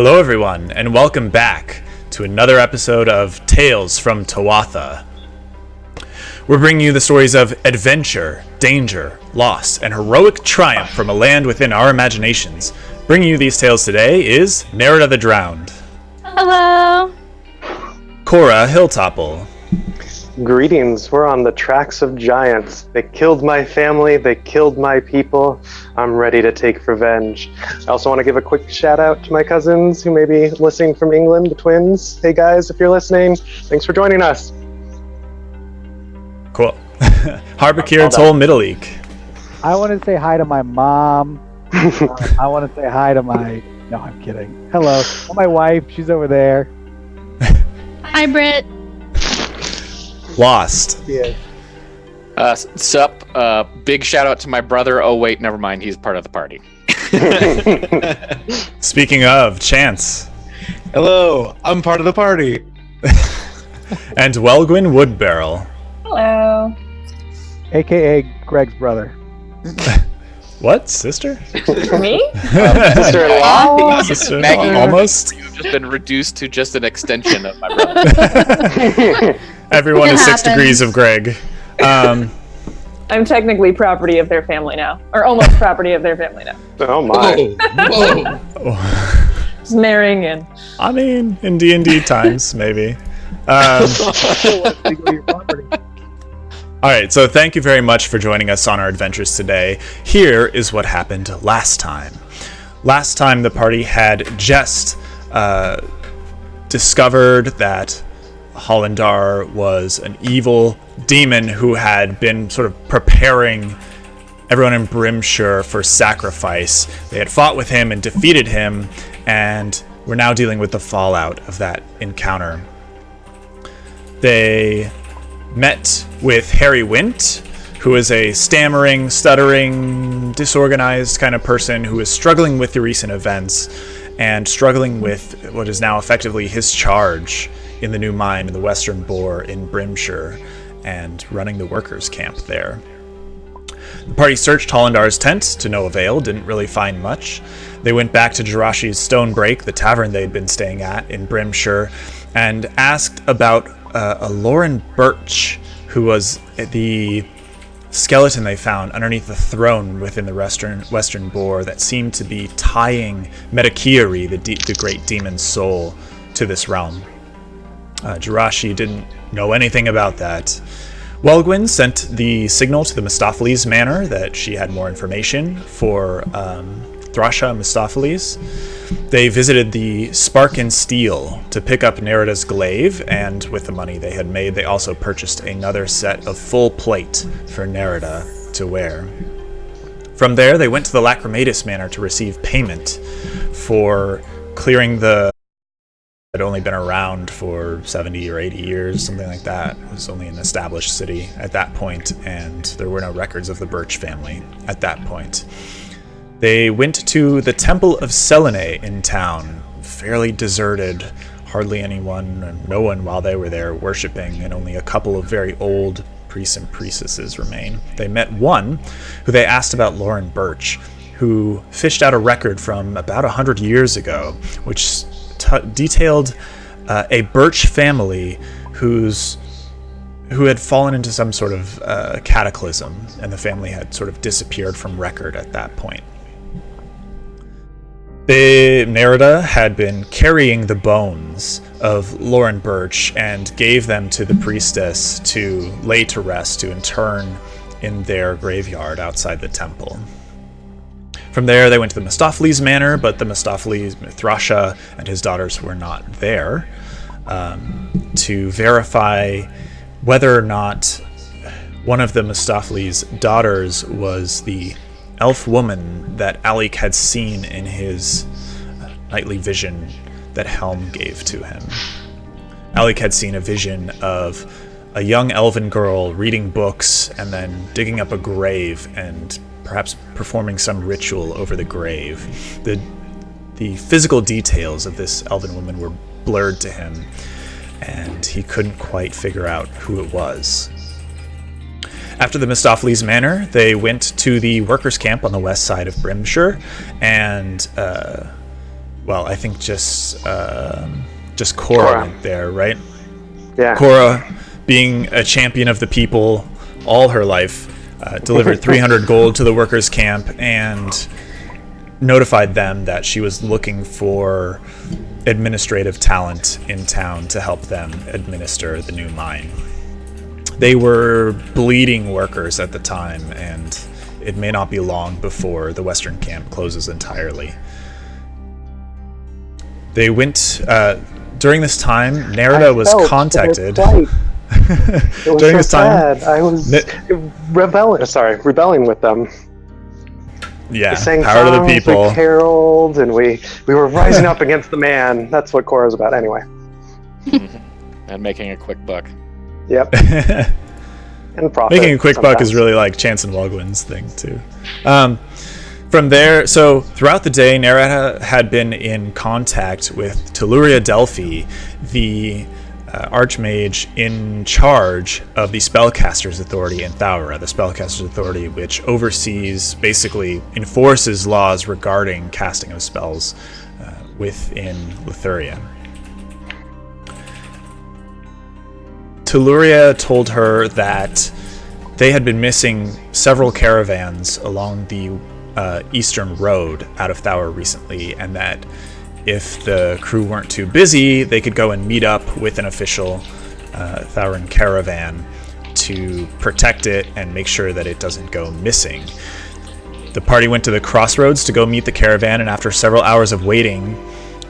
Hello, everyone, and welcome back to another episode of Tales from Tawatha. We're bringing you the stories of adventure, danger, loss, and heroic triumph from a land within our imaginations. Bringing you these tales today is Nerida the Drowned. Hello. Cora Hilltopple. Greetings, we're on the tracks of giants. They killed my family, they killed my people. I'm ready to take revenge. I also want to give a quick shout out to my cousins who may be listening from England, the twins. Hey guys, if you're listening, thanks for joining us. Cool. Harbakir Toll Middleek. I want to say hi to my mom. I want to say hi to my... No, I'm kidding. Hello. My wife, she's over there. Hi, Britt. Lost. Yeah. Sup. Big shout out to my brother. Oh, wait, never mind. He's part of the party. Speaking of, Chance. Hello, I'm part of the party. And Welgwyn Woodbarrel. Hello. AKA Greg's brother. What? Sister? Me? Sister-in-law? Sister? Maggie, Almost? You've just been reduced to just an extension of my brother. Everyone It is 6 happens. degrees of Greg. I'm technically property of their family now, or almost property of their family now. Oh my. Whoa. Just marrying in. I mean, in D&D times, maybe. All right, so thank you very much for joining us on our adventures today. Here is what happened last time. Last time, the party had just discovered that Hollandar was an evil demon who had been sort of preparing everyone in Brimshire for sacrifice. They had fought with him and defeated him, and we're now dealing with the fallout of that encounter. They met with Harry Wint, who is a stammering, stuttering, disorganized kind of person who is struggling with the recent events and struggling with what is now effectively his charge in the new mine in the Western Boar in Brimshire and running the workers' camp there. The party searched Hollandar's tent to no avail, didn't really find much. They went back to Jirashi's Stonebreak, the tavern they'd been staying at in Brimshire, and asked about a Lauren Birch, who was the skeleton they found underneath the throne within the Western Boar that seemed to be tying Metakiari, the great demon's soul, to this realm. Jirashi didn't know anything about that. Welgwyn sent the signal to the Mistopheles Manor that she had more information for Thrasha Mistopheles. They visited the Spark and Steel to pick up Nerida's glaive, and with the money they had made, they also purchased another set of full plate for Nerida to wear. From there, they went to the Lacrimatus Manor to receive payment for clearing the had only been around for 70 or 80 years, something like that. It was only an established city at that point, and there were no records of the Birch family at that point. They went to the Temple of Selene in town, fairly deserted, hardly anyone, no one while they were there worshipping, and only a couple of very old priests and priestesses remain. They met one who they asked about Lauren Birch, who fished out a record from about 100 years ago, which detailed a Birch family who had fallen into some sort of cataclysm, and the family had sort of disappeared from record at that point. Nerida had been carrying the bones of Lauren Birch and gave them to the priestess to lay to rest, to intern in their graveyard outside the temple. From there, they went to the Mistopheles Manor, but the Mistopheles, Thrasha, and his daughters were not there to verify whether or not one of the Mistopheles' daughters was the elf woman that Alec had seen in his nightly vision that Helm gave to him. Alec had seen a vision of a young elven girl reading books and then digging up a grave and perhaps performing some ritual over the grave. The physical details of this elven woman were blurred to him, and he couldn't quite figure out who it was. After the Mistopheles Manor, they went to the workers' camp on the west side of Brimshire and well, I think just Cora Cora. went there, right? Yeah. Cora, being a champion of the people all her life, delivered 300 gold to the workers' camp and notified them that she was looking for administrative talent in town to help them administer the new mine. They were bleeding workers at the time, and it may not be long before the western camp closes entirely. They went, during this time, Nerida was contacted. It was During so this time, sad. I was rebelling with them. Yeah, We sang power to the songs, people. we caroled, and we were rising up against the man. That's what Cora's about anyway. And making a quick buck. Yep. And profit. Making a quick buck is sometimes. really like Chance and Wogwin's thing too. From there, so throughout the day, Nerida had been in contact with Teluria Delphi, the Archmage in charge of the Spellcasters Authority in Thaura, the Spellcasters Authority which oversees, basically enforces laws regarding casting of spells within Lithuria. Teluria told her that they had been missing several caravans along the eastern road out of Thaura recently, and that if the crew weren't too busy, they could go and meet up with an official Thauran caravan to protect it and make sure that it doesn't go missing. The party went to the crossroads to go meet the caravan, and after several hours of waiting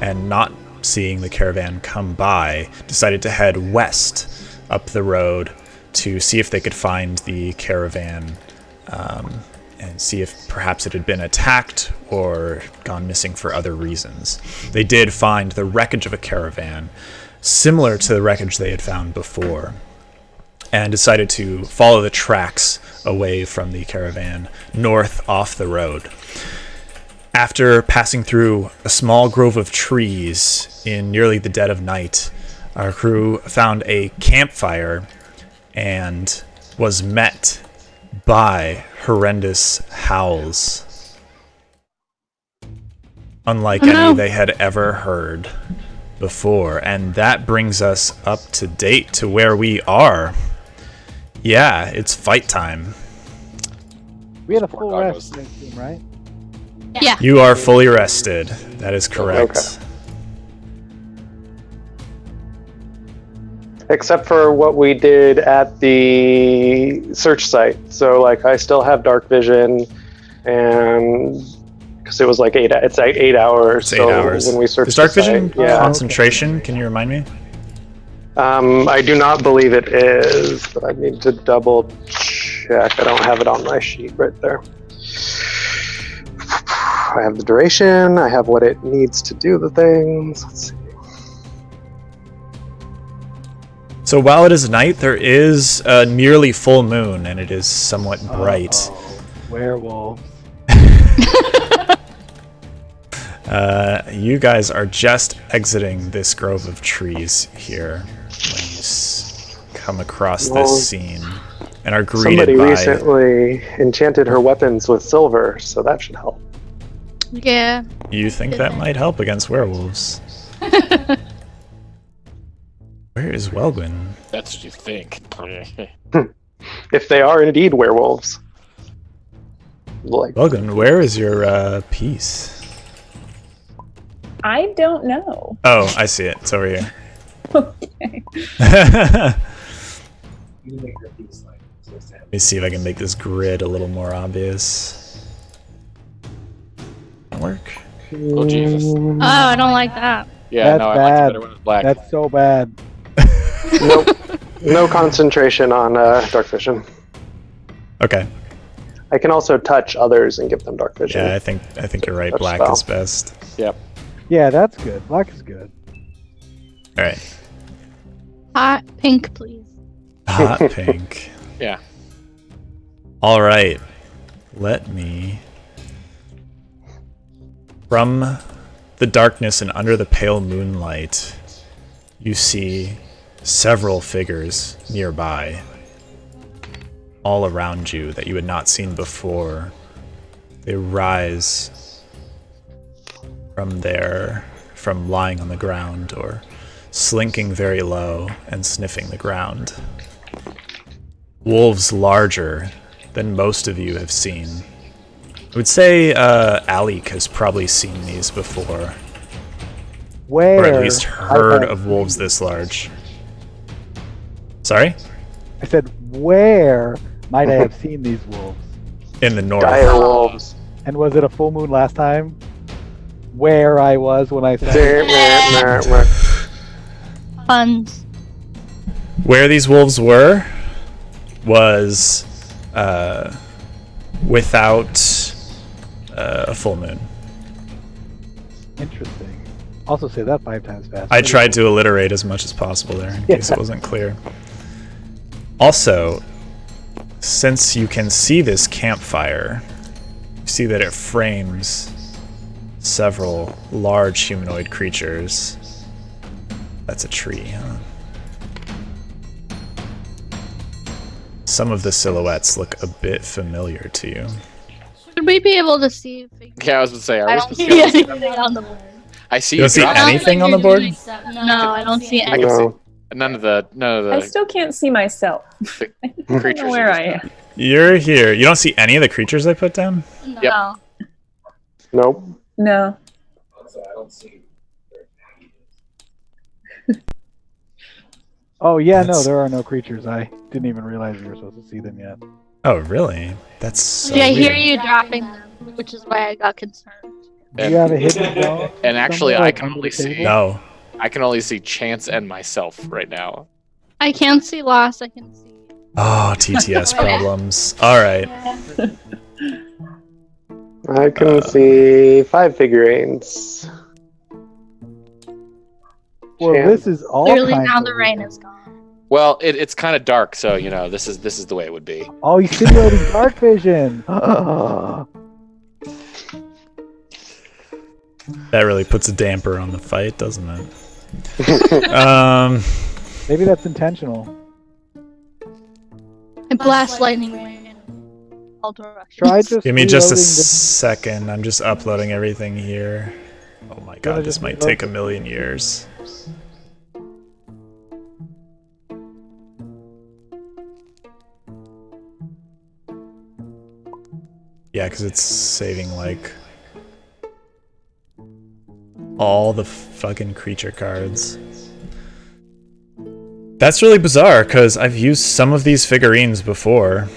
and not seeing the caravan come by, decided to head west up the road to see if they could find the caravan and see if perhaps it had been attacked or gone missing for other reasons. They did find the wreckage of a caravan, similar to the wreckage they had found before, and decided to follow the tracks away from the caravan north off the road. After passing through a small grove of trees in nearly the dead of night, our crew found a campfire and was met by horrendous howls, unlike any they had ever heard before. And that brings us up to date to where we are. Yeah, it's fight time. We had a full Poor rest, doggos. I assume, right? Yeah. You are fully rested. That is correct. Okay. Except for what we did at the search site. So, like, I still have dark vision, and because it was like it's like 8 hours. It's 8 hours. When we searched Is dark the site, vision yeah. concentration? Can you remind me? I do not believe it is, but I need to double check. I don't have it on my sheet right there. I have the duration. I have what it needs to do the things. Let's see. So while it is night, there is a nearly full moon, and it is somewhat bright. Werewolf. You guys are just exiting this grove of trees here when you come across Well, this scene and are Somebody greeted by... recently enchanted her weapons with silver, so that should help. Yeah. You think that might help against werewolves. Where is Welgwyn? That's what you think. If they are indeed werewolves. Like, Welgwyn, where is your piece? I don't know. Oh, I see it. It's over here. Okay. Let me see if I can make this grid a little more obvious. Work. Oh, Jesus. Oh, I don't like that. Yeah, That's no, I like bad. it better when it's black. That's so bad. nope. No concentration on dark vision. Okay. I can also touch others and give them dark vision. Yeah, I think you're right. Touch Black spell. is best. Yep. Yeah, that's good. Black is good. All right. Hot pink, please. Hot pink. Yeah. All right. Let me... From the darkness and under the pale moonlight, you see several figures nearby, all around you that you had not seen before. They rise from lying on the ground or slinking very low and sniffing the ground. Wolves larger than most of you have seen. I would say Alik has probably seen these before, Where? or at least heard of wolves this large. Sorry? I said, where might I have seen these wolves? In the north. Dire wolves. And was it a full moon last time? Where I was when I said Puns. Where these wolves were was without a full moon. Interesting. Also say that 5 times fast. I tried to alliterate as much as possible there in case it wasn't clear. Also, since you can see this campfire, you see that it frames several large humanoid creatures. That's a tree, huh? Some of the silhouettes look a bit familiar to you. Should we be able to see? Yeah, I was going to say, I don't see anything on the board. I see You don't see dropping. anything on the board? No, I don't see anything. No. None of the I still can't see myself. I don't creatures. know are where just I not- am. You're here. You don't see any of the creatures I put down? No. Yep. Nope. No. Oh yeah, no, That's- there are no creatures. I didn't even realize you were supposed to see them yet. Oh, really? That's so Yeah, I hear weird. you dropping them, which is why I got concerned. Do you have a hidden zone? And actually, somewhere, I like, can under only the see. table? No. I can only see Chance and myself right now. I can't see lost. I can see. Oh, TTS problems. All right. I can see 5 figurines. Well, Chance. this is all Clearly kinds now of the rain is gone. Well, it's kind of dark, so you know this is the way it would be. Oh, he's simulating dark vision. That really puts a damper on the fight, doesn't it? Maybe that's intentional. I blast lightning rain in all directions. Try just. Give me just a reloading the- second. I'm just uploading everything here. Oh my god, this just might reload take a the- million years. Yeah, because it's saving, like, all the fucking creature cards. That's really bizarre, because I've used some of these figurines before.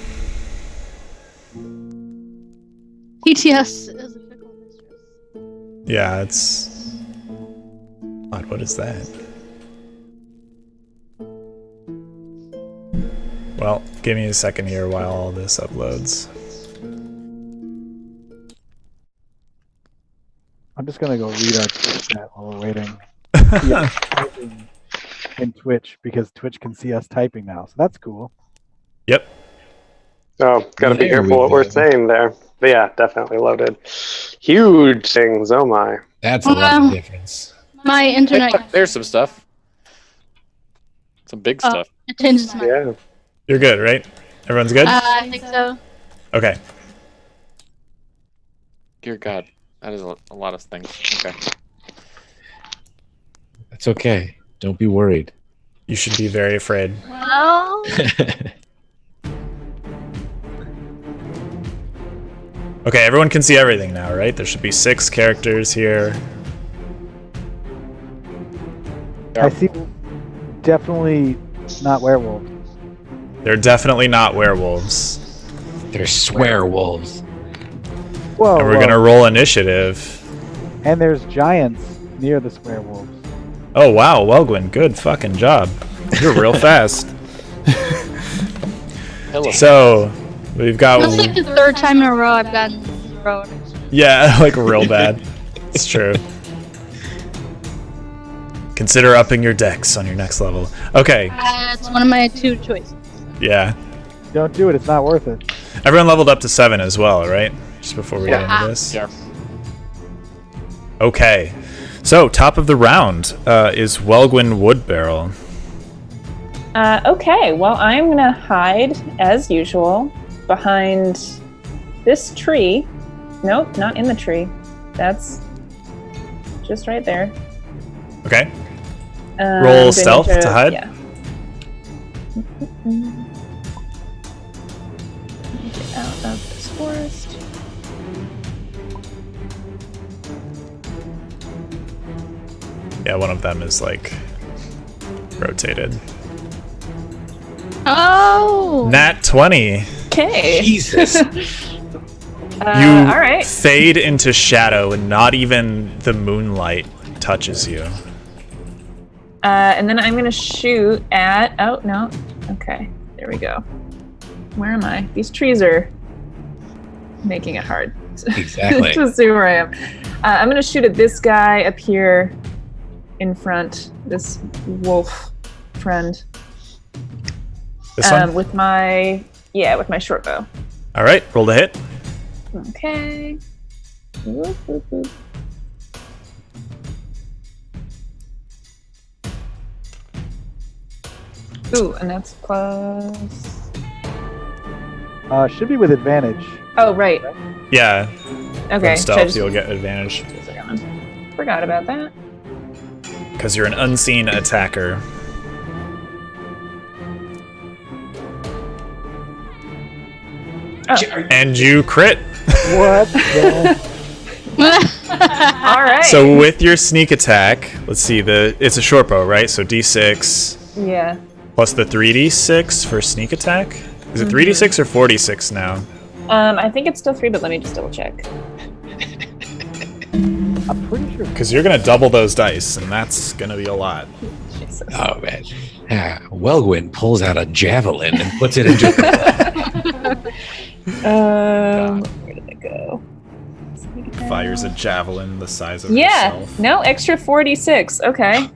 TTS is a fickle mistress. Yeah, it's... Odd, what is that? Well, give me a second here while all this uploads. I'm just gonna go read our Twitch chat while we're waiting. Yeah, typing in Twitch because Twitch can see us typing now, so that's cool. Yep. Oh, gotta be There careful we what we're go. saying there. But yeah, definitely loaded. Huge things, oh my. That's a lot of difference. My internet There's some stuff. Some big Oh. stuff. it changes my. Yeah. You're good, right? Everyone's good? I think so. Okay. Dear God, that is a lot of things. Okay. That's okay. Don't be worried. You should be very afraid. Well, Okay, everyone can see everything now, right? There should be 6 characters here. I see. Definitely not werewolf. They're definitely not werewolves. They're swear wolves. Whoa! And we're whoa. gonna roll initiative. And there's giants near the werewolves. Oh wow, Welgwin, good fucking job. You're real fast. Hello. So, we've got... that's like the third time in a row I've gotten 0. Yeah, like real bad. It's true. Consider upping your dex on your next level. Okay, It's one of my 2 choices. yeah. Don't do it. It's not worth it. Everyone leveled up to 7 as well, right? Just before we get into this. Yeah. Okay. So, top of the round is Welgwin Woodbarrel. Okay, well, I'm gonna hide, as usual, behind this tree. Nope, not in the tree. That's just right there. Okay. I'm Roll gonna stealth need to hide? Yeah. Get out of this forest. Yeah, one of them is like rotated. Oh! Nat 20. Okay. Jesus. You all right. fade into shadow, and not even the moonlight touches you. And then I'm gonna shoot at. Oh no. Okay. There we go. Where am I? These trees are making it hard Exactly. to see where I am. I'm gonna shoot at this guy up here in front. This wolf friend. This one? With my short bow. All right, roll to hit. Okay. Whoop, whoop, whoop. Ooh, and that's plus. Should be with advantage. Oh right. Yeah, Okay. from stealth you'll get advantage. Forgot about that. Because you're an unseen attacker. And you crit. What? the- All right. So with your sneak attack, let's see, it's a short bow, right? So d6 yeah. plus the 3d6 for sneak attack. Is it 3d6 or 4d6 now? I think it's still 3, but let me just double check. I'm pretty sure. Because you're gonna double those dice, and that's gonna be a lot. Jesus. Oh man. Wellwyn pulls out a javelin and puts it into. Where did it go? Fires a javelin the size of Yeah. herself. No, extra 46. Okay.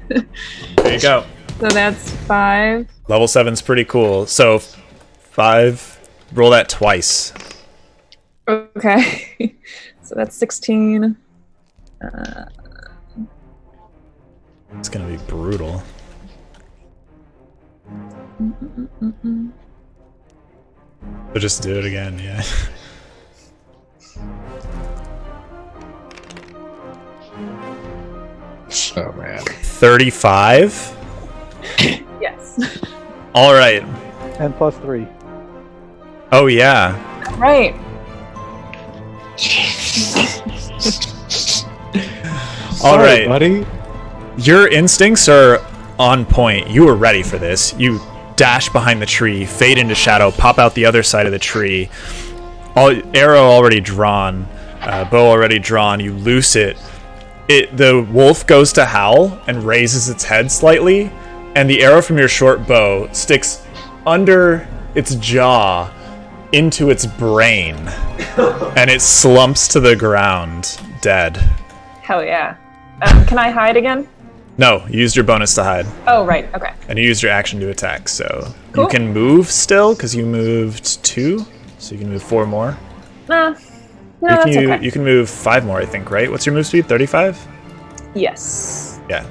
There you go. So that's 5. Level 7's pretty cool. So 5, roll that twice. Okay. So that's 16. It's gonna be brutal. So just do it again, yeah. Oh man. 35. Yes. All right. And plus 3. Oh yeah. Right. All Sorry, right. buddy. Your instincts are on point. You were ready for this. You dash behind the tree, fade into shadow, pop out the other side of the tree. Arrow already drawn, bow already drawn. You loose it. The wolf goes to howl and raises its head slightly, and the arrow from your short bow sticks under its jaw into its brain, and it slumps to the ground, dead. Hell yeah. Can I hide again? No, you used your bonus to hide, Oh, right. Okay. and you used your action to attack, so Cool. you can move still, because you moved 2, so you can move 4 more. No, that's okay. You can move 5 more, I think, right? What's your move speed, 35? Yes. Yeah.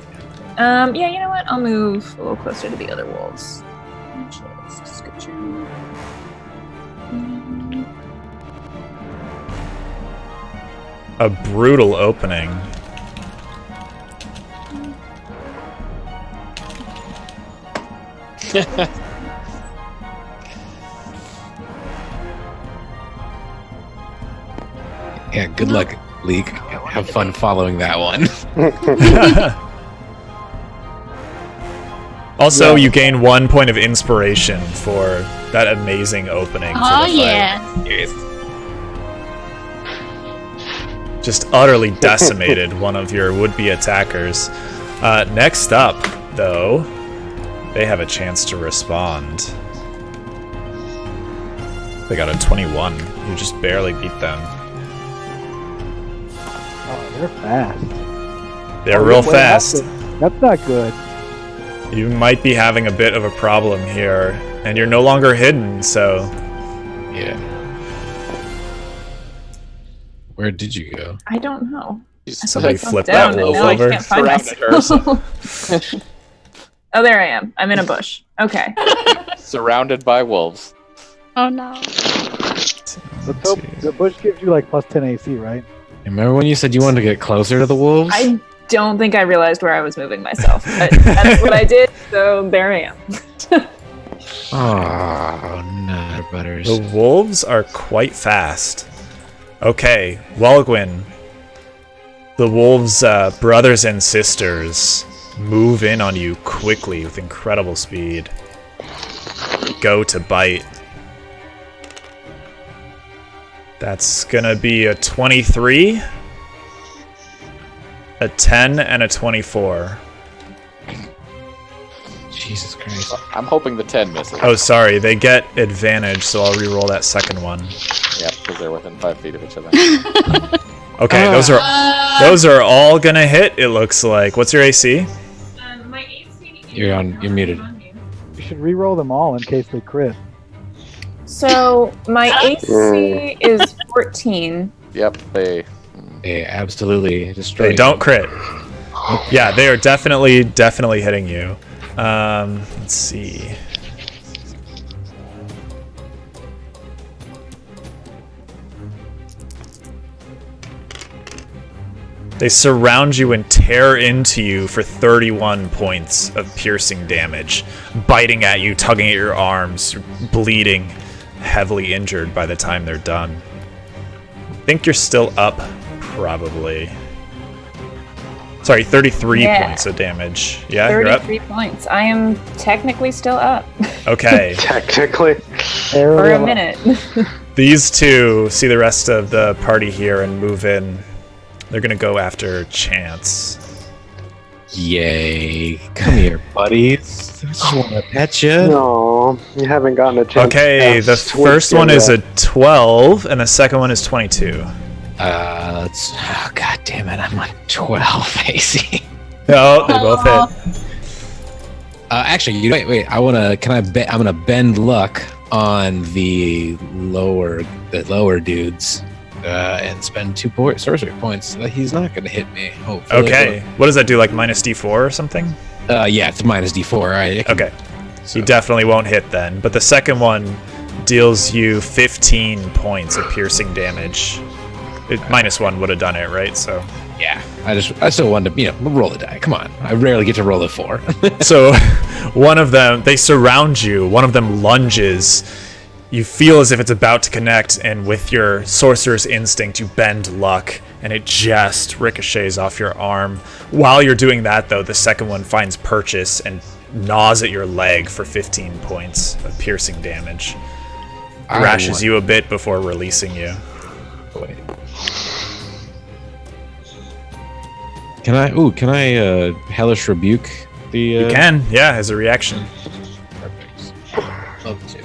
Yeah, you know what? I'll move a little closer to the other wolves. Just scooch. A brutal opening. Yeah, good luck, League. Have fun following that one. Also, you gain 1 point of inspiration for that amazing opening. for Oh the fight. yeah. Just utterly decimated one of your would-be attackers. Next up, though, they have a chance to respond. They got a 21. You just barely beat them. Oh, they're fast. They're Oh, real wait, fast. That's not good. You might be having a bit of a problem here, and you're no longer hidden, so... Yeah. Where did you go? I don't know. Somebody Jumped flipped down that and wolf now I over. can't find Surrounded myself. Oh, there I am. I'm in a bush. Okay. Surrounded by wolves. Oh no. Let's hope the bush gives you like plus 10 AC, right? Remember when you said you wanted to get closer to the wolves? I don't think I realized where I was moving myself. But that's what I did, so there I am. Oh, no, butters. The wolves are quite fast. Okay, Walgwyn. The wolves' brothers and sisters move in on you quickly with incredible speed. Go to bite. That's gonna be a 23, a 10, and a 24. Jesus Christ. I'm hoping the 10 misses. Oh, sorry, they get advantage, so I'll re-roll that second one. Yep, because they're within 5 feet of each other. Okay, those are all gonna hit. It looks like. What's your AC? My AC. You're muted. You should re-roll them all in case they crit. So my AC is 14. Yep, they. They absolutely destroy. They don't crit. Yeah, they are definitely hitting you. Let's see. They surround you and tear into you for 31 points of piercing damage, biting at you, tugging at your arms, bleeding, heavily injured by the time they're done. I think you're still up, probably. Sorry, 33 points of damage. Yeah, you're up? 33 points. I am technically still up. Okay. Technically. For a minute. These two see the rest of the party here and move in. They're gonna go after Chance. Yay. Come here, buddies. I just want to pet you. No, you haven't gotten a chance. Okay, to the ask first Twitch one yet. is a 12, and the second one is 22. Let's. Oh, God damn it. I'm on 12 AC. No, they both hit. Actually, wait. I'm gonna bend luck on the lower dudes. And spend 2 sorcery points so that he's not going to hit me. Hopefully. Okay, what does that do, like minus D4 or something? Yeah, it's minus D4. All right. Okay, so you definitely won't hit then. But the second one deals you 15 points of piercing damage. Minus 1 would have done it, right? So yeah, I still wanted to, roll the die. Come on, I rarely get to roll a 4. So one of them, they surround you. One of them lunges. You feel as if it's about to connect, and with your sorcerer's instinct, you bend luck, and it just ricochets off your arm. While you're doing that, though, the second one finds purchase and gnaws at your leg for 15 points of piercing damage. Thrashes you a bit before releasing you. Wait. Can I hellish rebuke the? You can, yeah, as a reaction. Perfect. Love to.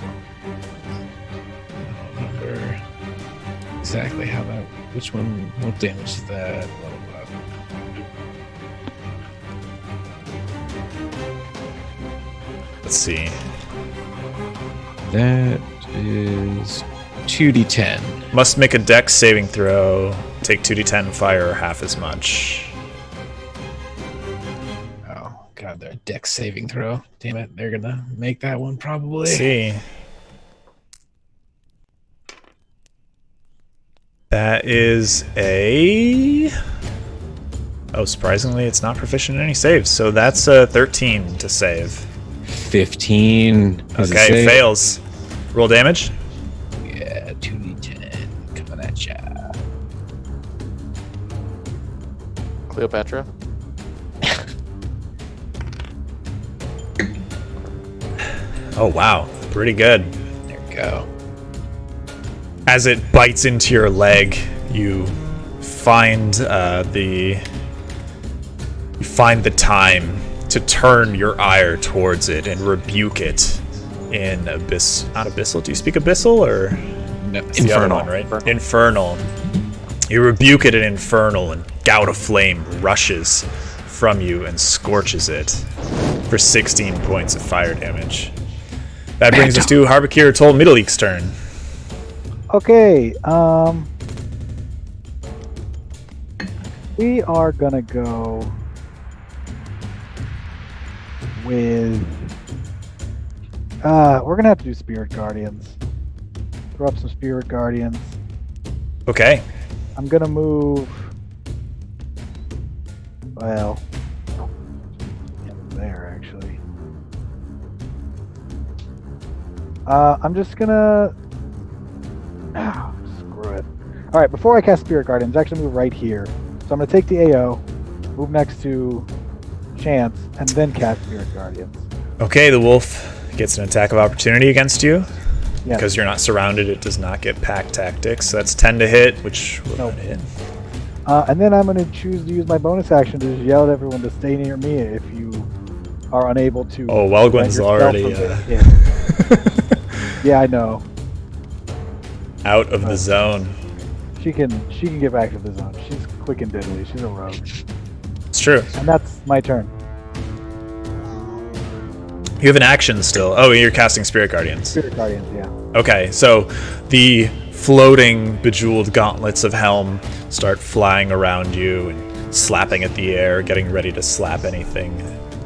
Exactly how that. Which one? What damage is that? Let's see. That is 2d10. Must make a dex saving throw. Take 2d10 fire, or half as much. Oh god, they're a dex saving throw. Damn it, they're gonna make that one probably. Let's see. That is a... Oh, surprisingly, it's not proficient in any saves. So that's a 13 to save. 15. Okay, fails. Roll damage. Yeah, 2d10 coming at ya. Cleopatra? Oh, wow. Pretty good. There we go. As it bites into your leg, you find the time to turn your ire towards it and rebuke it in not abyssal. Do you speak abyssal or No, it's the other one, right? Infernal. You rebuke it in infernal, and gout of flame rushes from you and scorches it for 16 points of fire damage. That brings us to Harbakir Toll Middleek's turn. Okay, we are gonna go with, we're gonna have to do Spirit Guardians. Throw up some Spirit Guardians. Okay. I'm gonna move. Well, there actually. I'm just gonna. Screw it. All right, before I cast Spirit Guardians, actually move right here. So I'm gonna take the AO, move next to Chance, and then cast Spirit Guardians. Okay, the wolf gets an attack of opportunity against you. Yes. Because you're not surrounded, it does not get pack tactics. So that's 10 to hit, which will Nope. not hit. And then I'm gonna choose to use my bonus action to just yell at everyone to stay near me if you are unable to. Oh, Welgwyn's prevent already yourself from getting hit. Yeah, I know. out of the zone. She can get back to the zone. She's quick and diddly. She's a rogue. It's true. And that's my turn. You have an action still. Oh, you're casting Spirit Guardians. Spirit Guardians, yeah. Okay, so the floating bejeweled gauntlets of Helm start flying around you and slapping at the air, getting ready to slap anything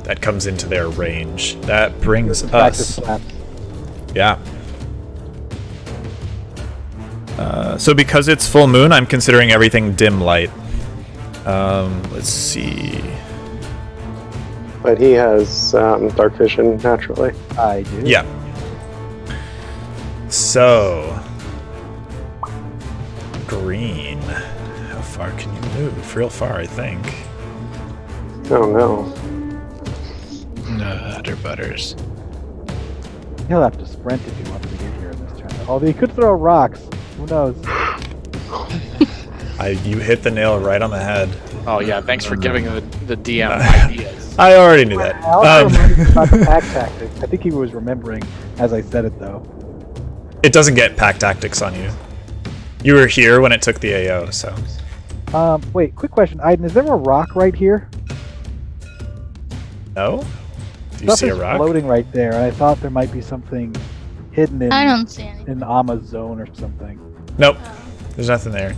that comes into their range. That brings Practice us. slaps. Yeah. So because it's full moon, I'm considering everything dim light. Let's see. But he has dark vision naturally. I do. Yeah. So, green. How far can you move? Real far, I think. Oh no. Nutter butters. He'll have to sprint if he wants to get here in this turn. Although he could throw rocks. Who knows? You hit the nail right on the head. Oh yeah, thanks for giving the DM ideas. I already knew that. I also reminded him about the pack tactics. I think he was remembering as I said it, though. It doesn't get pack tactics on you. You were here when it took the AO, so. Wait, quick question. Aiden, is there a rock right here? No? Do you Stuff see a is rock? floating right there, and I thought there might be something hidden in I don't see anything. in Ama's zone or something. Nope. There's nothing there.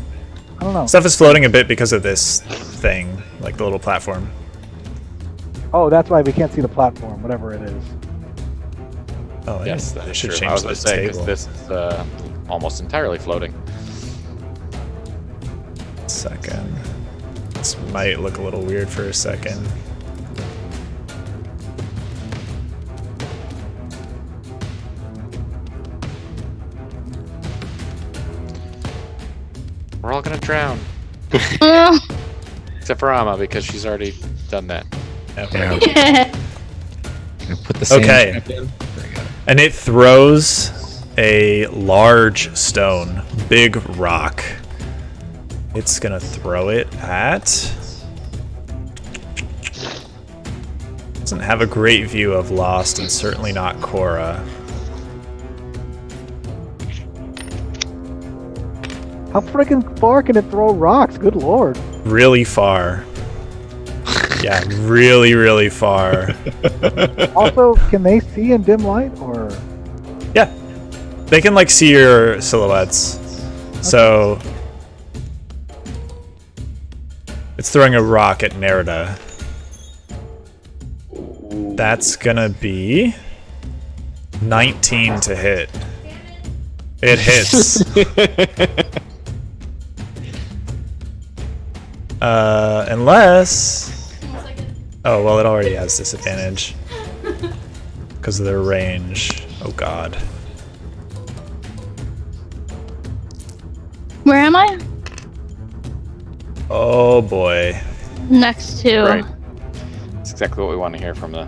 I don't know. Stuff is floating a bit because of this thing, like the little platform. Oh, that's why we can't see the platform, whatever it is. Oh, Yes, they that's should true. change I was the going to say, 'cause table. this is almost entirely floating. Second. This might look a little weird for a second. We're all going to drown. Except for Amma, because she's already done that. Okay. Gonna put the sand Okay. trap in. There we go. And it throws a large stone, big rock. It's gonna throw it at. Doesn't have a great view of Lost, and certainly not Korra. How freaking far can it throw rocks? Good lord. Really far. Yeah, really, really far. Also, can they see in dim light or? Yeah, they can like see your silhouettes. So it's throwing a rock at Nerida. That's gonna be 19 to hit. It hits. Unless. Oh, well, it already has disadvantage. Because of their range. Oh, God. Where am I? Oh, boy. Next to. Right. That's exactly what we want to hear from the...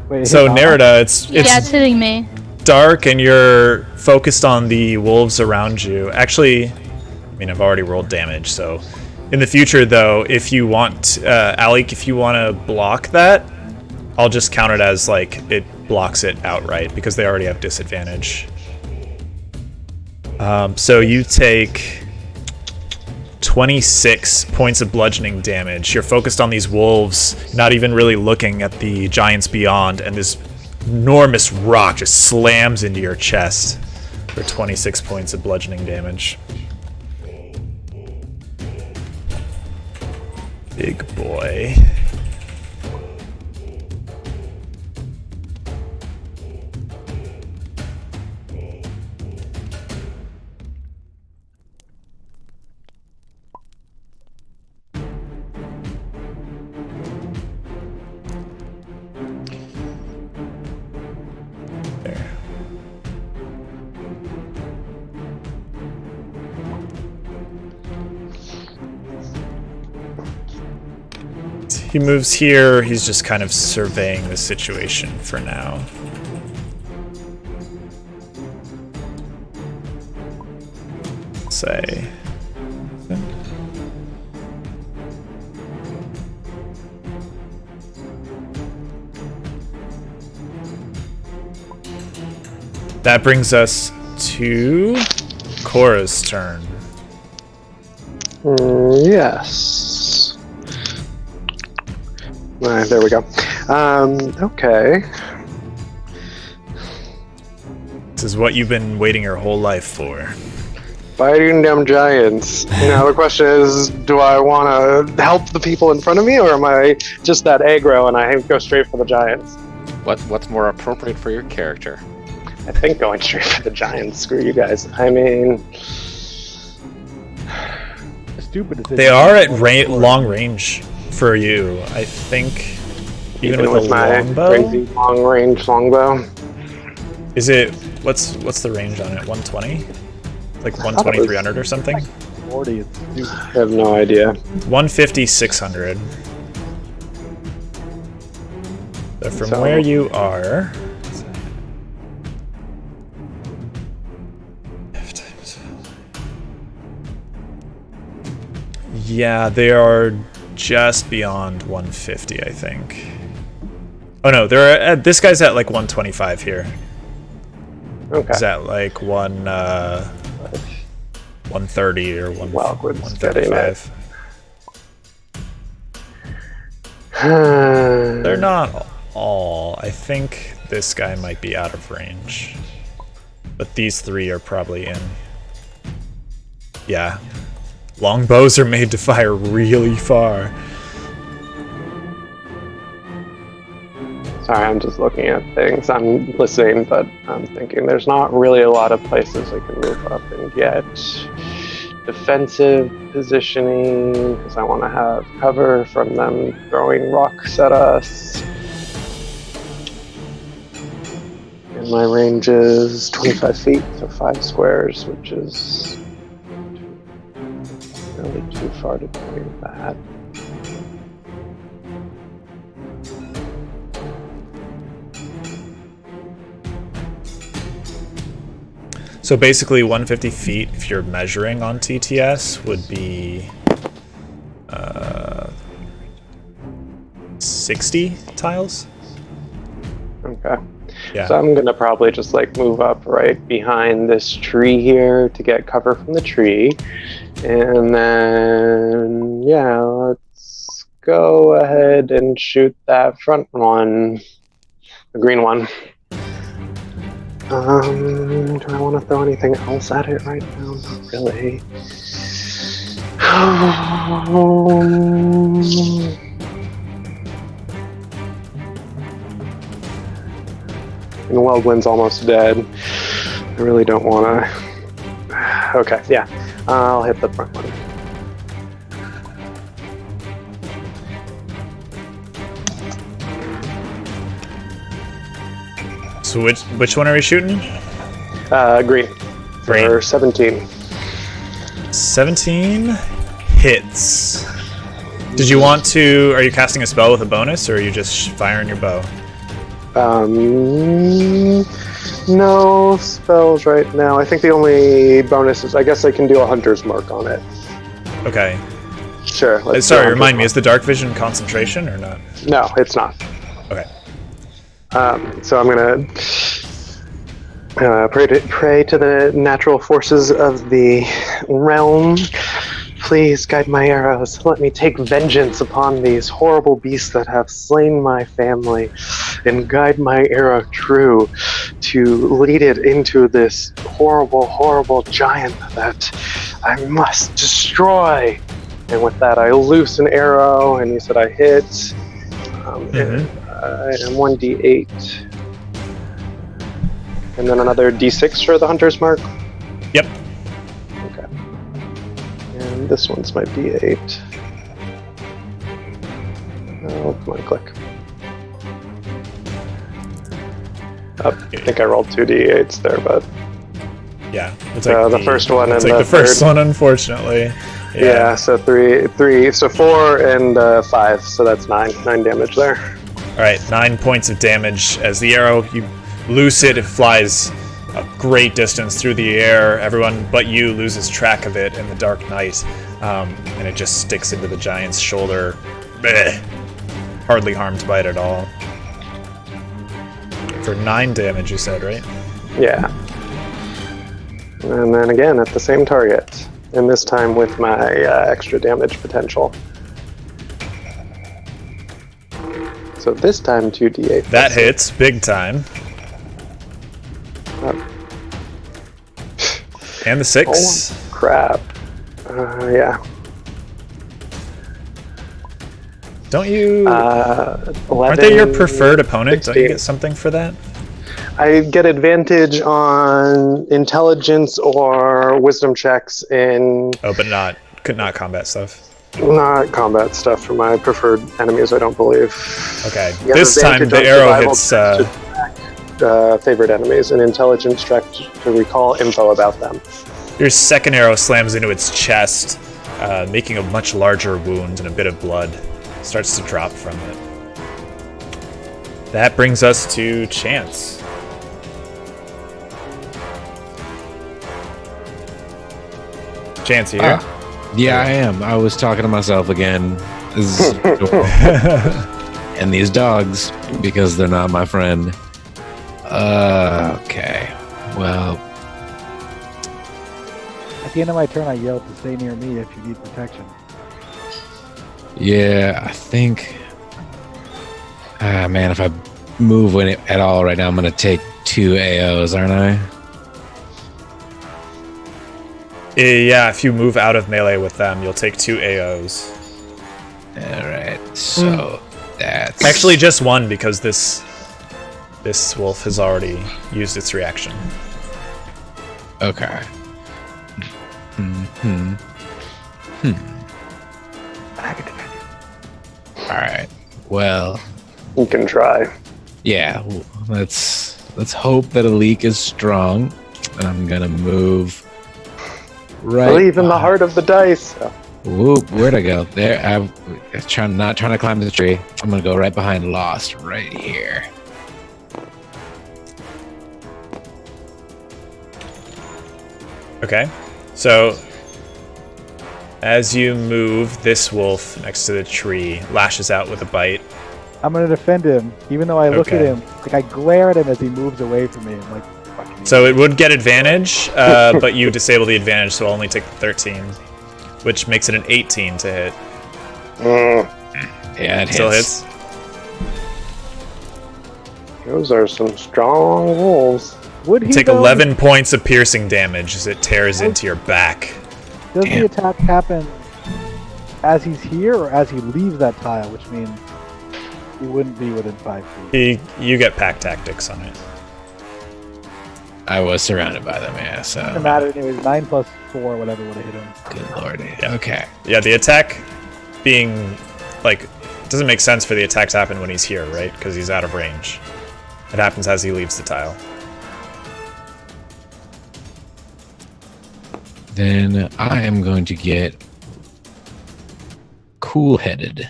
Wait, So, hit Ama? Nerida, it's Yeah, it's hitting me. dark and you're focused on the wolves around you. Actually, I mean, I've already rolled damage, so... In the future, though, if you want, Alec, if you want to block that, I'll just count it as, like, it blocks it outright, because they already have disadvantage. So you take 26 points of bludgeoning damage. You're focused on these wolves, not even really looking at the giants beyond, and this enormous rock just slams into your chest for 26 points of bludgeoning damage. Big boy. He moves here. He's just kind of surveying the situation for now. Say. That brings us to Cora's turn. Yes. Alright, there we go. Okay. This is what you've been waiting your whole life for. Fighting them giants. Now the question is, do I want to help the people in front of me, or am I just that aggro and I go straight for the giants? What's more appropriate for your character? I think going straight for the giants. Screw you guys. I mean, Stupid decision. They are at long range for you. I think even with a my longbow. crazy long range longbow. Is it what's the range on it? 120? Like 120, 300 or something? 40, it's stupid. I have no idea. 150, 600. So from So- where you are. Yeah, they are just beyond 150, I think. Oh no, they're at, this guy's at like 125 here. Okay. He's at like 130 or Wildwood's getting it. 135. They're not all. I think this guy might be out of range. But these three are probably in. Yeah. Longbows are made to fire really far. Sorry, I'm just looking at things. I'm listening, but I'm thinking there's not really a lot of places I can move up and get defensive positioning, because I want to have cover from them throwing rocks at us. And my range is 25 feet, so 5 squares, which is really too far to do that. So basically 150 feet, if you're measuring on TTS, would be 60 tiles? Okay. Yeah. So I'm gonna probably just like move up right behind this tree here to get cover from the tree. And then, yeah, let's go ahead and shoot that front one, the green one. Do I want to throw anything else at it right now? Not really. And Weldwin's almost dead. I really don't want to. Okay, yeah. I'll hit the front one. So which one are we shooting? Green. Green. For 17. 17 hits. Did you want to... Are you casting a spell with a bonus, or are you just firing your bow? No spells right now. I think the only bonus is, I guess I can do a hunter's mark on it. Okay. Sure. Let's do a Sorry, hunter's remind me, mark. is the dark vision concentration or not? No, it's not. Okay. So I'm gonna pray to the natural forces of the realm. Please guide my arrows. Let me take vengeance upon these horrible beasts that have slain my family, and guide my arrow true to lead it into this horrible, horrible giant that I must destroy. And with that, I loose an arrow, and you said I hit. And 1d8. And then another d6 for the hunter's mark. Yep. Okay. And this one's my d8. Oh, come on, click. I think I rolled 2 d8s there, but Yeah. It's the first one it's and like the the first third. one, unfortunately. Yeah, so three, so 4 and 5, so that's 9 damage there. All right, 9 points of damage as the arrow, you loose it flies a great distance through the air. Everyone but you loses track of it in the dark night, and it just sticks into the giant's shoulder. Bleh. Hardly harmed by it at all. For 9 damage, you said, right? Yeah. And then again at the same target, and this time with my extra damage potential. So this time 2d8. That hits big time. And the 6. Oh, crap. Yeah. Don't you... 11, aren't they your preferred opponent? 16. Don't you get something for that? I get advantage on intelligence or wisdom checks in Oh, but not combat stuff. not combat stuff for my preferred enemies, I don't believe. Okay. You have This time advantage the on arrow survival hits... checks to track, favorite enemies, and intelligence check to recall info about them. Your second arrow slams into its chest, making a much larger wound, and a bit of blood starts to drop from it. That brings us to Chance. Chance, you here? Yeah, I am. I was talking to myself again. This is and these dogs, because they're not my friend. Okay. Well, At the end of my turn, I yelled to stay near me if you need protection. yeah, I think. Man, if I move at all right now, I'm gonna take 2 AOs, aren't I? Yeah, if you move out of melee with them, you'll take 2 AOs. All right. So that's Actually, just 1, because this wolf has already used its reaction. okay. All right. Well, You can try. yeah. Let's hope that a leak is strong, and I'm gonna move right. Believe in the heart of the dice. Whoop! Where'd I go? There. I'm not trying to climb the tree. I'm gonna go right behind Lost, right here. Okay, so as you move, this wolf next to the tree lashes out with a bite. I'm gonna defend him, even though I look at Okay. him. Like I glare at him as he moves away from me. I'm like, fucking. So it would get advantage, but you disable the advantage, so I'll only take the 13, which makes it an 18 to hit. Yeah, it Still hits. hits. Those are some strong wolves. Would he Take though, 11 points of piercing damage as it tears into your back. Does Damn. the attack happen as he's here or as he leaves that tile? Which means he wouldn't be within 5 feet. You get pack tactics on it. I was surrounded by them. Yeah. So Doesn't matter. Anyways, 9 plus 4, whatever would have hit him. good lord. Yeah. Okay. Yeah, the attack being, like, it doesn't make sense for the attack to happen when he's here, right? Because he's out of range. It happens as he leaves the tile. Then I am going to get cool-headed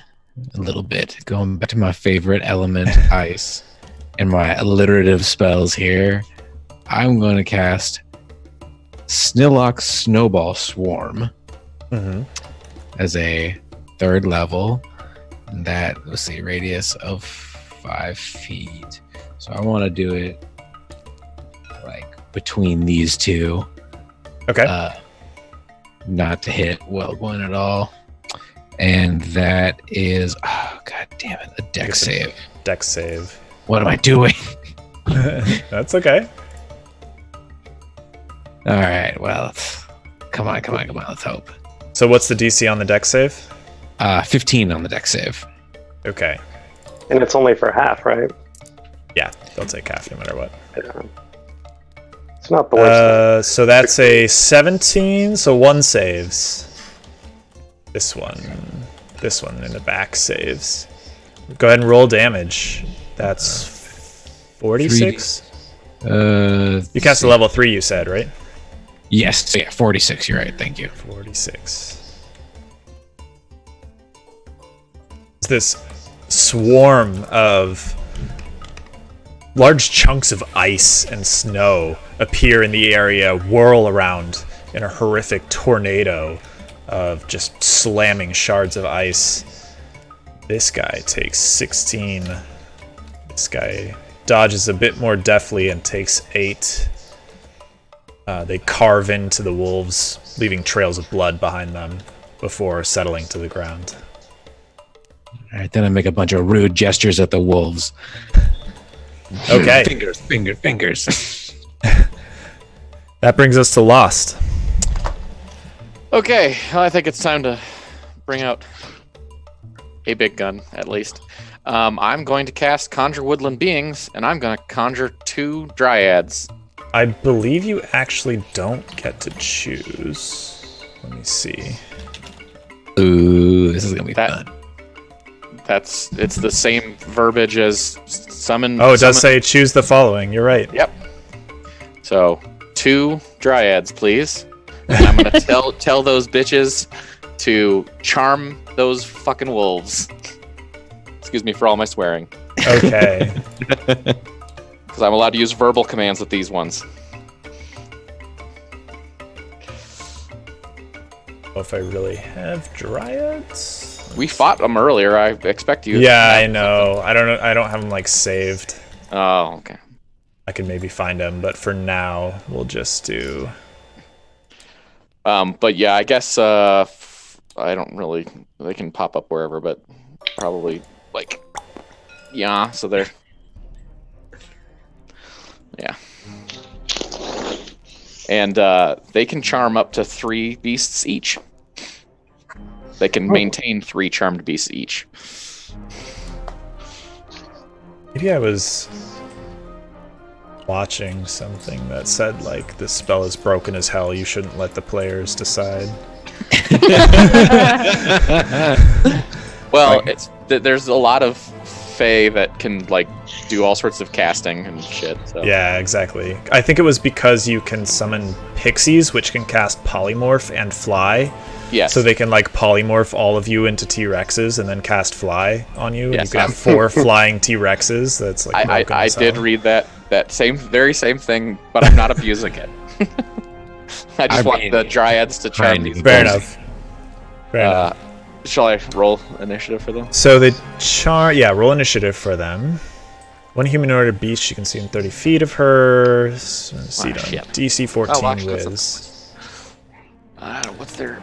a little bit, going back to my favorite element, ice, and my alliterative spells here. I'm going to cast Snillock Snowball Swarm Mm-hmm. as a 3rd level. And that, let's see, radius of 5 feet. So I want to do it like between these two. Okay. Not to hit well one at all. And that is, oh, god damn it, a dex save. Dex save. What am I doing? That's okay. All right, well, come on, let's hope. So what's the DC on the dex save? 15 on the dex save. Okay. And it's only for half, right? Yeah, they'll take half no matter what. Yeah. It's not the worst. So that's a 17, so 1 saves. This one in the back saves. Go ahead and roll damage. That's 46? You cast a level 3, you said, right? Yes, so yeah, 46, you're right, thank you. 46. this swarm of large chunks of ice and snow appear in the area, whirl around in a horrific tornado of just slamming shards of ice. This guy takes 16. This guy dodges a bit more deftly and takes 8. They carve into the wolves, leaving trails of blood behind them before settling to the ground. All right, then I make a bunch of rude gestures at the wolves. Okay. Fingers. That brings us to Lost. Okay, well, I think it's time to bring out a big gun, at least. I'm going to cast Conjure Woodland Beings, and I'm going to conjure 2 Dryads. I believe you actually don't get to choose. Let me see. Ooh, this is gonna be fun. It's the same verbiage as summon. Oh, it does say choose the following. You're right. Yep. So 2 Dryads, please. And I'm gonna tell those bitches to charm those fucking wolves. Excuse me for all my swearing. Okay. Because I'm allowed to use verbal commands with these ones. If I really have Dryads. We fought them earlier. I expect you. Yeah, I know. I don't know. I don't have them like saved. Oh, okay. I could maybe find them, but for now, we'll just do. But yeah, I guess I don't really. They can pop up wherever, but probably like. Yeah. So they're. Yeah. And they can charm up to 3 beasts each. They can maintain 3 charmed beasts each. Maybe I was watching something that said, like, this spell is broken as hell. You shouldn't let the players decide. Well, there's a lot of fae that can, like, do all sorts of casting and shit. So. Yeah, exactly. I think it was because you can summon pixies, which can cast polymorph and fly. Yes. So they can like polymorph all of you into T-Rexes and then cast fly on you. Yes, you can have 4 flying T-Rexes. That's like I did read that very same thing, but I'm not abusing it. I just want the Dryads to charm these. Fair enough. Fair enough. Shall I roll initiative for them? So the roll initiative for them. 1 humanoid or beast you can see in 30 feet of her. DC 14 whiz. What's their?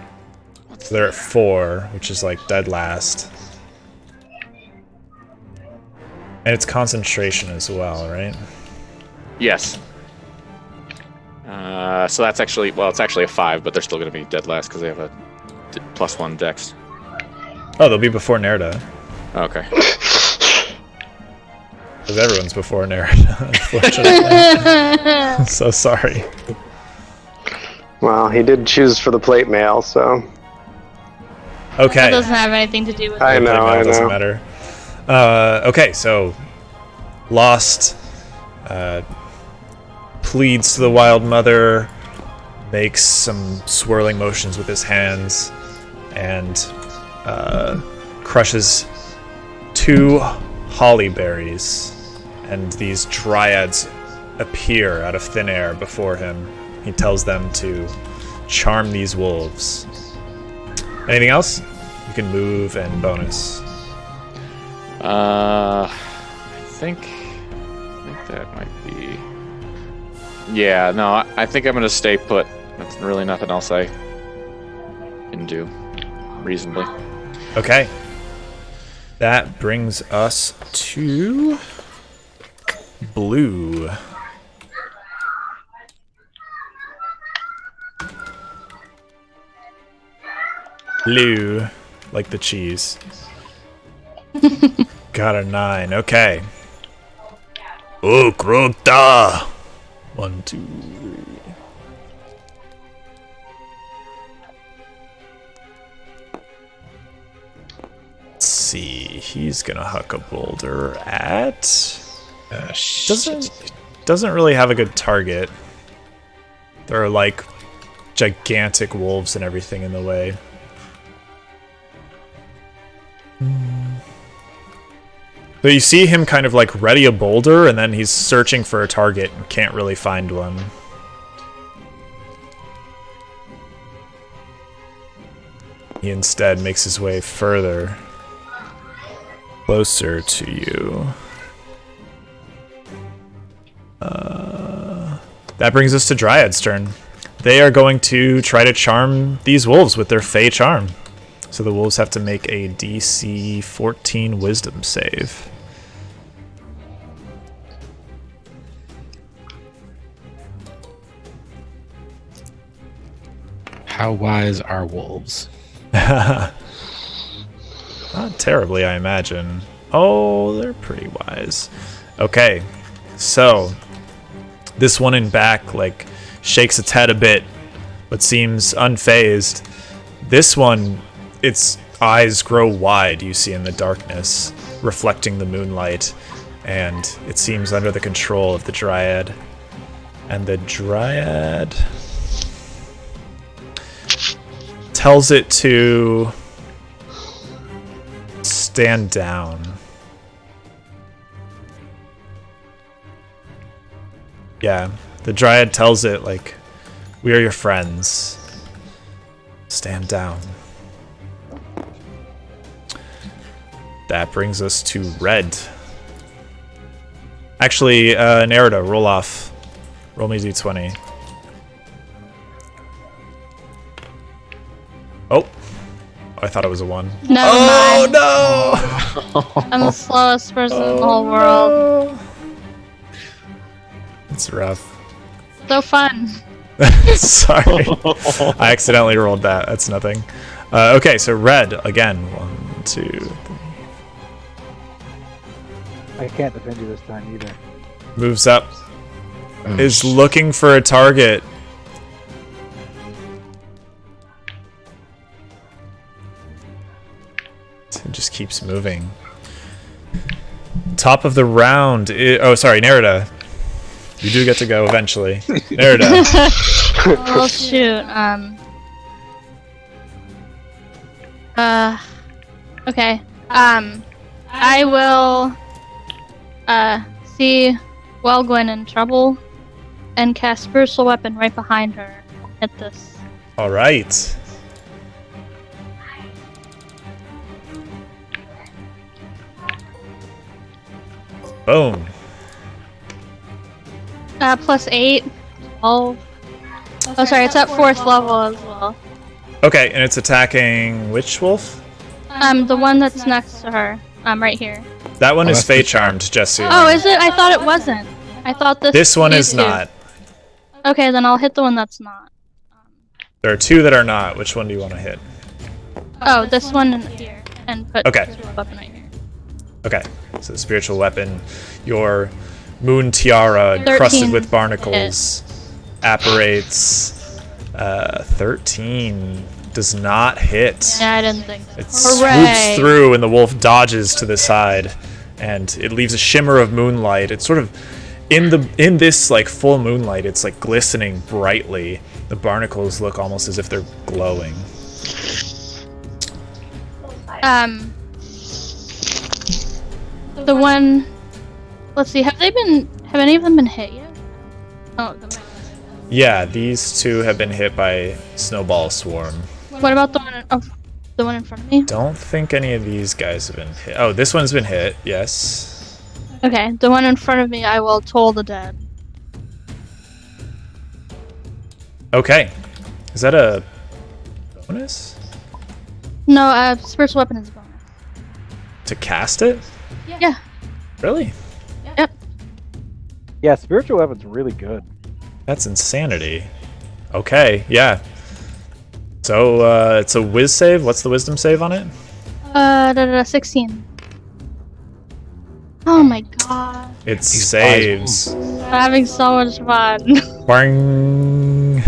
So they're at 4, which is like dead last. And it's concentration as well, right? Yes. So that's actually, it's actually a 5, but they're still going to be dead last because they have a +1 dex. Oh, they'll be before Nerda. Okay. Because everyone's before Nerda, unfortunately. So sorry. Well, he did choose for the plate mail, so. Okay. That doesn't have anything to do with I it. know, It doesn't matter. Okay, so Lost pleads to the Wild Mother, makes some swirling motions with his hands, and crushes 2 holly berries, and these dryads appear out of thin air before him. He tells them to charm these wolves. Anything else? You can move and bonus. I think that might be. Yeah, no, I think I'm gonna stay put. That's really nothing else I can do reasonably. Okay. That brings us to blue. Blue, like the cheese. Got a 9. Okay. Oh, Krogda. 1, 2, 3. Let's see. He's gonna huck a boulder at. Doesn't really have a good target. There are like gigantic wolves and everything in the way. So you see him kind of like ready a boulder, and then he's searching for a target and can't really find one. He instead makes his way further, closer to you. That brings us to Dryad's turn. They are going to try to charm these wolves with their Fey Charm. So the wolves have to make a DC 14 Wisdom save. How wise are wolves? Not terribly, I imagine. Oh, they're pretty wise. Okay, so this one in back like shakes its head a bit, but seems unfazed. This one, its eyes grow wide, you see in the darkness, reflecting the moonlight, and it seems under the control of the Dryad. And the Dryad tells it to stand down. Yeah, the Dryad tells it, like, we are your friends. Stand down. That brings us to Red. Actually, Nerida, roll off. Roll me d20. Oh, I thought it was a 1. Never mind. No! I'm the slowest person in the whole world. It's rough. So fun. Sorry. I accidentally rolled that. That's nothing. Okay, so Red again. 1, 2, 3. I can't defend you this time either. Moves up. Is looking for a target. It just keeps moving. Top of the round. Oh, sorry, Nerida. You do get to go eventually. Nerida. Oh shoot. Okay. I will see Welgwyn in trouble and cast Spiritual Weapon right behind her. Hit this. All right. Boom. +8. 12. Oh, sorry, it's at 4th level as well. Okay, and it's attacking which wolf? The one that's next to her. Right here. That one is that's Fey the Charmed, Jesse. Oh, is it? I thought it wasn't. I thought This one these is two. not. Okay, then I'll hit the one that's not. There are 2 that are not. Which one do you want to hit? Oh, this one in here. And put Okay. Spiritual Weapon right here. Okay, so the spiritual weapon, your moon tiara 13 encrusted with barnacles, apparates. 13 does not hit. Yeah, I didn't think so. It swoops Hooray. through, and the wolf dodges to the side, and it leaves a shimmer of moonlight. It's sort of in this like full moonlight. It's like glistening brightly. The barnacles look almost as if they're glowing. The one. Let's see. Have any of them been hit yet? Oh. Yeah, these 2 have been hit by Snowball Swarm. What about the one? The one in front of me. Don't think any of these guys have been hit. Oh, this one's been hit. Yes. Okay, the one in front of me. I will toll the dead. Okay. Is that a bonus? No, Spiritual Weapon is a bonus. To cast it? Yeah. Really? Yep. Yeah, Spiritual Weapon's really good. That's insanity. Okay, yeah. So, it's a whiz save. What's the wisdom save on it? 16. Oh my god. It saves. I'm having so much fun. Bang.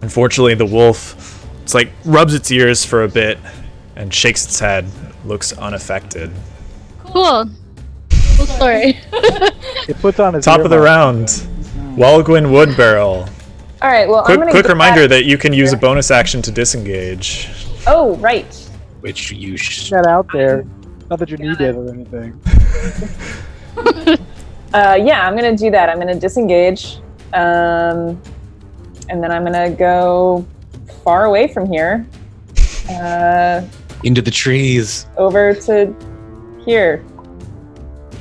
Unfortunately, the wolf, it's like rubs its ears for a bit and shakes its head. Looks unaffected. Cool. Cool story. It puts on his Top of the earmuffs. round. Walgwyn Woodbarrel. All right. Well, I'm gonna Quick get reminder that you can use a bonus action to disengage. Oh, right. Which you Get out there. Not that you need it or anything. Yeah, I'm gonna do that. I'm gonna disengage, and then I'm gonna go far away from here, Into the trees. over to here.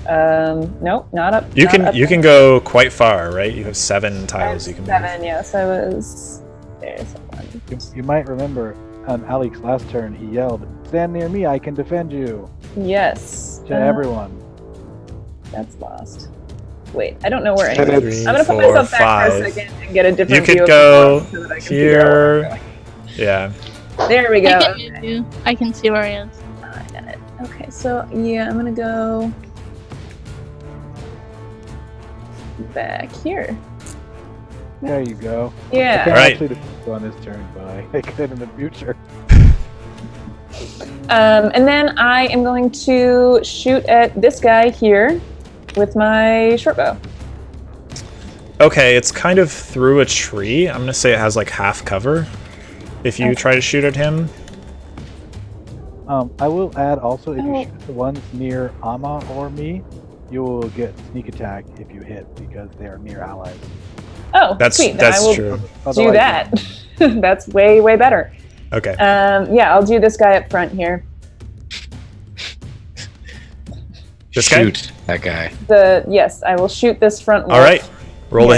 Nope, not up. You not can up you can go quite far, right? You have 7 tiles you can move. 7. Yes, I was. There's one. You might remember on Alec's last turn, he yelled, "Stand near me, I can defend you," Yes. to everyone. That's lost. Wait, I don't know where And any. it's- I'm gonna put 3, 4, myself back for a 5. second and get a different You view could of go the box so that I can figure out where I'm here. Yeah. going. There we go. I can Okay. move you. I can see where he is. I got it. Okay, so yeah, I'm gonna go back here. There you go. I Yeah. can't Alright. actually defend you on this turn, but I could in the future. And then I am going to shoot at this guy here with my short bow. Okay, it's kind of through a tree. I'm gonna say it has like half cover. If you Okay. try to shoot at him, I will add also, if you Oh. shoot the ones near Ama or me, you will get sneak attack if you hit because they are near allies. Oh, that's sweet. Then I will true. do Otherwise, that. That's way, way better. Okay. Yeah, I'll do this guy up front here. This guy? Shoot that guy. Yes, I will shoot this front wolf. All right. Roll the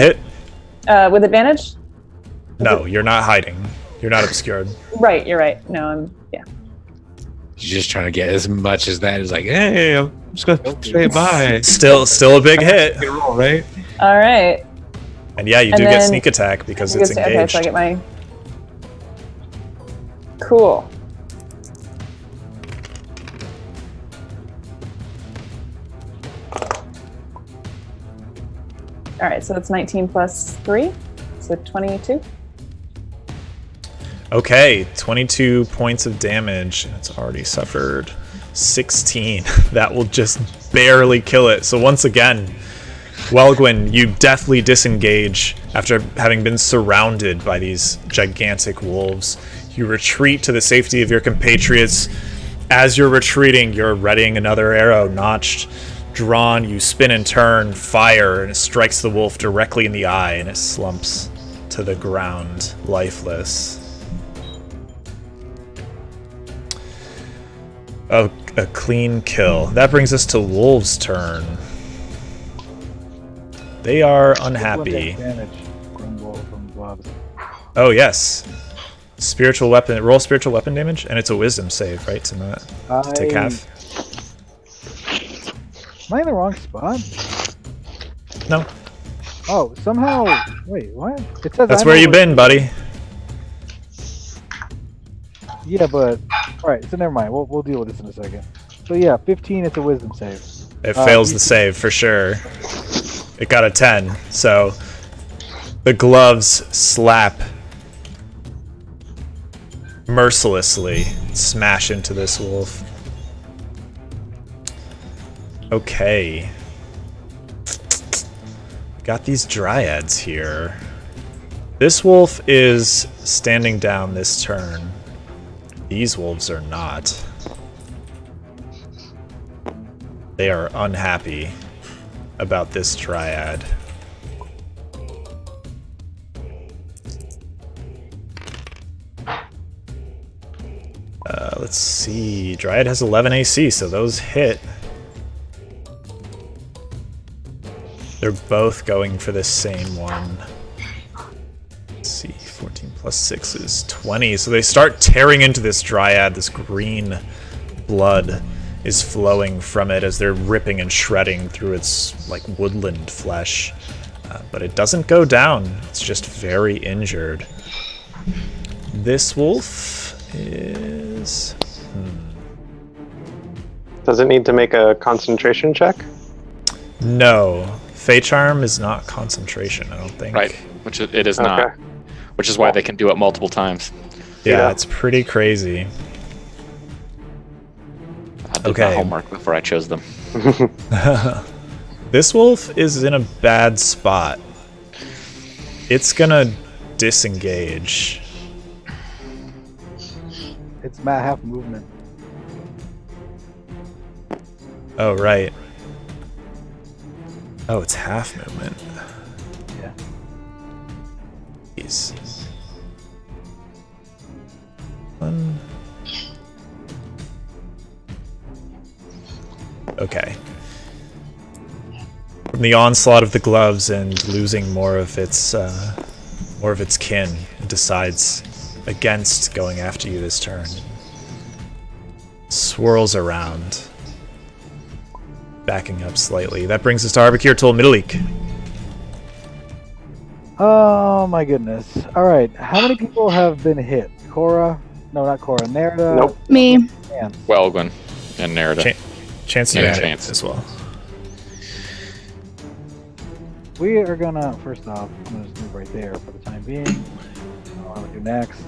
Yeah. hit. With advantage? No, you're not hiding. You're not obscured. Right, you're right. No, I'm He's just trying to get as much as that. He's like, hey, I'm just gonna stay by. Still a big hit. Good roll, right? all right. And yeah, you And do get then- sneak attack because I it's guess- okay, engaged. so I get my cool. All right, so that's 19 plus 3, so 22. Okay, 22 points of damage. It's already suffered 16. That will just barely kill it. So once again, Welgwyn, you deftly disengage after having been surrounded by these gigantic wolves. You retreat to the safety of your compatriots. As you're retreating, you're readying another arrow notched, drawn. You spin and turn, fire, and it strikes the wolf directly in the eye, and it slumps to the ground, lifeless. A clean kill. That brings us to Wolves' turn. They are unhappy. Damage from gloves. Oh yes, spiritual weapon. Roll spiritual weapon damage, and it's a wisdom save, right? To not to take half. Am I in the wrong spot? No, Oh, somehow. Wait, what? It says that's I'm where you've over- been, buddy. Yeah, but all right. So never mind. We'll deal with this in a second. So yeah, 15. It's a wisdom save. It fails you- the save for sure. It got a 10, so the gloves slap mercilessly, smash into this wolf. Okay. Got these dryads here. This wolf is standing down this turn. These wolves are not. They are unhappy about this dryad. Let's see. Dryad has 11 AC, so those hit. They're both going for the same one. Let's see. 14 plus 6 is 20. So they start tearing into this dryad. This green blood is flowing from it as they're ripping and shredding through its like woodland flesh. But it doesn't go down. It's just very injured. This wolf is... Does it need to make a concentration check? No. Fey Charm is not concentration, I don't think. Right, which it is not. Okay. Which is why they can do it multiple times. Yeah, Yeah. it's pretty crazy. I did my Okay. homework before I chose them. This wolf is in a bad spot. It's gonna disengage. It's half movement. Oh, right. Oh, it's half movement. Yeah. Jeez. One. Okay. From the onslaught of the gloves and losing more of its kin, it decides against going after you this turn. Swirls around, backing up slightly. That brings us to Arbakir Tul Middleek. Oh my goodness. All right. How many people have been hit? Cora? No, not Cora. Nerida? Nope. Me. Chance. Welgwyn and Nerida. Chance you Yeah, had it Chance. as well. We are gonna, first off, I'm gonna just move right there for the time being. What I'll do next.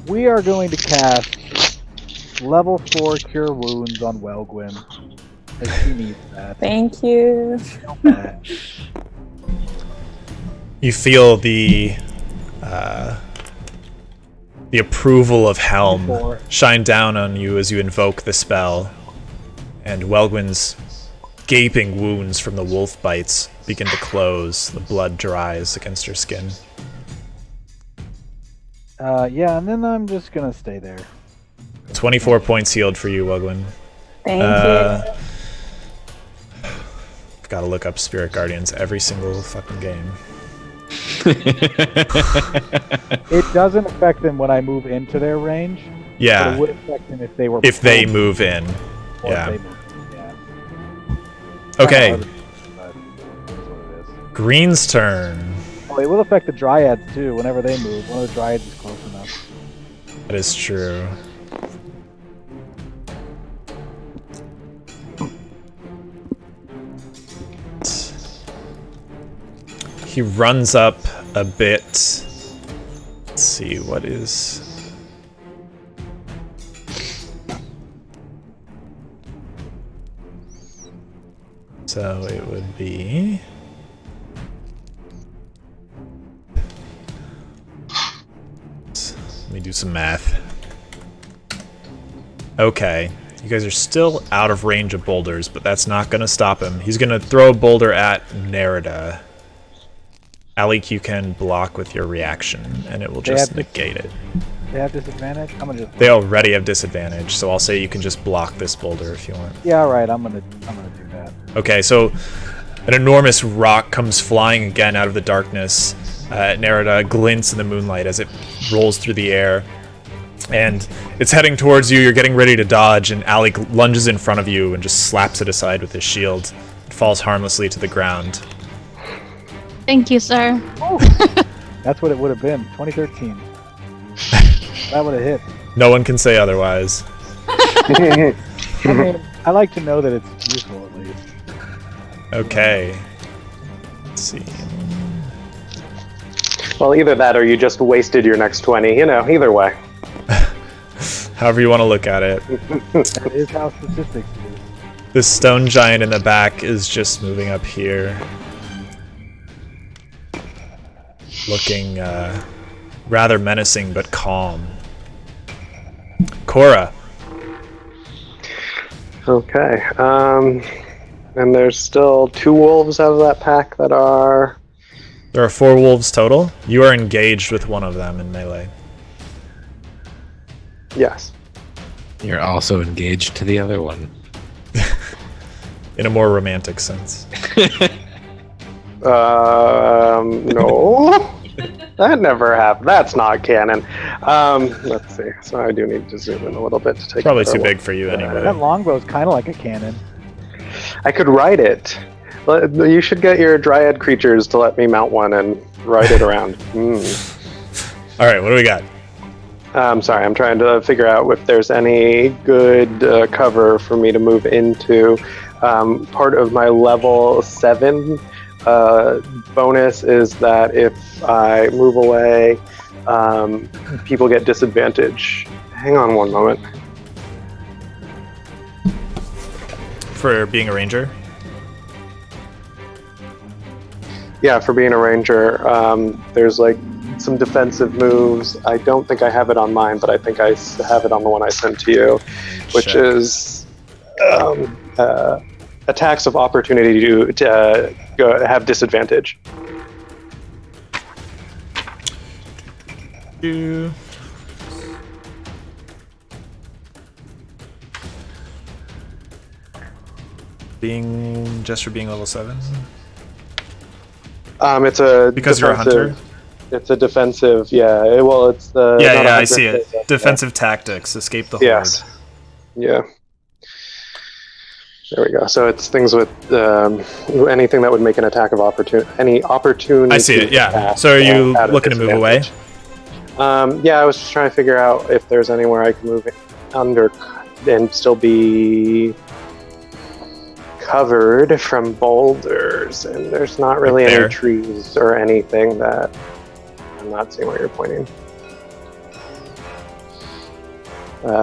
We are going to cast level 4 Cure Wounds on Welgwyn, as she needs that. Thank you. You feel the approval of Helm Before. shine down on you as you invoke the spell, and Welgwyn's gaping wounds from the wolf bites begin to close. The blood dries against her skin. Yeah, and then I'm just gonna stay there. 24 points healed for you, Welgwyn. Thank you. I've got to look up Spirit Guardians every single fucking game. It doesn't affect them when I move into their range. But it Yeah, would affect them if they were. if they pulled move in. or if Yeah. they moved in, yeah. Okay, But that's what it is. Green's turn. Oh, it will affect the Dryads too. Whenever they move, one of the Dryads is close enough. That is true. He runs up a bit. Let's see, what is... So it would be... Let me do some math. Okay, you guys are still out of range of boulders, but that's not going to stop him. He's going to throw a boulder at Nerida. Alik, you can block with your reaction, and it will They just have negate it. They have disadvantage. I'm gonna just. They already have disadvantage, so I'll say you can just block this boulder if you want. Yeah, all right. I'm gonna do that. Okay, so an enormous rock comes flying again out of the darkness. Nerida glints in the moonlight as it rolls through the air. And it's heading towards you. You're getting ready to dodge, and Alik lunges in front of you and just slaps it aside with his shield. It falls harmlessly to the ground. Thank you, sir. That's what it would have been. 2013. That would have hit. No one can say otherwise. I mean, I like to know that it's useful at least. Okay. Let's see. Well, either that or you just wasted your next 20. You know, either way. However you want to look at it. That is how statistics is. This stone giant in the back is just moving up here. Looking rather menacing but calm. Cora. Okay. And there's still 2 wolves out of that pack that are... There are 4 wolves total. You are engaged with one of them in melee. Yes. You're also engaged to the other one. In a more romantic sense. No. That never happened. That's not canon. Let's see. So I do need to zoom in a little bit to take. Probably a better too big look. for you That anyway. longbow is kind of like a cannon. I could ride it. You should get your dryad creatures to let me mount one and ride it around. Alright, what do we got? I'm sorry. I'm trying to figure out if there's any good cover for me to move into. Part of my level 7 bonus is that if I move away, people get disadvantage. Hang on one moment. For being a ranger? Yeah, for being a ranger, there's like some defensive moves. I don't think I have it on mine, but I think I have it on the one I sent to you, which Check. is attacks of opportunity to have disadvantage. Being just for being level 7? It's a Because you're a hunter? It's a defensive, yeah. Well, it's the not a Yeah, I hunter, see it. but, Defensive tactics, escape the horde. Yes. Yeah. There we go. So it's things with anything that would make an attack of opportunity. Any opportunity. I see it, yeah. attack, So are you at a looking to move away? disadvantage. Yeah, I was just trying to figure out if there's anywhere I can move under and still be covered from boulders, and there's not really Right there. any trees or anything that I'm not seeing where you're pointing.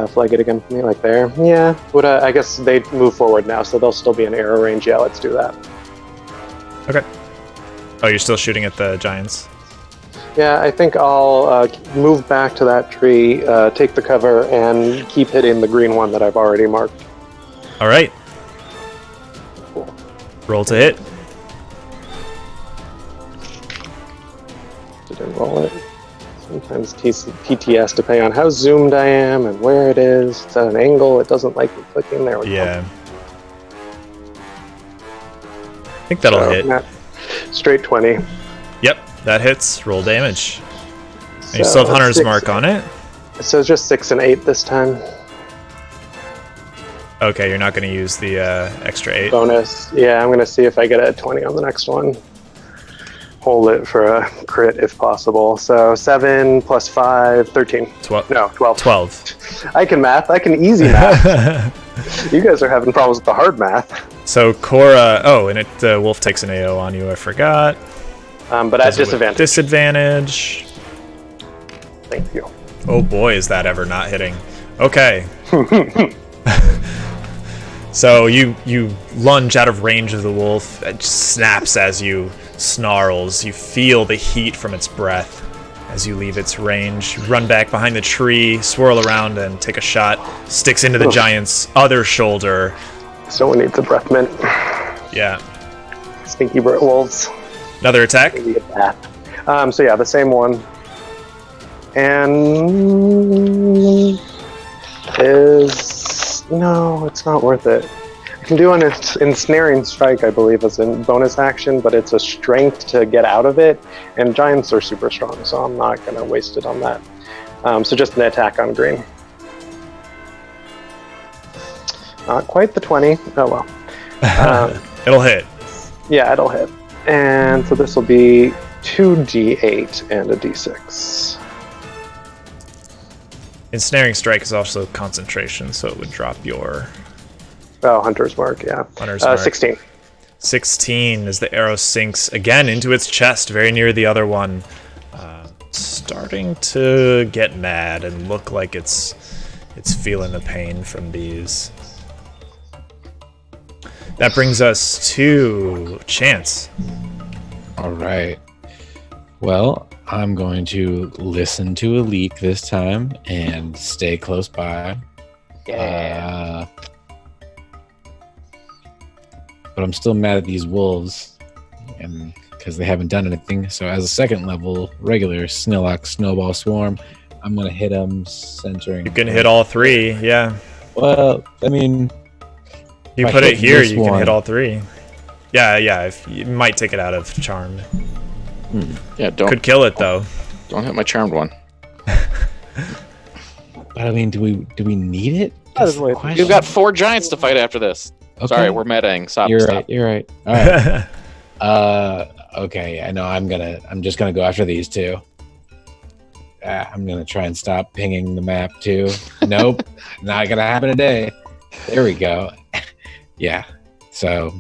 Flag it again for me, like there. Yeah, I guess they move forward now, so they'll still be in arrow range. Yeah, let's do that. Okay. Oh, you're still shooting at the giants? Yeah, I think I'll move back to that tree, take the cover, and keep hitting the green one that I've already marked. All right. Roll to hit. Didn't roll it. Sometimes PTS, depending on how zoomed I am and where it is. It's at an angle. It doesn't like me clicking. There we go. Yeah. I think that'll hit. Yeah, straight 20. Yep, that hits. Roll damage. And you So still have Hunter's 6 Mark on it? So it's just 6 and 8 this time. Okay, you're not going to use the extra 8. Bonus. Yeah, I'm going to see if I get a 20 on the next one. Hold it for a crit if possible. So 7 plus 5, 13. 12. No, 12. 12. I can math. I can easy math. You guys are having problems with the hard math. So Cora... Oh, and the wolf takes an AO on you. I forgot. But at Does it with disadvantage. Disadvantage. Thank you. Oh boy, is that ever not hitting. Okay. So you lunge out of range of the wolf. It just snaps as you snarls. You feel the heat from its breath as you leave its range. You run back behind the tree, swirl around, and take a shot. Sticks into the giant's other shoulder. Someone needs a breath mint. Yeah. Stinky wolves. Another attack. Maybe a bat. So yeah, the same one. And no, it's not worth it. I can do an ensnaring strike, I believe, as a bonus action, but it's a strength to get out of it, and giants are super strong, so I'm not going to waste it on that. So just an attack on green. Not quite the 20. Oh well. It'll hit. Yeah, it'll hit. And so this will be 2d8 and a d6. Ensnaring strike is also concentration, so it would drop your Oh, Hunter's Mark, yeah. Hunter's Mark. 16. 16 as the arrow sinks again into its chest, very near the other one. Starting to get mad and look like it's feeling the pain from these. That brings us to Chance. All right. Well, I'm going to listen to a leak this time and stay close by. Yeah. But I'm still mad at these wolves, and because they haven't done anything. So as a second level regular Snillock Snowball Swarm, I'm gonna hit them centering. You can hit all 3, yeah. Well, I mean, You if I put it hit here, this you can one- hit all 3. Yeah, if you might take it out of charm. Yeah, don't Could kill it though. don't hit my charmed one. but I mean, do we need it? That's the question. You've got 4 giants to fight after this. Okay. Sorry, we're metaing. Stop. You're stop. right. You're right. All right. Okay. I know. I'm just gonna go after these 2. I'm gonna try and stop pinging the map too. Nope, not gonna happen today. There we go. Yeah. So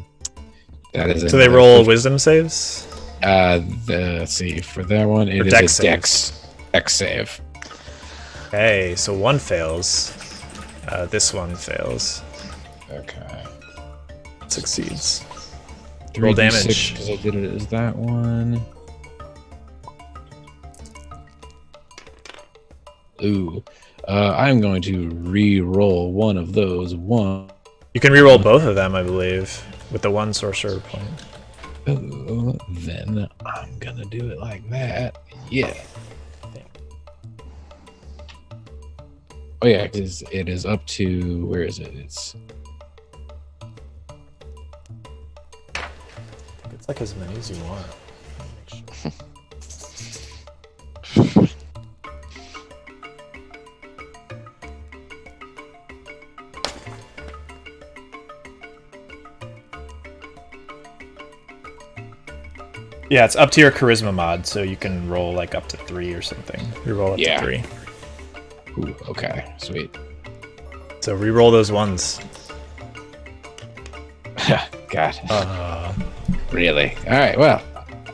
that is. So they roll wisdom saves? Let's see. For that one, it Or is dex a dex save. Okay, so 1 fails. This one fails. Okay. Succeeds. Roll 3d6, damage. because I did it as that one. Ooh. I'm going to re-roll one of those. One. You can reroll both of them, I believe, with the one sorcerer point. Ooh, then I'm gonna do it like that. Yeah. Oh yeah, it is up to, where is it? It's like as many as you want. Yeah, it's up to your charisma mod, so you can roll like up to 3 or something. You roll up to 3. Ooh, okay, sweet. So re-roll those ones. God. Really? All right. Well,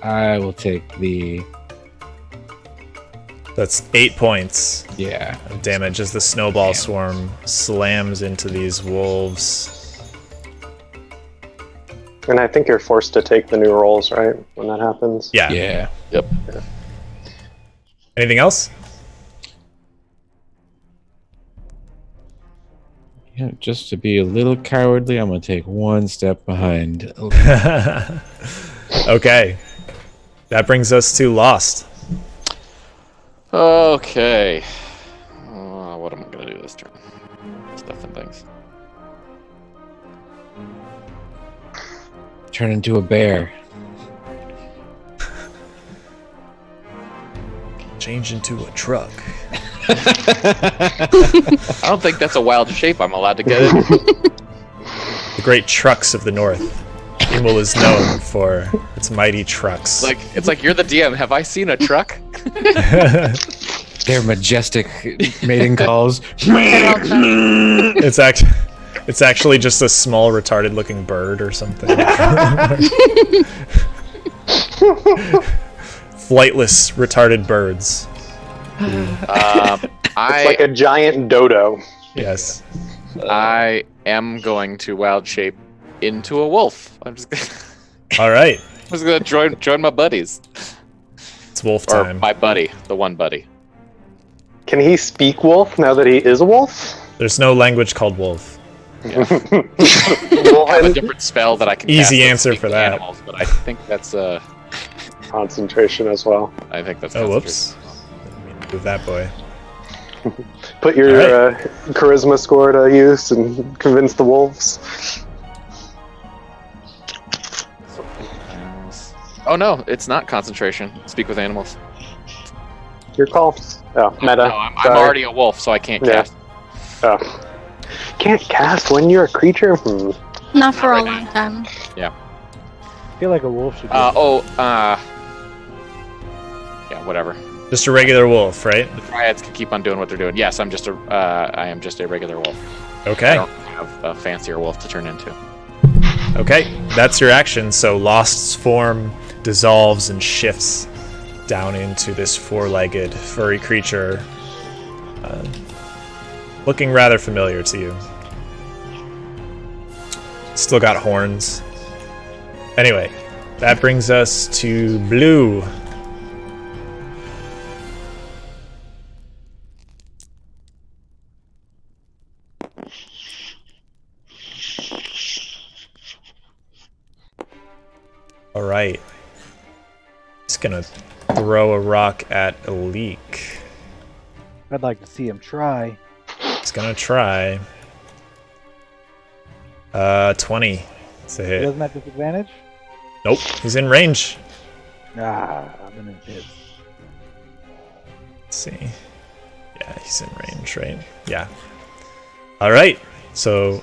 I will take the. That's 8 points. Yeah. Of damage as the snowball swarm slams into these wolves. And I think you're forced to take the new rolls, right? When that happens. Yeah. Yeah. Yep. Yeah. Anything else? Yeah, just to be a little cowardly, I'm gonna take one step behind. Okay. That brings us to Lost. Okay. What am I gonna do this turn? Stuff and things. Turn into a bear. Change into a truck. I don't think that's a wild shape I'm allowed to get in. The great trucks of the north. Imul is known for its mighty trucks. It's like you're the DM. Have I seen a truck? Their majestic mating calls. It's actually just a small retarded looking bird or something. Flightless retarded birds. It's like a giant dodo. Yes. I am going to wild shape into a wolf. I'm just Alright. gonna join my buddies. It's wolf Or time. my buddy, the one buddy. Can he speak wolf now that he is a wolf? There's no language called wolf. I have a Wolfen? different spell that I can Easy cast answer speak for to that. animals, but I think that's Concentration as well. I think that's Oh, concentration. whoops. Didn't mean to move that boy. Put your charisma score to use and convince the wolves. Animals. Oh no, it's not concentration. Speak with animals. Your call. Oh, meta. No, I'm already a wolf, so I can't Yeah. cast. Oh. Can't cast when you're a creature? Not for a right long time. I feel like a wolf should be. Yeah, whatever. Just a regular wolf, right? The Dryads can keep on doing what they're doing. Yes, I am just a regular wolf. I Okay. don't have a fancier wolf to turn into. Okay. That's your action. So Lost's form dissolves and shifts down into this four-legged furry creature. Looking rather familiar to you. Still got horns. Anyway, that brings us to Blue. All right. Just gonna throw a rock at a leak. I'd like to see him try. He's gonna try. 20. It's a He hit. doesn't have disadvantage? Nope, he's in range. Ah, I'm in his. Let's see. Yeah, he's in range, right? Yeah. All right. So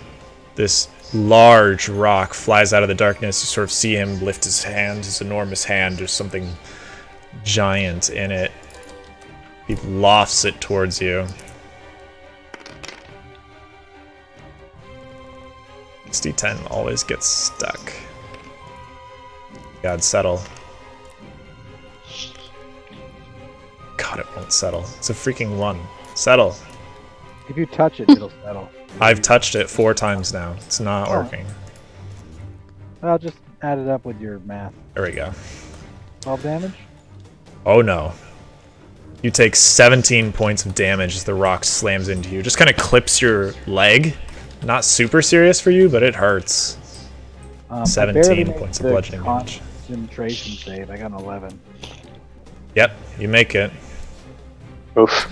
this large rock flies out of the darkness. You sort of see him lift his hand, his enormous hand. There's something giant in it. He lofts it towards you. This D10 always gets stuck. God, settle. God, it won't settle. It's a freaking 1. Settle. If you touch it, it'll settle. I've touched it 4 times now. It's not working. I'll just add it up with your math. There we go. 12 damage? Oh no. You take 17 points of damage as the rock slams into you. Just kind of clips your leg. Not super serious for you, but it hurts. I 17 barely made points of the bludgeoning damage. Concentration save. I got an 11. Yep, you make it. Oof.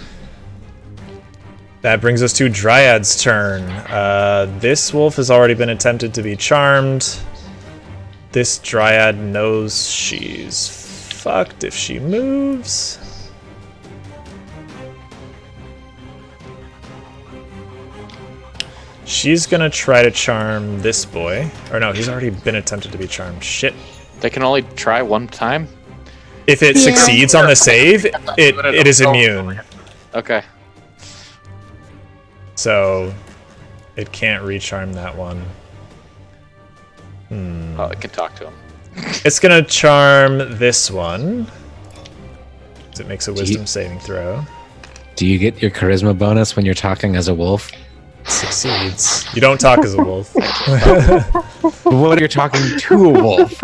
That brings us to Dryad's turn. This wolf has already been attempted to be charmed. This Dryad knows she's fucked if she moves. She's gonna try to charm this boy. Or no, he's already been attempted to be charmed. Shit. They can only try one time? If it succeeds on the save, it is immune. Okay. So it can't recharm that one. Oh, I can talk to him. It's gonna charm this one. It makes a wisdom saving throw. Do you get your charisma bonus when you're talking as a wolf? Succeeds. You don't talk as a wolf. What if you're talking to a wolf?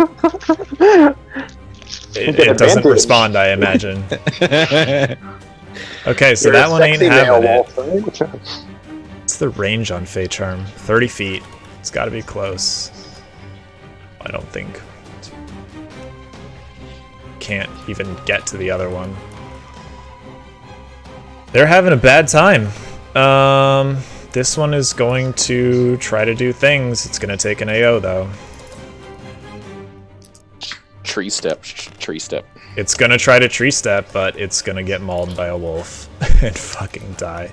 It doesn't advantage. respond, I imagine. Okay, so You're that a one ain't sexy male having it. wolf, right? What's the range on Fey Charm? 30 feet. It's got to be close. I don't think. Can't even get to the other one. They're having a bad time. This one is going to try to do things. It's going to take an AO, though. Tree step. Tree step. It's going to try to tree step, but it's going to get mauled by a wolf and fucking die.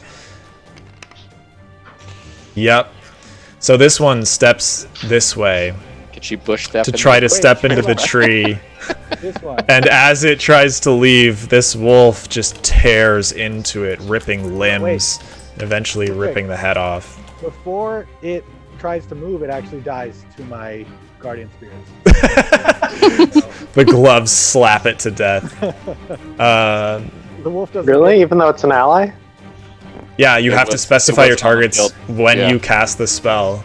Yep. So this one steps this way Can she bush step to in try there? to step into the tree. This one. And as it tries to leave, this wolf just tears into it, ripping limbs, and eventually ripping the head off. Before it tries to move, it actually dies to my guardian spirits. The gloves slap it to death. The wolf doesn't. Really? Even though it's an ally? Yeah, you It have to was- specify it your was on the targets field. when Yeah. you cast the spell.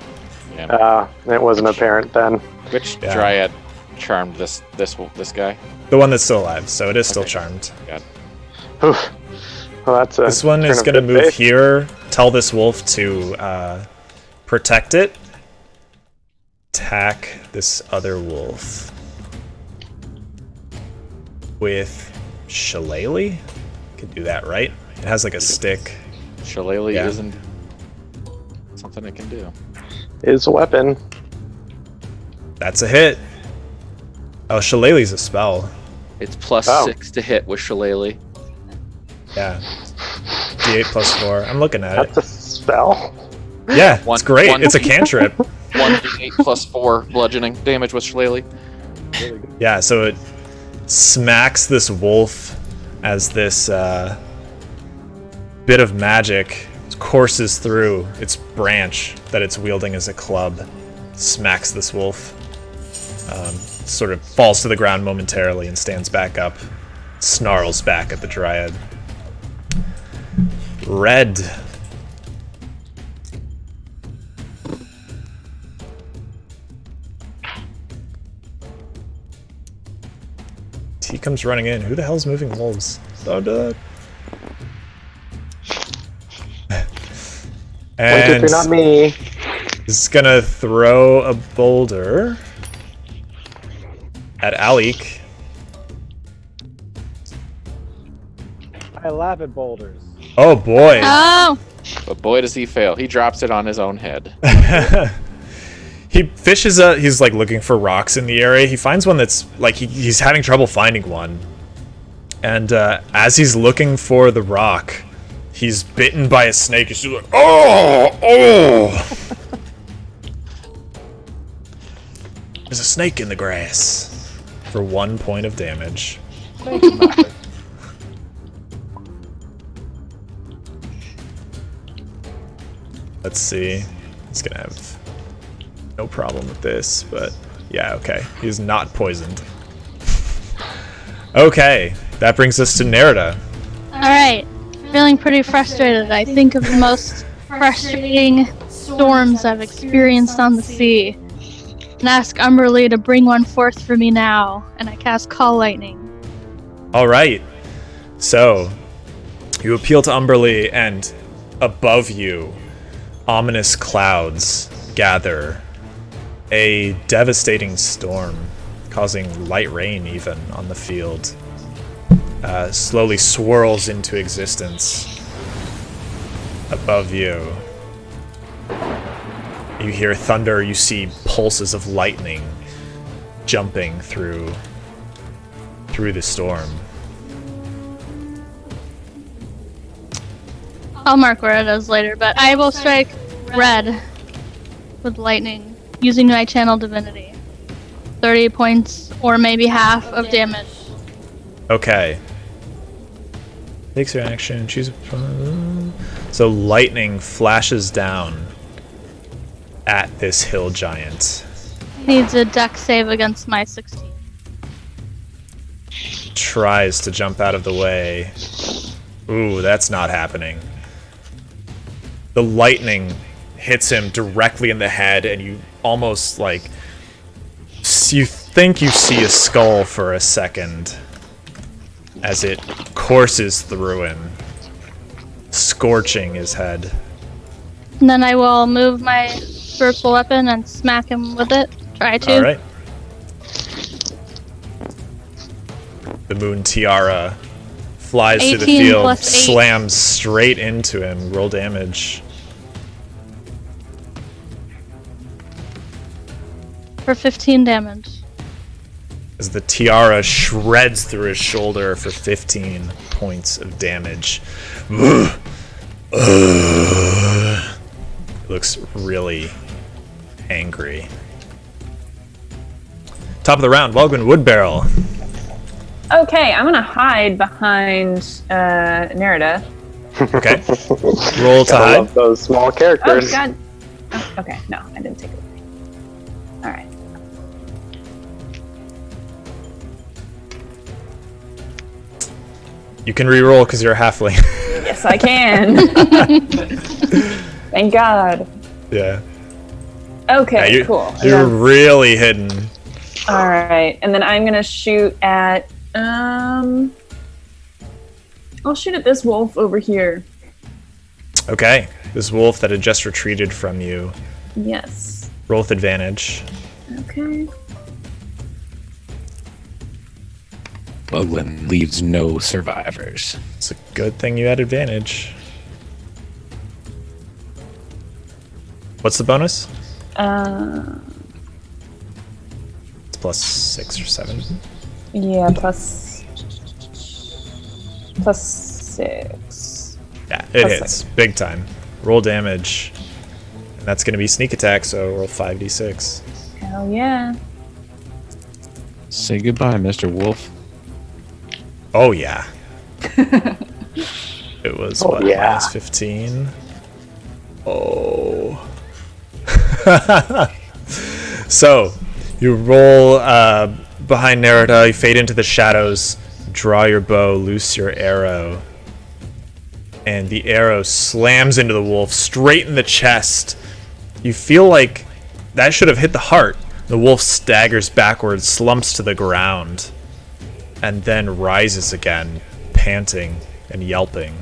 It wasn't apparent then. Which Yeah. dryad charmed this guy? The one that's still alive, so it is still Okay. charmed. Oof. Well, that's a This one is turn going of to good move faith. here, tell this wolf to protect it. Attack this other wolf with Shillelagh. Could do that, right? It has like a stick. Shillelagh Yeah. isn't something it can do. Is a weapon. That's a hit. Oh, Shillelagh's a spell. It's plus Oh. 6 to hit with Shillelagh. Yeah. D8 plus 4. I'm looking at it. That's a spell. Yeah, One- it's great. one- It's a cantrip. 1d8 plus 4 bludgeoning damage with Shillelagh. Yeah, so it smacks this wolf as this bit of magic courses through its branch that it's wielding as a club. Smacks this wolf. Sort of falls to the ground momentarily and stands back up. Snarls back at the dryad. Red. He comes running in. Who the hell's moving wolves? Oh, dude. One, two, three, not me. Is gonna throw a boulder at Alik. I laugh at boulders. Oh boy. Oh! But boy, does he fail. He drops it on his own head. He fishes a. He's like looking for rocks in the area. He finds one that's like he's having trouble finding one. And as he's looking for the rock, he's bitten by a snake. He's just like, oh. There's a snake in the grass. For 1 point of damage. Let's see. He's gonna have no problem with this, but yeah, okay. He's not poisoned. Okay, that brings us to Nerida. Alright. Feeling pretty frustrated. I think of the most frustrating storms I've experienced on the sea. And ask Umberly to bring one forth for me now. And I cast Call Lightning. All right. So, You appeal to Umberly, and above you, ominous clouds gather. A devastating storm, causing light rain even on the field, slowly swirls into existence above you. You hear thunder, you see pulses of lightning jumping through the storm. I'll mark where it is later, but I will strike red with lightning using my channel divinity. 30 points or maybe half of damage. Okay. Takes your action, choose a... So lightning flashes down at this hill giant. Needs a dex save against my 16. Tries to jump out of the way. Ooh, that's not happening. The lightning hits him directly in the head, and you almost like... You think you see a skull for a second as it courses through him, scorching his head. And then I will move my spiritual weapon and smack him with it. Try to. Alright. The moon tiara flies through the 18 field, plus 8. slams straight into him. Roll damage. For 15 damage. As the tiara shreds through his shoulder for 15 points of damage. Looks really angry. Top of the round, Welgwyn Woodbarrel. Okay, I'm gonna hide behind Nerida. Okay. Roll to Gotta hide. love those small Oh characters. god. Oh, okay, no, I didn't take it. All right. You can re-roll because you're a halfling. Yes, I can. Thank God. Yeah. Okay, Yeah, cool. You're really hidden. All right, and then I'm gonna shoot at I'll shoot at this wolf over here. Okay. This wolf that had just retreated from you. Yes. Roll with advantage. Okay. Welgwyn leaves no survivors. It's a good thing you had advantage. What's the bonus? It's plus 6 or 7. Yeah, plus 6. Yeah, it Plus hits. Big time. Roll damage. And that's going to be sneak attack, so roll 5d6. Hell yeah. Say goodbye, Mr. Wolf. Oh, yeah. It was, Oh, what, yeah. minus 15? Oh. So, you roll behind Nerida, you fade into the shadows, draw your bow, loose your arrow. And the arrow slams into the wolf, straight in the chest. You feel like that should have hit the heart. The wolf staggers backwards, slumps to the ground, and then rises again, panting and yelping.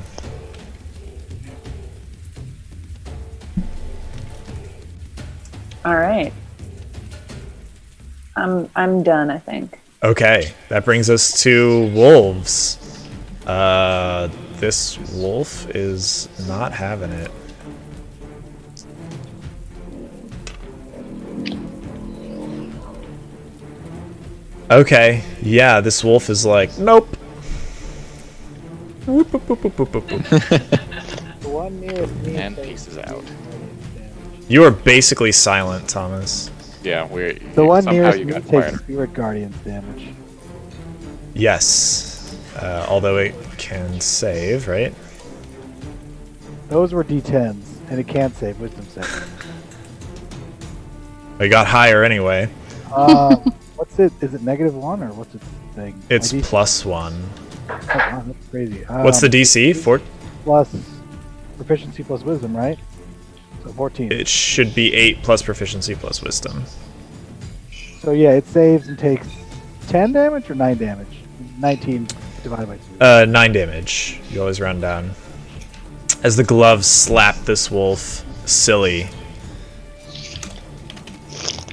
All right. I'm done, I think. Okay, that brings us to wolves. This wolf is not having it. Okay, yeah, this wolf is like, nope. Whoop, whoop, whoop, whoop, whoop, whoop, whoop. The one nearest me And takes pieces out. You are basically silent, Thomas. Yeah, we're The one somehow nearest you me got takes quieter. Spirit Guardian's damage. Yes. Although it can save, right? Those were D10s, and it can't save Wisdom save. I got higher anyway. What's it? Is it -1 or what's its thing? It's My DC? +1. Oh, wow, that's crazy. What's the DC? Plus proficiency plus wisdom, right? So 14. It should be 8 plus proficiency plus wisdom. So yeah, it saves and takes 10 damage or 9 damage. 19 divided by 2. 9 damage. You always round down. As the gloves slap this wolf silly.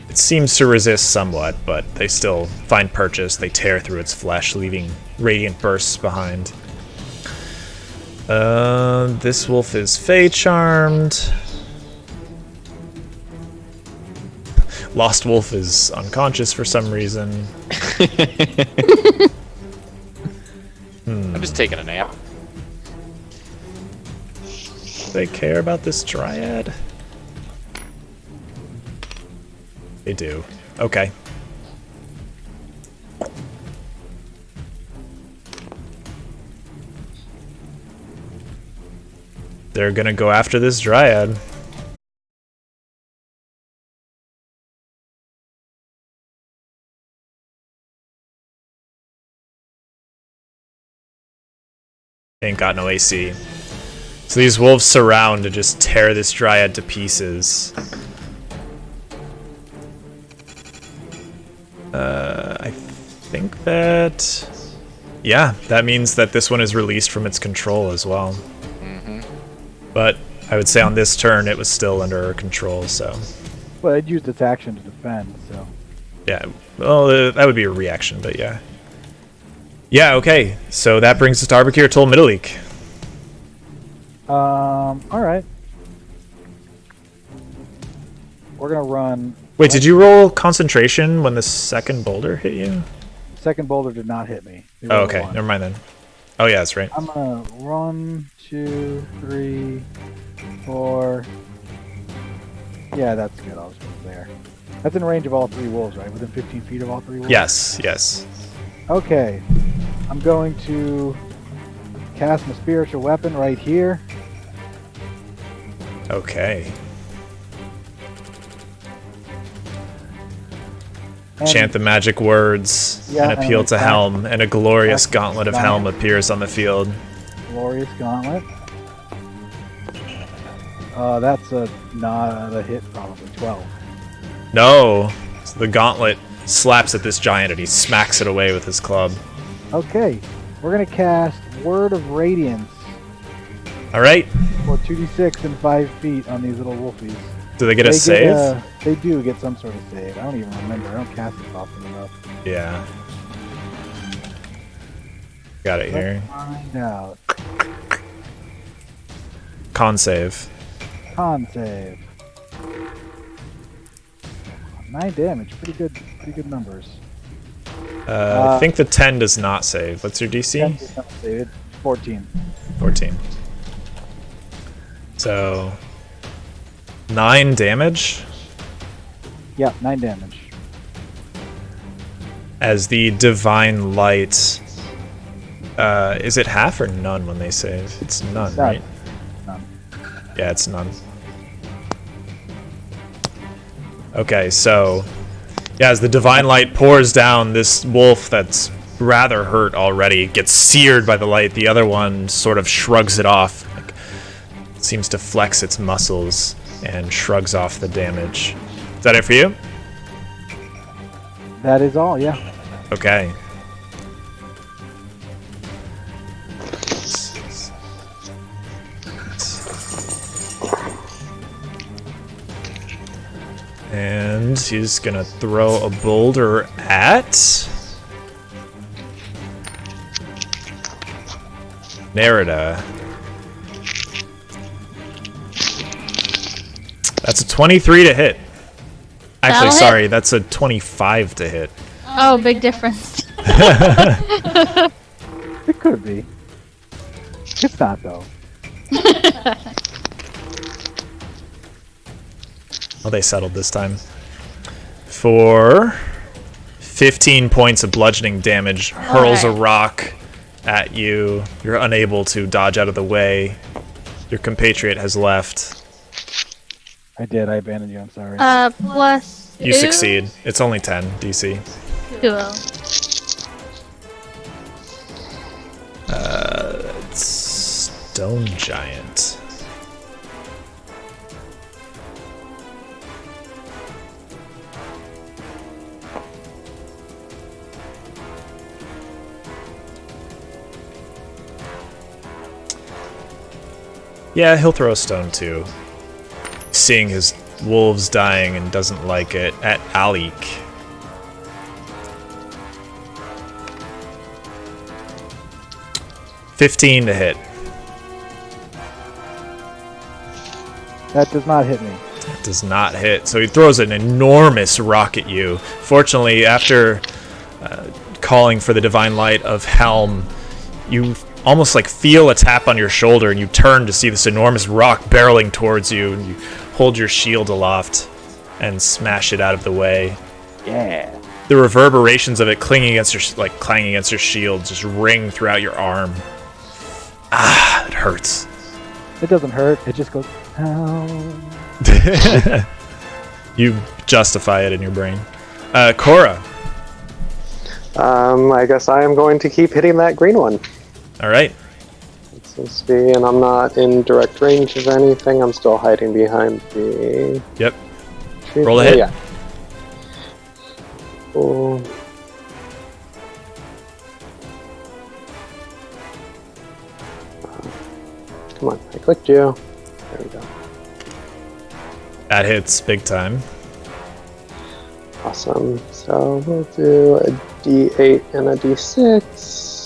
It seems to resist somewhat, but they still find purchase. They tear through its flesh, leaving radiant bursts behind. This wolf is Fey Charmed. Lost Wolf is unconscious for some reason. I'm just taking a nap. Do they care about this dryad? They do. Okay. They're gonna go after this dryad. Ain't got no AC. So these wolves surround to just tear this dryad to pieces. I think that... Yeah, that means that this one is released from its control as well. But I would say on this turn it was still under our control, so... Well, it used its action to defend, so... Yeah, well, that would be a reaction, but yeah. Yeah, okay. So that brings us to Arbakir Toll Middleek. Alright. We're gonna run... Wait, did you roll concentration when the second boulder hit you? Second boulder did not hit me. They Oh, rolled a okay. 1. Never mind then. Oh, yeah, that's right. I'm gonna 1, 2, 3, 4. Yeah, that's good. I'll just put it there. That's in range of all 3 wolves, right? Within 15 feet of all 3 wolves? Yes, yes. Okay. I'm going to cast my spiritual weapon right here. Okay. And Chant the magic words Yeah, and appeal and to attack. Helm, and a glorious Attack. gauntlet of Helm appears on the field. Glorious Gauntlet. That's not a hit, probably 12. No! So the gauntlet slaps at this giant and he smacks it away with his club. Okay, we're gonna cast Word of Radiance Alright. for 2d6 and 5 feet on these little wolfies. Do they get a save? They do get some sort of save. I don't even remember. I don't cast it often enough. Yeah. Got it here. Find out. Con save. Con save. 9 damage. Pretty good numbers. I think the 10 does not save. What's your DC? 10 does not save it. 14. 14. So 9 damage Yeah, 9 damage. as the divine light. Is it half or none when they save? It's none, None. right? None. Yeah, it's none. Okay, so yeah, as the divine light pours down, this wolf that's rather hurt already gets seared by the light. The other one sort of shrugs it off, like, seems to flex its muscles and shrugs off the damage. Is that it for you? That is all, yeah. Okay. And he's gonna throw a boulder at Nerida. That's a 23 to hit. Actually, That'll hit. sorry, that's a 25 to hit. Oh, big difference. It could be. It's not, though. Well, they settled this time. For 15 points of bludgeoning damage, hurls a Alright. rock at you. You're unable to dodge out of the way. Your compatriot has left. I did. I abandoned you. I'm sorry. Plus You 2? succeed. It's only 10 DC. Cool. It's Stone Giant. Yeah, he'll throw a stone too. Seeing his wolves dying and doesn't like it at Alik. $15 to hit. That does not hit me. Does not hit. So he throws an enormous rock at you. Fortunately, after calling for the divine light of Helm, you almost like feel a tap on your shoulder, and you turn to see this enormous rock barreling towards you, and you hold your shield aloft and smash it out of the way. Yeah. The reverberations of it clanging against your shield just ring throughout your arm. Ah, it hurts. It doesn't hurt. It just goes, ow. You justify it in your brain. Cora. I guess I am going to keep hitting that green one. All right. Let's see, and I'm not in direct range of anything. I'm still hiding behind the... Yep. Roll a hit. Yeah. Cool. Come on, I clicked you. There we go. That hits big time. Awesome. So we'll do a D8 and a D6.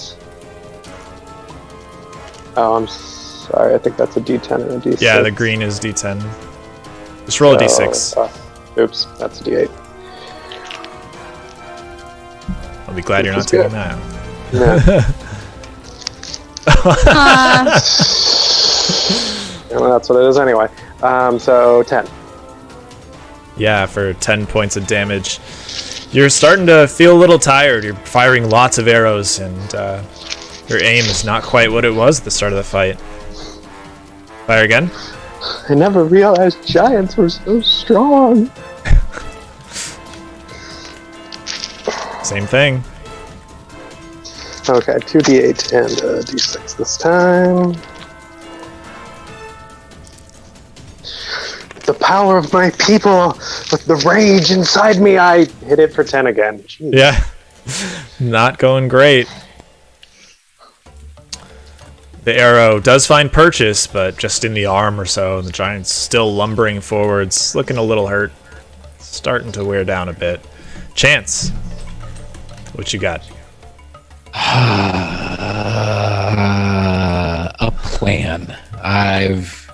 Oh, I'm sorry. I think that's a D10 and a D6. Yeah, the green is D10. Just roll a D6. Oops, that's a D8. I'll be glad you're not taking that. Yeah. Well, that's what it is anyway. So 10. Yeah, for 10 points of damage. You're starting to feel a little tired. You're firing lots of arrows, and your aim is not quite what it was at the start of the fight. Fire again. I never realized giants were so strong. Same thing. Okay, 2d8 and a d6 this time. The power of my people, with the rage inside me, I hit it for 10 again. Jeez. Yeah. Not going great. The arrow does find purchase, but just in the arm or so. The giant's still lumbering forwards, looking a little hurt. Starting to wear down a bit. Chance. What you got? A plan. I've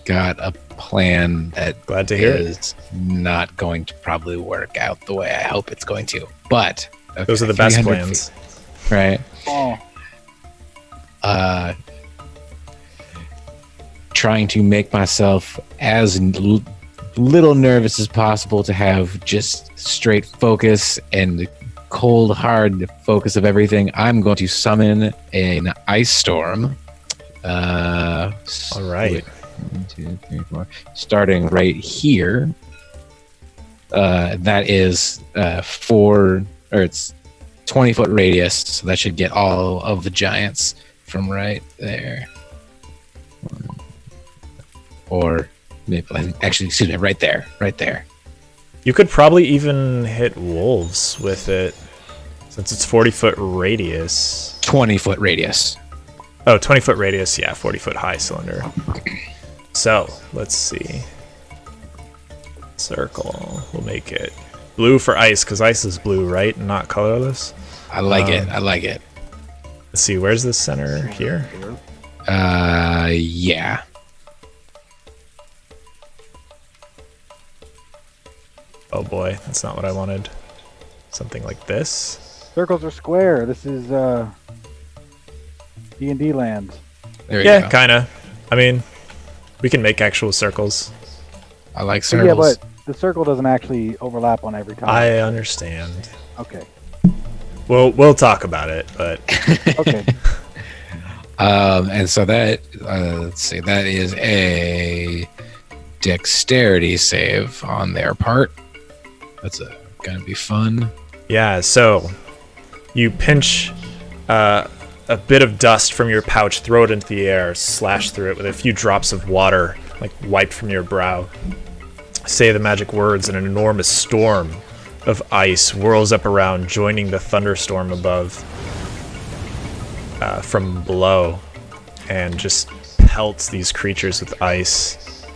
got a plan that Glad to hear is not going to probably work out the way I hope it's going to. But okay, Those are the best 300 plans. feet, right? Oh. Trying to make myself as little nervous as possible to have just straight focus and cold, hard focus of everything. I'm going to summon an ice storm. All right. 1, 2, 3, 4. Starting right here. That is it's 20-foot radius, so that should get all of the giants from right there. Or maybe, actually, excuse me, right there. You could probably even hit wolves with it, since it's 40-foot radius. 20-foot radius. Oh, 20-foot radius, yeah, 40-foot high cylinder. So, let's see. Circle. We'll make it blue for ice, because ice is blue, right? And not colorless? I like it. Let's see, where's the center? Here? Yeah. Oh boy, that's not what I wanted. Something like this. Circles are square. This is D&D land. There we Yeah, go. kinda. I mean, we can make actual circles. I like Yeah, circles. but the circle doesn't actually overlap on every time. I understand. Okay. We'll talk about it, but Okay. And so that let's see, that is a dexterity save on their part. That's gonna be fun. yeah, so you pinch a bit of dust from your pouch, throw it into the air, slash through it with a few drops of water, like wiped from your brow. Say the magic words, and an enormous storm of ice whirls up around, joining the thunderstorm above from below, and just pelts these creatures with ice.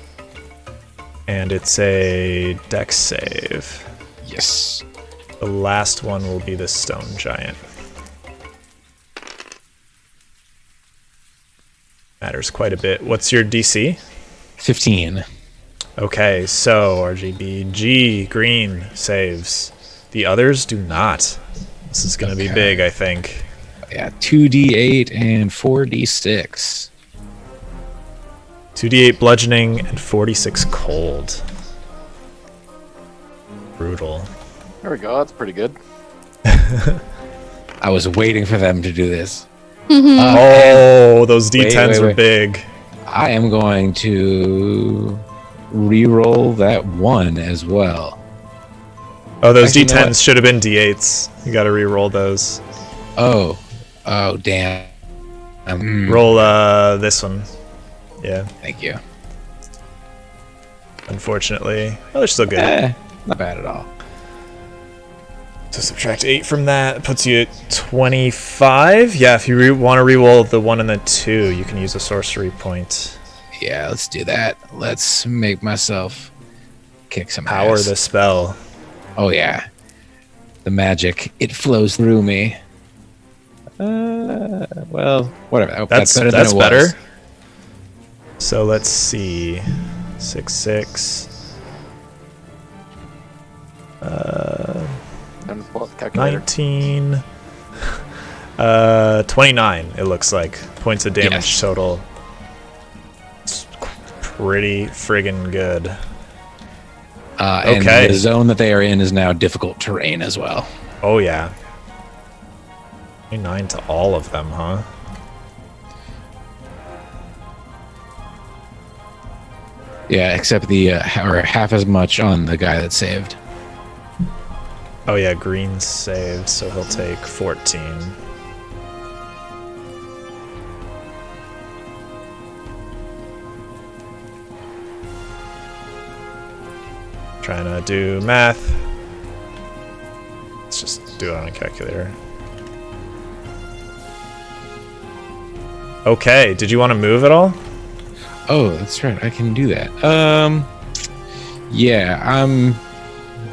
And it's a dex save. Yes. The last one will be the stone giant. Matters quite a bit. What's your DC? 15. Okay, so RGBG green saves. The others do not. This is going to be big, I think. Yeah, 2d8 and 4d6. 2d8 bludgeoning and 46 cold. Brutal. There we go. That's pretty good. I was waiting for them to do this. Oh, those D10s wait. are big. I am going to re-roll that 1 as well. Oh, those Actually, you know what? D10s should have been D8s. You got to re-roll those. Oh, damn. Roll this one. Yeah, Thank you. unfortunately. Oh, they're still good. Not bad at all. So subtract 8 from that. It puts you at 25. Yeah, if you want to re-roll the 1 and the 2, you can use a sorcery point. Yeah, let's do that. Let's make myself kick some Power ass. the spell. Oh, yeah. The magic. It flows through me. Well, whatever. Oh, That's better than it was. better. So let's see. 6. And pull up the calculator. 19. 29, it looks like. Points of damage Yes. total. It's pretty friggin' good. And Okay. the zone that they are in is now difficult terrain as well. Oh, yeah. 29 to all of them, huh? Yeah, except the or half as much on the guy that saved. Oh, yeah, green saved, so he'll take 14. Trying to do math. Let's just do it on a calculator. Okay, did you want to move at all? Oh, that's right. I can do that. Yeah, I'm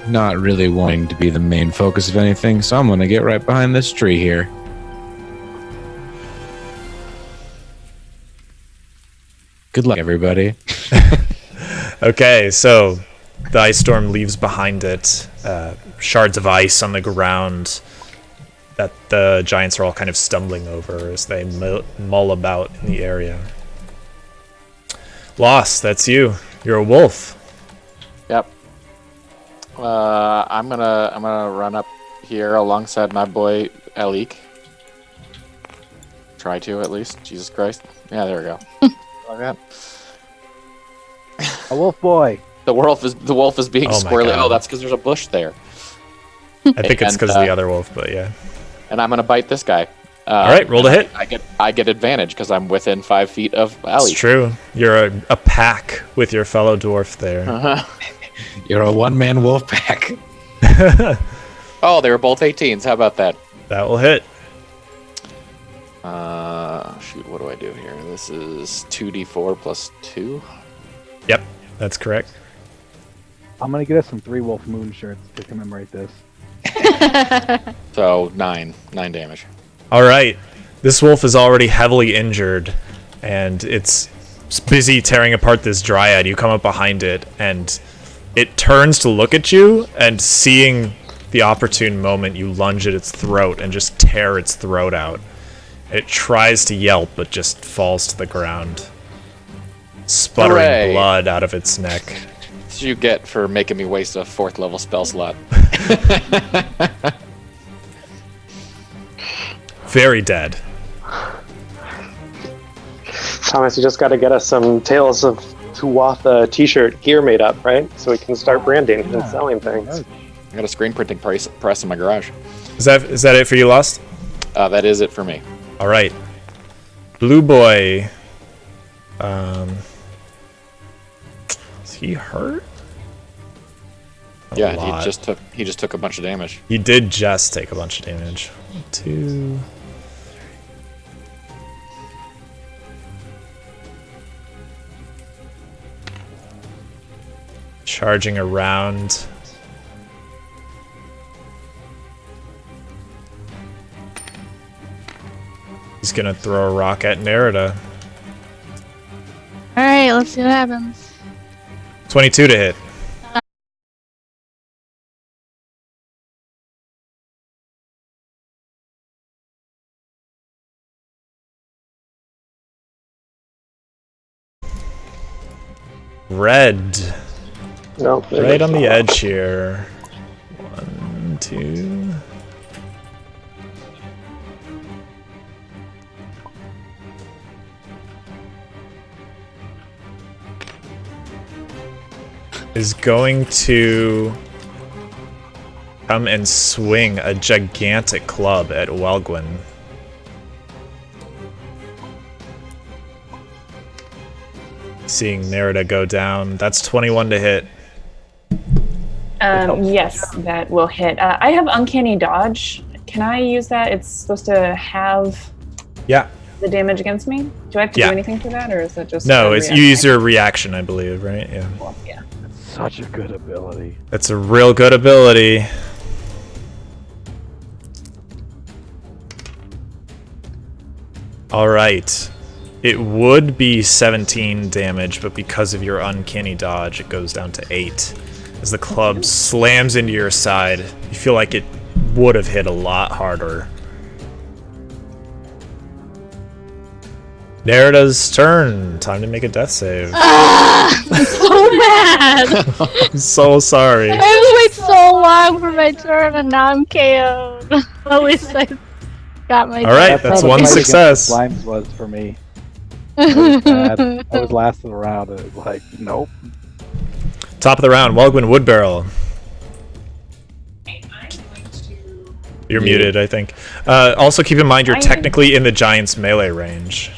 not really wanting to be the main focus of anything, so I'm going to get right behind this tree here. Good luck, everybody. Okay, so the ice storm leaves behind it shards of ice on the ground that the giants are all kind of stumbling over as they mull about in the area. Lost, that's you. You're a wolf. Yep. I'm gonna run up here alongside my boy Elik. Try to at least. Jesus Christ. Yeah, there we go. Like that. A wolf boy. The wolf is being Oh my squirrely. God. Oh, that's because there's a bush there. I think it's And, because of the other wolf, but yeah. And I'm gonna bite this guy. All right, roll to hit. I get advantage because I'm within 5 feet of Ali. It's true. You're a pack with your fellow dwarf there. You're a one-man wolf pack. Oh, they were both 18s. How about that? That will hit. Shoot, what do I do here? This is 2d4 plus 2. Yep, that's correct. I'm gonna get us some 3 Wolf Moon shirts to commemorate this. So 9 damage. All right. This wolf is already heavily injured, and it's busy tearing apart this dryad. You come up behind it, and it turns to look at you, and seeing the opportune moment, you lunge at its throat and just tear its throat out. It tries to yelp, but just falls to the ground, sputtering Hooray. blood out of its neck. That's what you get for making me waste a 4th level spell slot. Very dead. Thomas, you just got to get us some Tales of Tuatha t-shirt gear made up, right? So we can start branding and selling things. I got a screen printing press in my garage. Is that it for you, Lost? That is it for me. All right. Blue boy. Is he hurt? Yeah, lot. he just took a bunch of damage. He did just take a bunch of damage. 1, 2. Charging around. He's gonna throw a rock at Nerida. Alright, let's see what happens. 22 to hit. Red. No. Right on the edge here. 1, 2. Is going to come and swing a gigantic club at Welgwyn. Seeing Nerida go down. That's 21 to hit. Yes, that will hit. I have uncanny dodge. Can I use that? It's supposed to have Yeah. the damage against me. Do I have to Yeah. do anything for that, or is it just No, a it's you reaction? use your reaction, I believe, right? Yeah. Well, yeah. Such a good ability. That's a real good ability. All right. It would be 17 damage, but because of your uncanny dodge, it goes down to 8. As the club slams into your side, you feel like it would have hit a lot harder. Nerida's turn. Time to make a death save. I'm so mad! I'm so sorry. I had to wait so long for my turn and now I'm KO'd. At least I got my All right, death that's how the one fight against success. the Slimes was for me. I was bad. I was last of the round. It was like, nope. Top of the round, Welgwyn Woodbarrel. You're muted, I think. Also, keep in mind you're technically in the giant's melee range.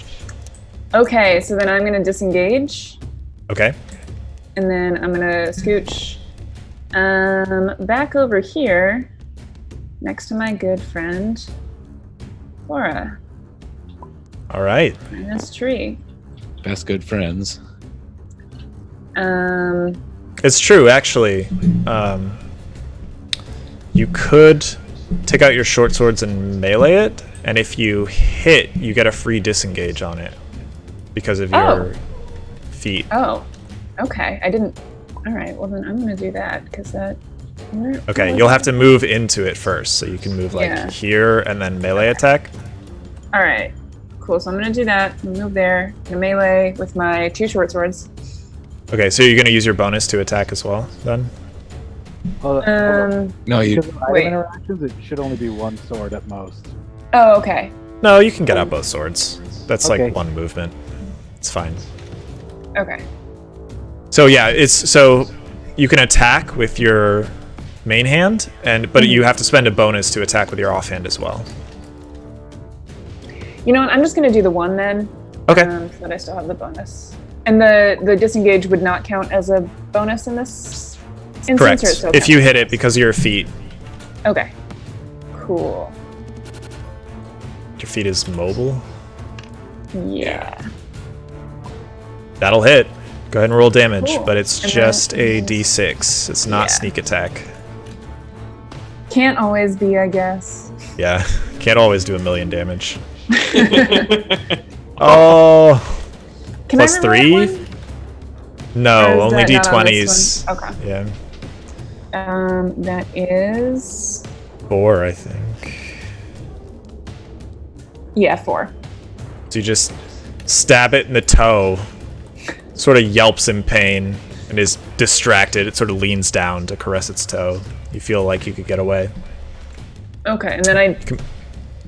Okay, so then I'm gonna disengage, Okay. and then I'm gonna scooch back over here, next to my good friend Laura All right. in this tree. Best good friends. It's true, actually. You could take out your short swords and melee it, and if you hit, you get a free disengage on it because of your feet. Oh, okay. I didn't. All right. Well, then I'm gonna do that because that. Okay, you'll have to move into it first, so you can move like Yeah. here and then melee attack. All right. Cool. So I'm gonna do that. I'm gonna move there. I'm gonna melee with my 2 short swords. Okay, so you're gonna use your bonus to attack as well, then? Hold on. No, you. Because of item wait. interactions, it should only be 1 sword at most. Oh, okay. No, you can get out both swords. That's Okay. like one movement. It's fine. Okay. So yeah, so you can attack with your main hand, but you have to spend a bonus to attack with your offhand as well. You know what? I'm just gonna do the 1 then. Okay. So that I still have the bonus. And the disengage would not count as a bonus in this instance. Correct. Or it still If you counts? hit it because of your feet, Okay. Cool. your feet is mobile. Yeah. That'll hit. Go ahead and roll damage, Cool. but it's And just that a is- d6. It's not Yeah. sneak attack. Can't always be, I guess. Yeah, can't always do a million damage. Oh, Can plus I reroll 3? one? Or No, is only that not on d20s. this one? Okay. Yeah, That is 4, I think. 4. So you just stab it in the toe, sort of yelps in pain, and is distracted. It sort of leans down to caress its toe. You feel like you could get away. Okay, and then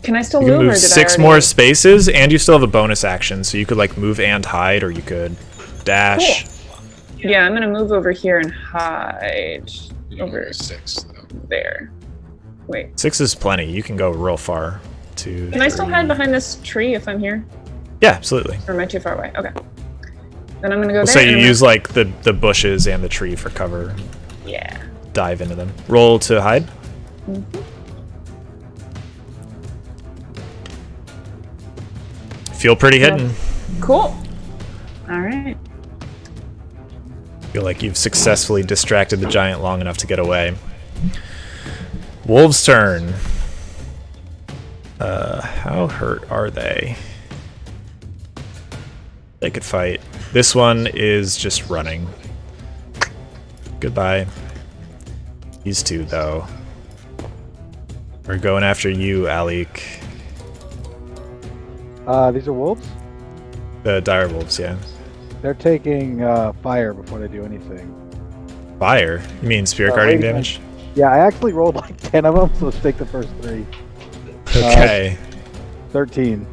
can I still You move, can or move did 6 I already... more spaces, and you still have a bonus action, so you could like move and hide, or you could dash. Yeah, I'm gonna move over here and hide over 6, though. there. Wait, 6 is plenty. You can go real far. 2. can I still 3. hide behind this tree if I'm here? Yeah, absolutely. Or am I too far away? Okay. Then I'm gonna go We'll there. say and you I'm use like the bushes and the tree for cover. gonna- Yeah. Dive into them. Roll to hide. Feel pretty hidden. Cool. All right. Feel like you've successfully distracted the giant long enough to get away. Wolves' turn. How hurt are they? They could fight. This one is just running. Goodbye. These two, though. We're going after you, Alik. These are wolves? The dire wolves, yeah. They're taking fire before they do anything. Fire? You mean spirit guarding damage? Yeah, I actually rolled like 10 of them, so let's take the first 3. Okay. 13.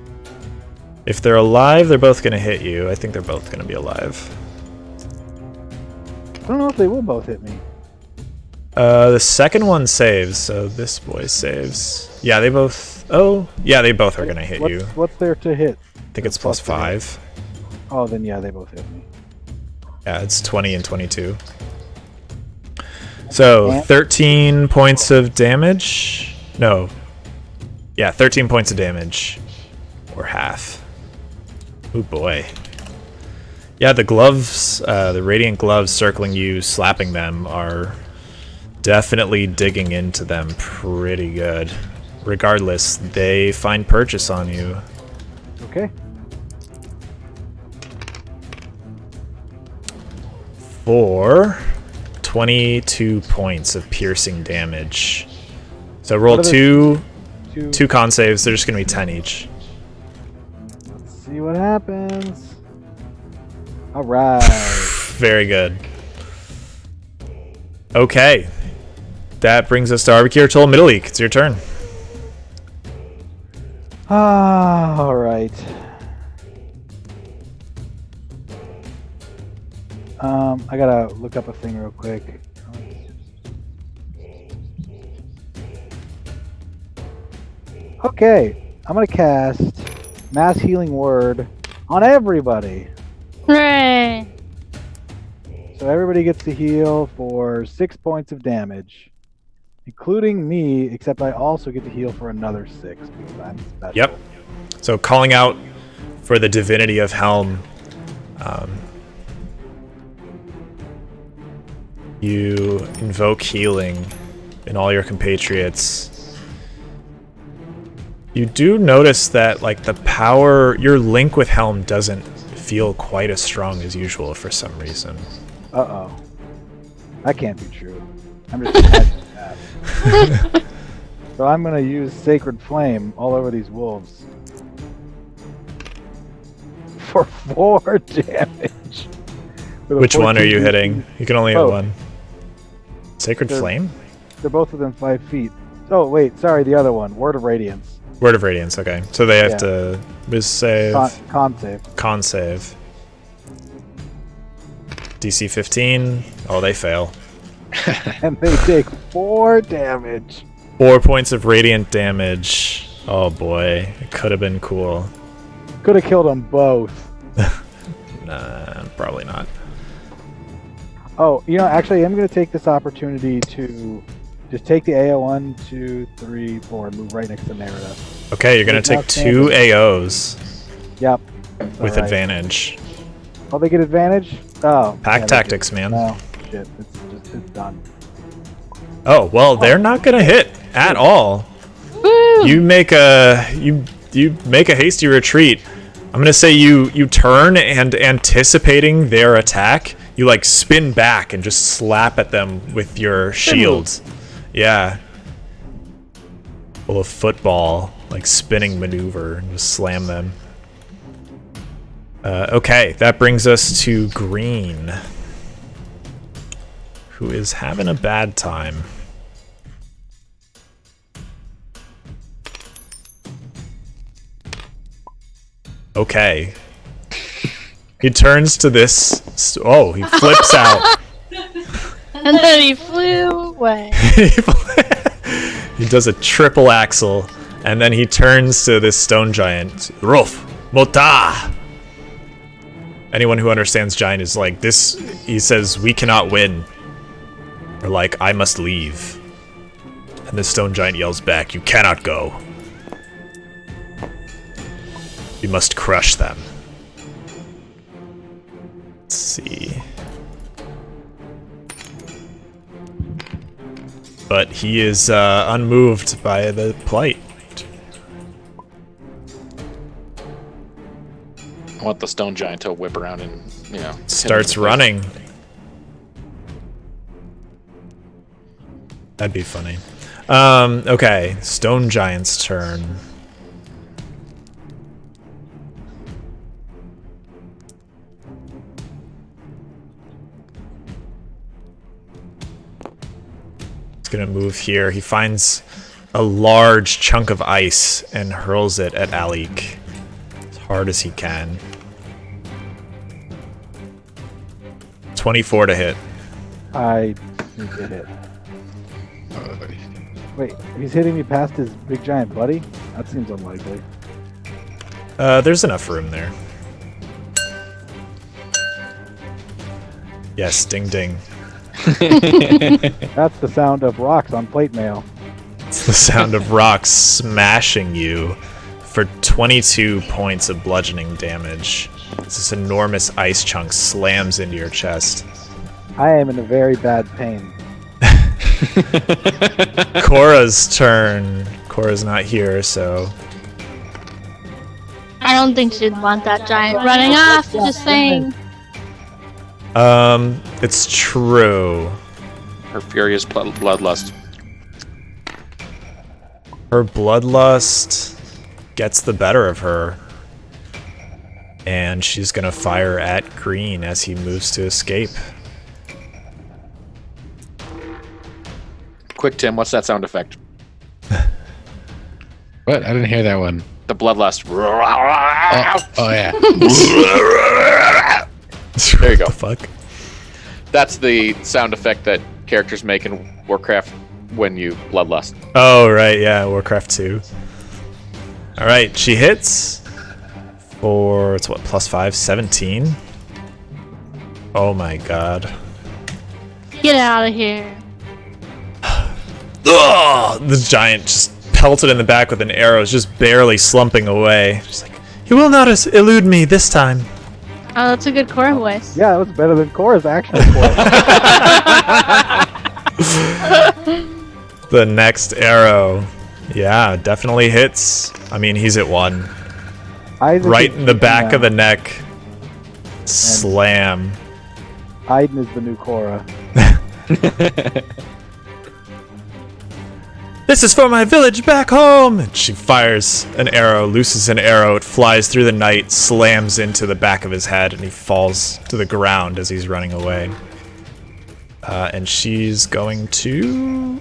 If they're alive, they're both going to hit you. I think they're both going to be alive. I don't know if they will both hit me. The second one saves, so this boy saves. Yeah, they both... Oh, yeah, they both are going to hit you. What's there to hit? I think it's plus 5. Oh, then yeah, they both hit me. Yeah, it's 20 and 22. So, 13 points of damage? No. Yeah, 13 points of damage. Or half. Oh boy. Yeah, the gloves, the radiant gloves circling you, slapping them, are definitely digging into them pretty good. Regardless, they find purchase on you. Okay. For 22 points of piercing damage. So roll two con saves. They're just going to be 10 each. Let's see what happens. All right. Very good. Okay. That brings us to Arbakir Toll Middleek. It's your turn. All right. I gotta look up a thing real quick. Okay, I'm gonna cast Mass Healing Word on everybody. Hooray! So everybody gets to heal for 6 points of damage, including me, except I also get to heal for another 6 because I'm special. Yep. So calling out for the divinity of Helm, you invoke healing in all your compatriots. You do notice that, like, the power, your link with Helm doesn't feel quite as strong as usual for some reason. Uh-oh. That can't be true. I'm just imagining that. So I'm going to use Sacred Flame all over these wolves. For 4 damage. With a Which one are you 14 hitting? You can only hit Both. one. Sacred Flame? They're both within 5 feet. Oh, wait, sorry, the other one. Word of Radiance. Word of Radiance, okay. So they have Yeah. to Wiz save, Con save. con save. DC 15. Oh, they fail. And they take 4 damage. 4 points of radiant damage. Oh boy, it could have been cool. Could have killed them both. Nah, probably not. Oh, you know, actually, I'm going to take this opportunity to just take the AO 1, 2, 3, 4, and move right next to Nerida. Okay, you're gonna take 2 AOs Yep. with Alright. advantage. Oh, they get advantage? Oh. Pack yeah, tactics, man. Oh, shit. It's done. Oh well, they're not gonna hit at all. Woo! You make a hasty retreat. I'm gonna say you turn, and anticipating their attack, you like spin back and just slap at them with your shield. Yeah. Pull a football, like spinning maneuver, and just slam them. Okay, that brings us to Green, who is having a bad time. Okay. He turns to this. Oh, he flips out. And then he flew away. He does a triple axel, and then he turns to this stone giant. Rolf, Mota! Anyone who understands giant is like, this, he says, we cannot win. Or like, I must leave. And the stone giant yells back, you cannot go. You must crush them. Let's see. but he is unmoved by the plight. I want the stone giant to whip around and, Starts running. That'd be funny. Okay, stone giant's turn. Gonna move here. He finds a large chunk of ice and hurls it at Alik as hard as he can. 24 to hit. I need to hit. Wait, he's hitting me past his big giant buddy? That seems unlikely. There's enough room there. Yes, ding ding. That's the sound of rocks on plate mail. It's the sound of rocks smashing you for 22 points of bludgeoning damage. This enormous ice chunk slams into your chest. I am in a very bad pain. Cora's turn. Cora's not here, so... I don't think she'd want that giant running off, just saying. It's true. Her furious bloodlust. Her bloodlust gets the better of her. And she's gonna fire at Green as he moves to escape. Quick, Tim, what's that sound effect? What? I didn't hear that one. The bloodlust. Oh yeah. There you go. What the fuck? That's the sound effect that characters make in Warcraft when you bloodlust. Oh, right, yeah, Warcraft 2. Alright, she hits for, it's what, +5? 17? Oh my god. Get out of here. Ugh! The giant just pelted in the back with an arrow, is just barely slumping away. She's like, he will not elude me this time. Oh, that's a good Cora voice. Yeah, that was better than Cora's actual voice. The next arrow. Yeah, definitely hits. I mean, he's at 1. Right in the back of the neck. Slam. Aiden is the new Cora. This is for my village back home! And she fires an arrow, looses an arrow, it flies through the night, slams into the back of his head, and he falls to the ground as he's running away. And she's going to...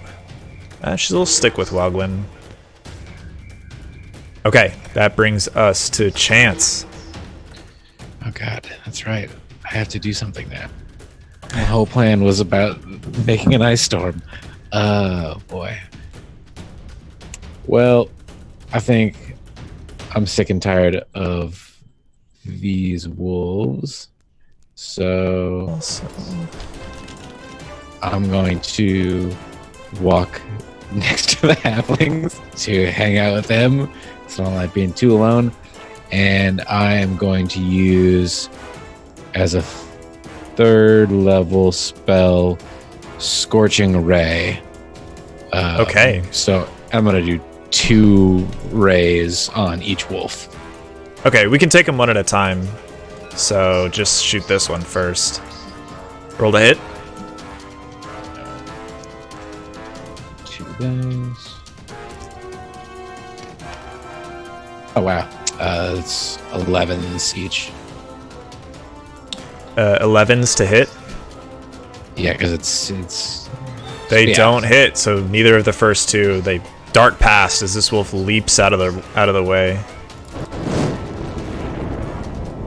she'll stick with Wogwin. Okay, that brings us to Chance. Oh god, that's right. I have to do something now. My whole plan was about making an ice storm. Oh boy. Well, I think I'm sick and tired of these wolves. So I'm going to walk next to the halflings to hang out with them, so I don't like being too alone. And I am going to use, as a 3rd level spell, Scorching Ray. Okay. So I'm going to do 2 rays on each wolf. Okay, we can take them one at a time. So just shoot this one first. Roll to hit. 2 dice. Oh wow. It's 11s each. 11s to hit. Yeah, because it's They don't hit, so neither of the first 2. They dart past as this wolf leaps out of the way.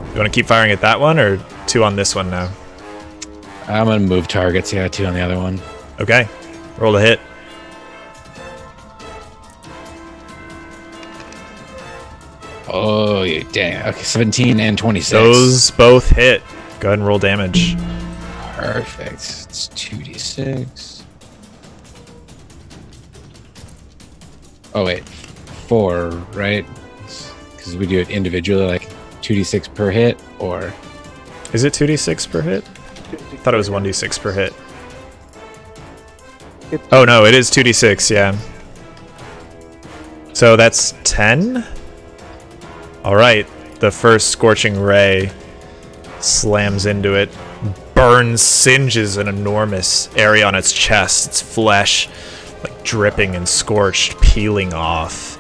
You want to keep firing at that one, or 2 on this one now? I'm gonna move targets. Yeah, 2 on the other one. Okay, roll to hit. Oh, yeah, dang. Okay, 17 and 26. Those both hit. Go ahead and roll damage. Perfect. It's 2d6. Oh wait, 4, right? Because we do it individually, like 2d6 per hit, or Is it 2d6 per hit? I thought it was 1d6 per hit. It's Oh no, it is 2d6, yeah. So that's 10? Alright, the first scorching ray slams into it, burns, singes an enormous area on its chest, its flesh like dripping and scorched, peeling off.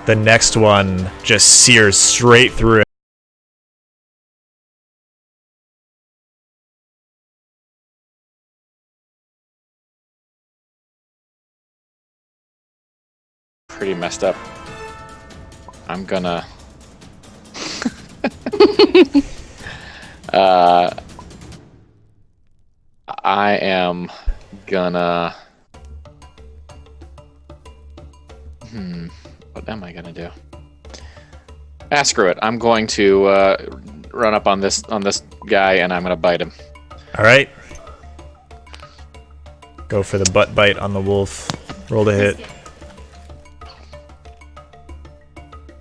The next one just sears straight through it. Pretty messed up. I'm gonna. I am gonna. What am I gonna do? Screw it. I'm going to run up on this guy, and I'm gonna bite him. All right. Go for the butt bite on the wolf. Roll to hit.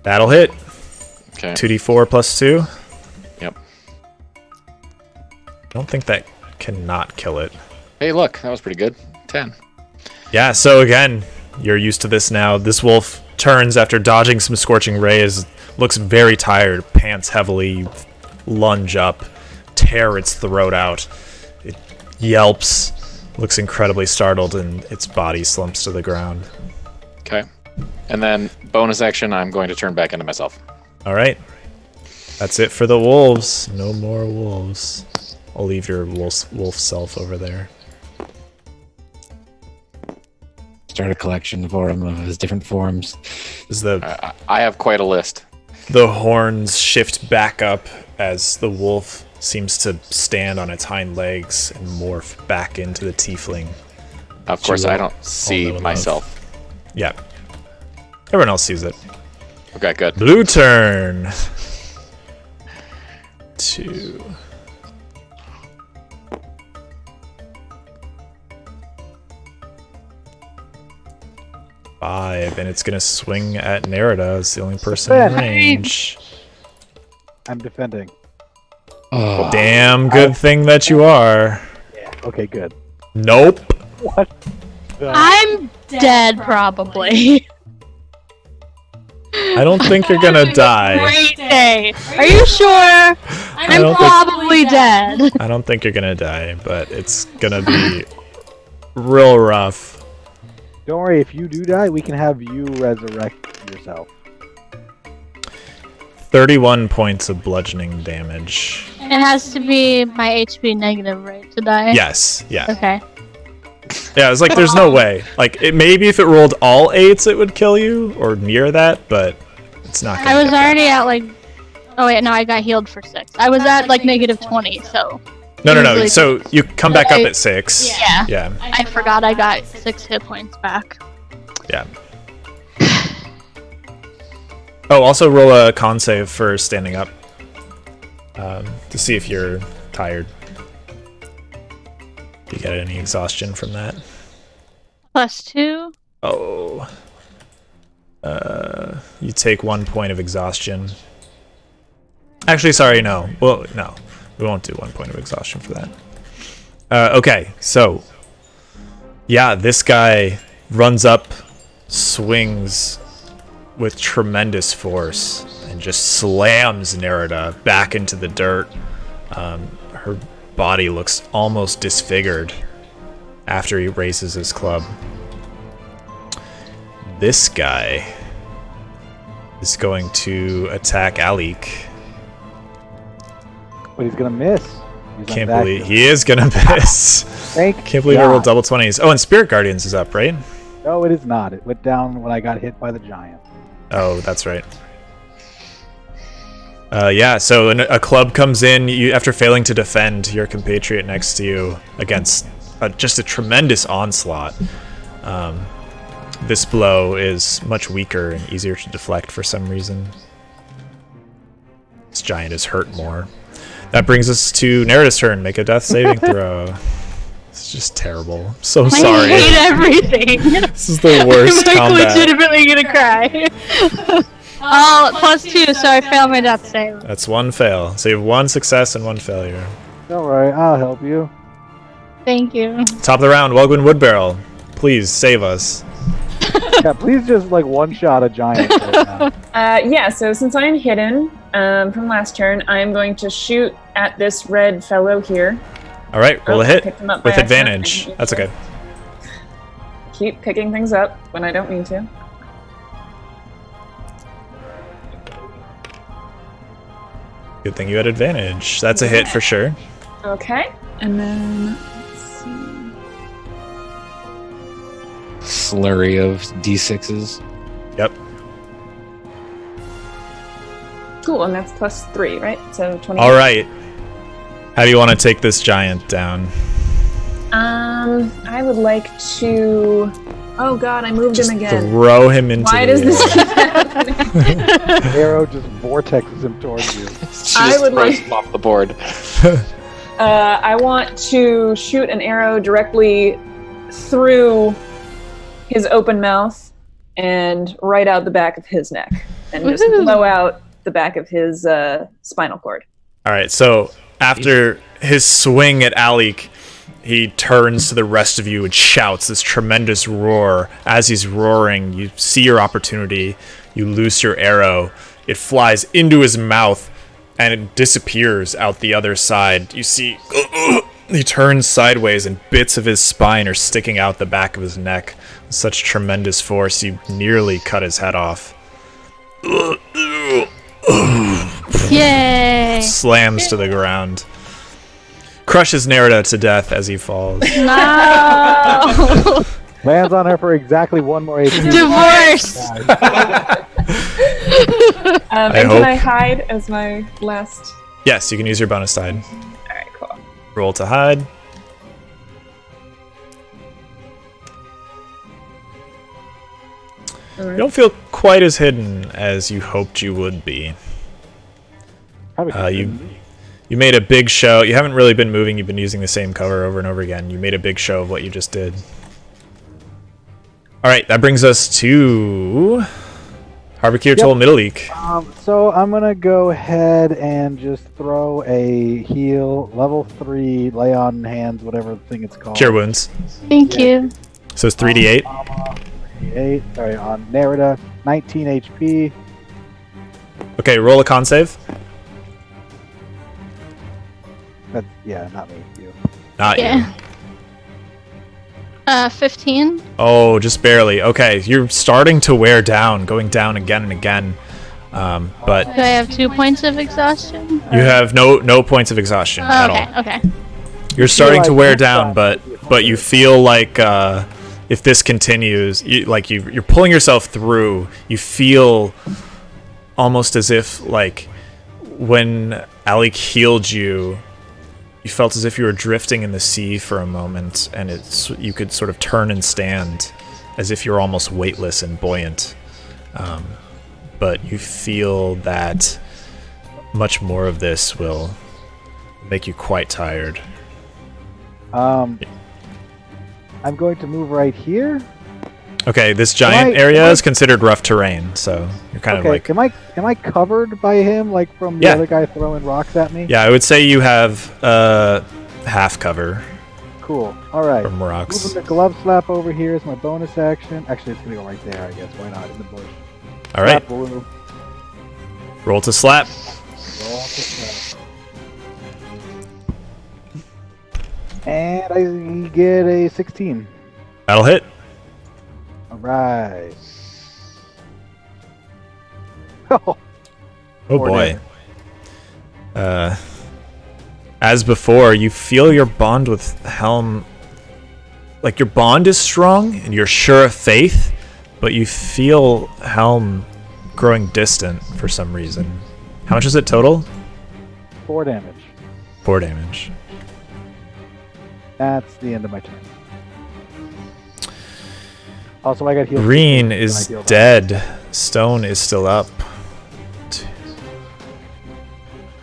That'll hit. Okay. 2d4 plus 2. Yep. I don't think that cannot kill it. Hey, look, that was pretty good. 10. Yeah, so again, you're used to this now. This wolf turns after dodging some scorching rays, looks very tired, pants heavily, lunge up, tear its throat out. It yelps, looks incredibly startled, and its body slumps to the ground. Okay. And then bonus action, I'm going to turn back into myself. All right. That's it for the wolves. No more wolves. I'll leave your wolf self over there. Start a collection for him of his different forms. Is the I have quite a list. The horns shift back up as the wolf seems to stand on its hind legs and morph back into the tiefling. Of course, you I all don't see know and myself. Yeah. Everyone else sees it. Okay, good. Blue turn. 2. Five, and it's gonna swing at Nerida as the only person in range. I'm defending. Oh, Damn good thing that you are. Okay, good. Nope. What? I'm dead, probably. I don't think you're gonna die. Great day. Are you sure? I'm don't think- probably dead. I don't think you're gonna die, but it's gonna be real rough. Don't worry, if you do die, we can have you resurrect yourself. 31 points of bludgeoning damage. It has to be my HP negative, right, to die? Yes, yeah. Okay. Yeah, it's like there's no way. Like maybe if it rolled all 8s it would kill you, or near that, but it's not gonna I was get that. already at like... Oh wait, no, I got healed for 6. I was at like negative 20, so... No. usually- So you come back up at 6. Yeah. Yeah. I forgot I got 6 hit points back. Yeah. Oh, also roll a con save for standing up. To see if you're tired. Do you get any exhaustion from that? +2. Oh. You take 1 point of exhaustion. Actually, sorry, no. Well, no. We won't do 1 point of exhaustion for that. Okay, so... Yeah, this guy runs up, swings with tremendous force, and just slams Nerida back into the dirt. Her body looks almost disfigured after he raises his club. This guy is going to attack Alik. But he's gonna miss. He's Can't not that believe good. he is gonna miss. Thank Can't believe I God. rolled double 20s. Oh, and Spirit Guardians is up, right? No, it is not. It went down when I got hit by the giant. Oh, that's right. Yeah, so a club comes in after failing to defend your compatriot next to you against just a tremendous onslaught. This blow is much weaker and easier to deflect for some reason. This giant is hurt more. That brings us to Nerida's turn. Make a death saving throw. It's just terrible. I'm so sorry. I hate everything. This is the worst I'm like combat. legitimately gonna cry. Oh, +2, so I failed my death save. That's 1 fail. So you have 1 success and 1 failure. Don't worry, I'll help you. Thank you. Top of the round, Welgwyn Woodbarrel. Please save us. Yeah, please just like one-shot a giant right now. Yeah, so since I'm hidden from last turn, I'm going to shoot at this red fellow here. All right, roll a I hit picked him up by with accident. advantage. That's okay. Keep picking things up when I don't mean to. Good thing you had advantage. That's a hit for sure. Okay, and then let's see. Slurry of d6s. Yep. Cool, and that's +3, right? So 20. All right. How do you want to take this giant down? I would like to. Oh God, I moved Just him again. throw him into Why the does this air. keep happening? Arrow just vortexes him towards you. She I just would throws like- him off the board. I want to shoot an arrow directly through his open mouth and right out the back of his neck, and just Woohoo. blow out the back of his spinal cord. All right, so after his swing at Alik, he turns to the rest of you and shouts this tremendous roar. As he's roaring, you see your opportunity. You loose your arrow. It flies into his mouth, and it disappears out the other side. You see, he turns sideways, and bits of his spine are sticking out the back of his neck. With such tremendous force, you nearly cut his head off. Yay! Slams to the ground. Crushes Nerida to death as he falls. No! Lands on her for exactly 1 more HP. Divorce! And hope- can I hide as my last? Yes, you can use your bonus side. All right, cool. Roll to hide. You don't feel quite as hidden as you hoped you would be. Probably You made a big show. You haven't really been moving. You've been using the same cover over and over again. You made a big show of what you just did. All right, that brings us to Harvard Toll Middle League. So I'm gonna go ahead and just throw a heal, level 3, lay on hands, whatever thing it's called. Cure wounds. Thank you. So it's 3d8. 8. Sorry, on Nerida, 19 HP. Okay, roll a con save. That's not me. You. Not you. Yeah. 15. Oh, just barely. Okay, you're starting to wear down, going down again and again. But Do I have 2 points of exhaustion? you have no points of exhaustion at all. Okay. You're starting to like wear this down, side. but you feel like if this continues, you're pulling yourself through. You feel almost as if like when Alik healed you, you felt as if you were drifting in the sea for a moment, and you could sort of turn and stand as if you're almost weightless and buoyant. But you feel that much more of this will make you quite tired. I'm going to move right here. Okay, this giant area is considered rough terrain, so you're kind of like... am I covered by him, like from the Yeah. other guy throwing rocks at me? Yeah, I would say you have half cover Cool. All right. from rocks. Moving the glove slap over here is my bonus action. Actually, it's gonna go right there. I guess. Why not in the bush? All right, Slap blue. roll to slap. Roll to slap. And I get a 16. That'll hit. All right. Oh, Oh Four boy. damage. As before, you feel your bond with Helm. Like your bond is strong and you're sure of faith, but you feel Helm growing distant for some reason. How much is it total? 4 damage. 4 damage. That's the end of my turn. Also, I got healed. Green when I is healed up. dead. Stone is still up.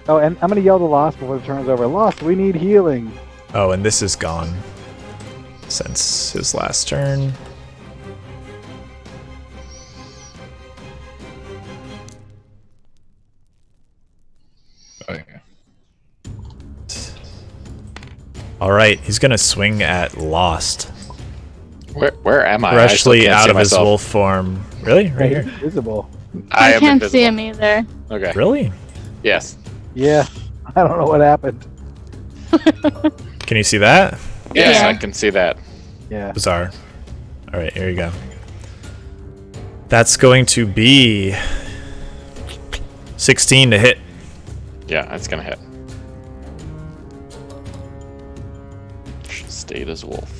Oh, and I'm gonna yell to Lost before the turn is over. Lost, we need healing. Oh, and this is gone since his last turn. Okay. All right, he's gonna swing at Lost. Where am I? Freshly I out still of can't see his wolf form. Really? Right He's here? invisible. I am can't see invisible. him either. Okay. Really? Yes. Yeah. I don't know what happened. Can you see that? Yes, Yeah. I can see that. Yeah. Bizarre. All right, here you go. That's going to be 16 to hit. Yeah, it's gonna hit. Stayed as wolf.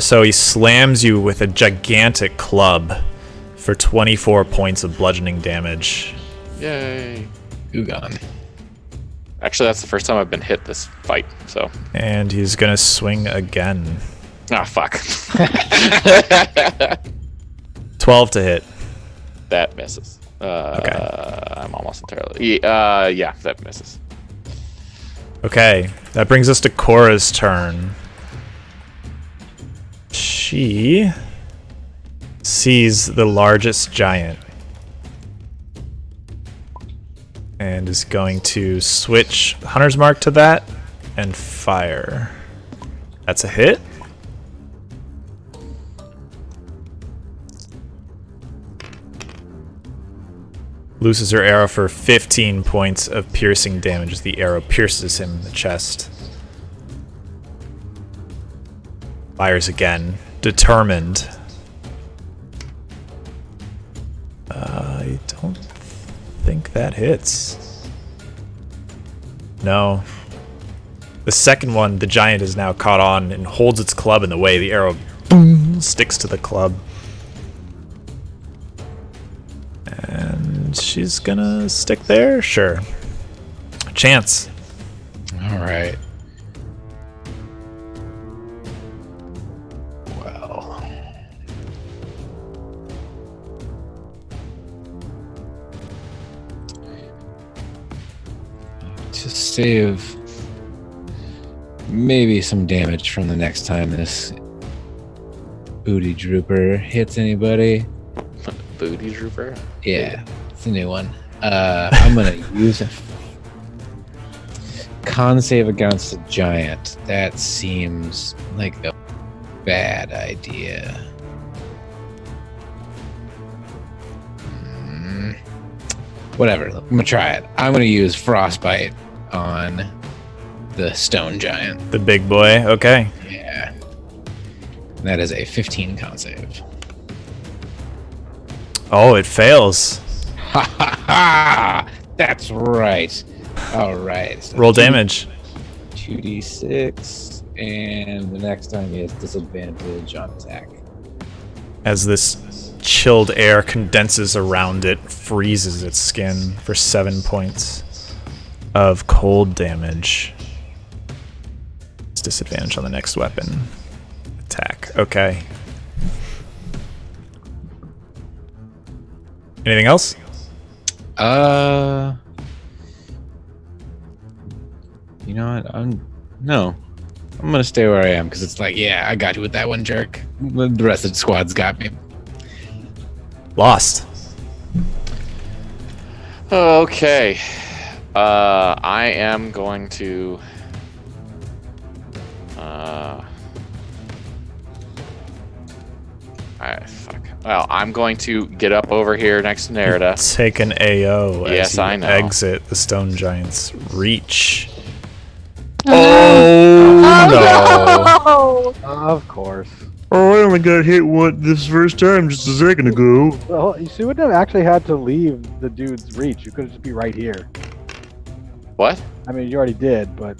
So he slams you with a gigantic club for 24 points of bludgeoning damage. Yay. Ugon. Actually, that's the first time I've been hit this fight, so. And he's gonna swing again. Ah, fuck. 12 to hit. That misses. Okay. I'm almost entirely. Yeah, that misses. Okay, that brings us to Cora's turn. She sees the largest giant and is going to switch Hunter's Mark to that and fire. That's a hit. Loses her arrow for 15 points of piercing damage as the arrow pierces him in the chest. Fires again, determined. I don't think that hits. No. The second one, the giant is now caught on and holds its club in the way. The arrow boom, sticks to the club. And she's gonna stick there? Sure. Chance. All right. Well. To save maybe some damage from the next time this booty drooper hits anybody. Booty drooper? Yeah, it's a new one. I'm gonna use a con save against a giant. That seems like a bad idea. Whatever, I'm gonna try it. I'm gonna use frostbite on the stone giant. The big boy. Okay. Yeah. And that is a 15 con save. Oh, it fails. Ha ha ha! That's right. All right. So Roll damage. 2d6, and the next time he has disadvantage on attack. As this chilled air condenses around it, freezes its skin for 7 points of cold damage. It's disadvantage on the next weapon attack. Okay. Anything else? You know what? I'm gonna stay where I am because it's like, yeah, I got you with that one jerk. The rest of the squad's got me. Lost. Okay. I am going to. Fuck. Well, I'm going to get up over here next to Nerida. Take an AO Yes, as you I know. exit the stone giant's reach. Oh, no! Of course. Oh, I only got hit this first time just a second ago. Well, you wouldn't have actually had to leave the dude's reach. You could just be right here. What? I mean, you already did, but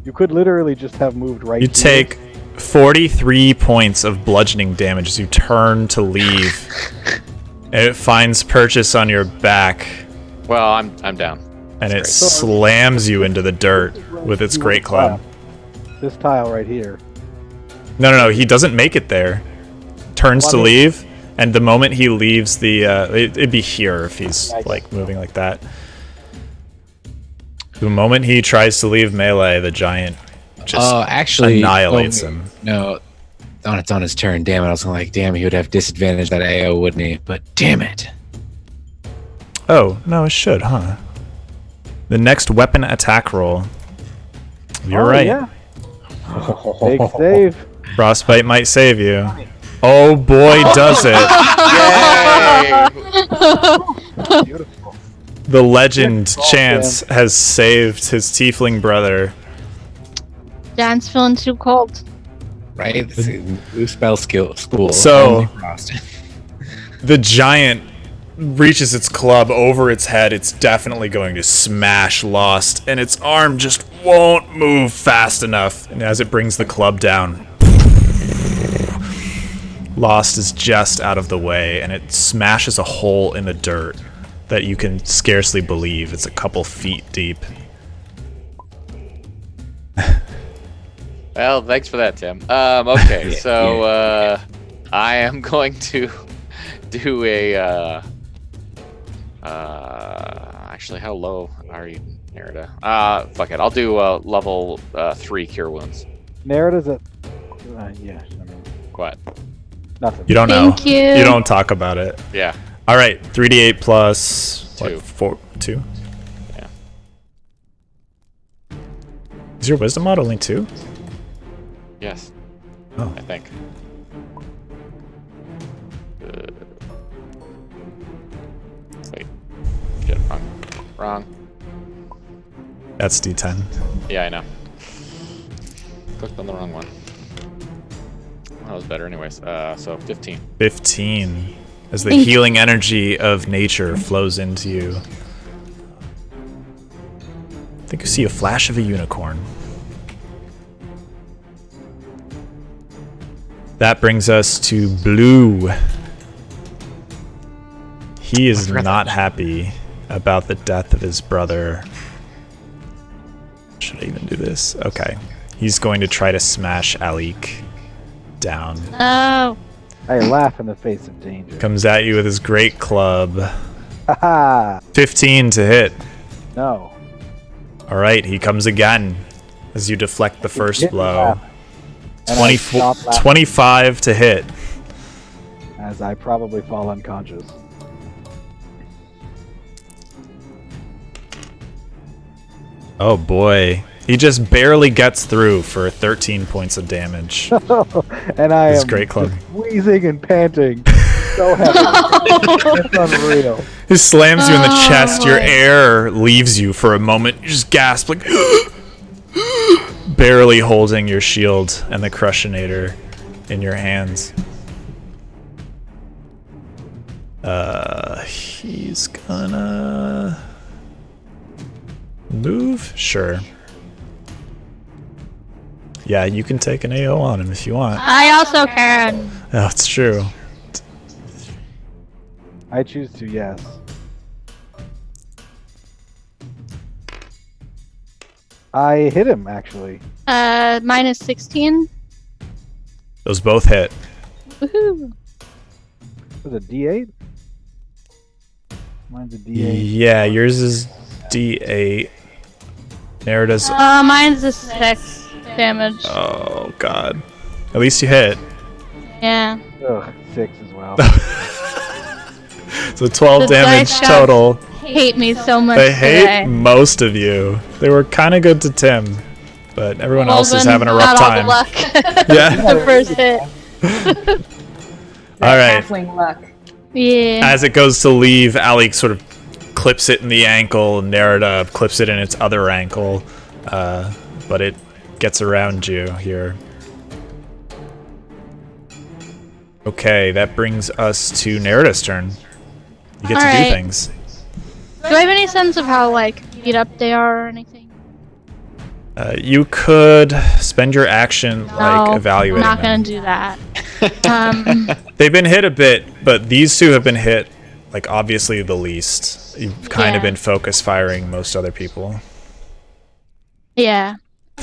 you could literally just have moved right You here. take 43 points of bludgeoning damage as you turn to leave. And it finds purchase on your back, Well, I'm down. and it That's slams you into the dirt with its great club. This tile right here. No, he doesn't make it there. Turns to leave, and the moment he leaves the... it'd be here if he's like moving like that. The moment he tries to leave melee, the giant just actually annihilates him. No, it's on his turn. Damn it! I was like, damn, he would have disadvantage that AO, wouldn't he? But damn it! Oh, no, it should, huh? The next weapon attack roll. You're right. Yeah. Big save. Frostbite might save you. Oh boy, does it. Yay! Beautiful. The legend Chance has saved his tiefling brother. Jan's feeling too cold. Right? This is new spell school. So- Only frost. The giant reaches its club over its head. It's definitely going to smash Lost, and its arm just won't move fast enough. And as it brings the club down, Lost is just out of the way, and it smashes a hole in the dirt that you can scarcely believe. It's a couple feet deep. Well, thanks for that, Tim. Okay, so I am going to do a. Actually, how low are you, Nerida? Fuck it. I'll do level 3 cure wounds. Nerida's at. Yeah. I mean, What? nothing. You don't know. Thank you. You don't talk about it. Yeah. All right, 3d8 plus Two. 2. Yeah. Is your wisdom mod only 2? Yes. Oh. I think. Wait. Shit. Wrong. That's d10. Yeah, I know. Clicked on the wrong one. That was better, anyways. So 15. 15. As the healing energy of nature flows into you. I think you see a flash of a unicorn. That brings us to Blue. He is not happy about the death of his brother. Should I even do this? Okay. He's going to try to smash Alik down. Oh. I laugh in the face of danger. Comes at you with his great club. Haha. 15 to hit. No. Alright, he comes again as you deflect the first Hit me blow. laughing. And I 24, stop laughing 25 to hit. as I probably fall unconscious. Oh boy. He just barely gets through for 13 points of damage. And I His am great club. just wheezing and panting. So heavy. It's unreal. He slams you in the chest, your boy. air leaves you for a moment. You just gasp, like, barely holding your shield and the Crushinator in your hands. He's gonna move? Sure. Yeah, you can take an AO on him if you want. I also can. Oh, it's true. I choose to, yes. I hit him, actually. Minus 16. Those both hit. Woohoo. Was it D8? Mine's a D8. Yeah, yours is D8. Nerida's. Mine's a 6 damage. Oh, God. At least you hit. Yeah. Ugh, 6 as well. So 12 The damage dice gods total. hate me so much They hate today. most of you. They were kind of good to Tim, but everyone Well, else is then having a rough not all time. the luck. Yeah. The first hit. All right. Halfling luck. Yeah. As it goes to leave, Alik sort of clips it in the ankle, and Nerida clips it in its other ankle, but it gets around you here. Okay, that brings us to Nerida's turn. You get to do Alright. things. Do I have any sense of how, like, beat up they are or anything? You could spend your action, like, No, evaluating I'm not them. gonna do that. They've been hit a bit, but these two have been hit, like, obviously the least. You've kind of Yeah. been focus firing most other people. Yeah.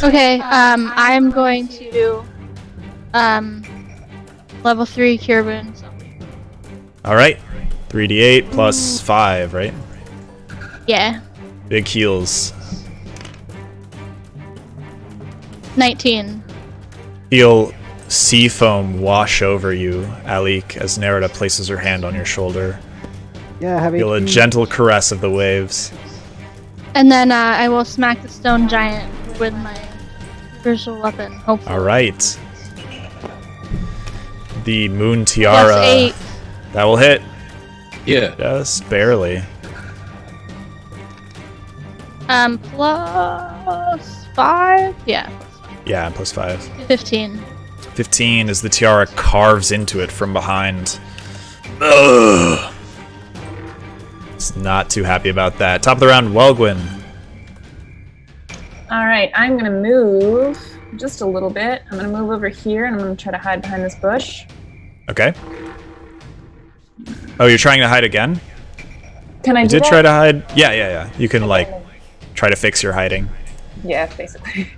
Okay, I'm going to, level 3 cure wounds. All right, 3d8 plus 5, right? Yeah. Big heals. 19. Feel sea foam wash over you, Alik, as Nerida places her hand on your shoulder. Yeah, have Feel a HP. gentle caress of the waves. And then, I will smack the stone giant with my Spiritual weapon, hopefully. All right. The moon tiara. Plus 8. That will hit. Yeah. Just barely. Plus 5? Yeah. Yeah, plus 5. 15. 15 as the tiara carves into it from behind. Ugh. It's not too happy about that. Top of the round, Welgwyn. All right, I'm gonna move just a little bit. I'm gonna move over here, and I'm gonna try to hide behind this bush. Okay. Oh, you're trying to hide again? Can I You do did that? try to hide? Yeah. You can, like, try to fix your hiding. Yeah, basically.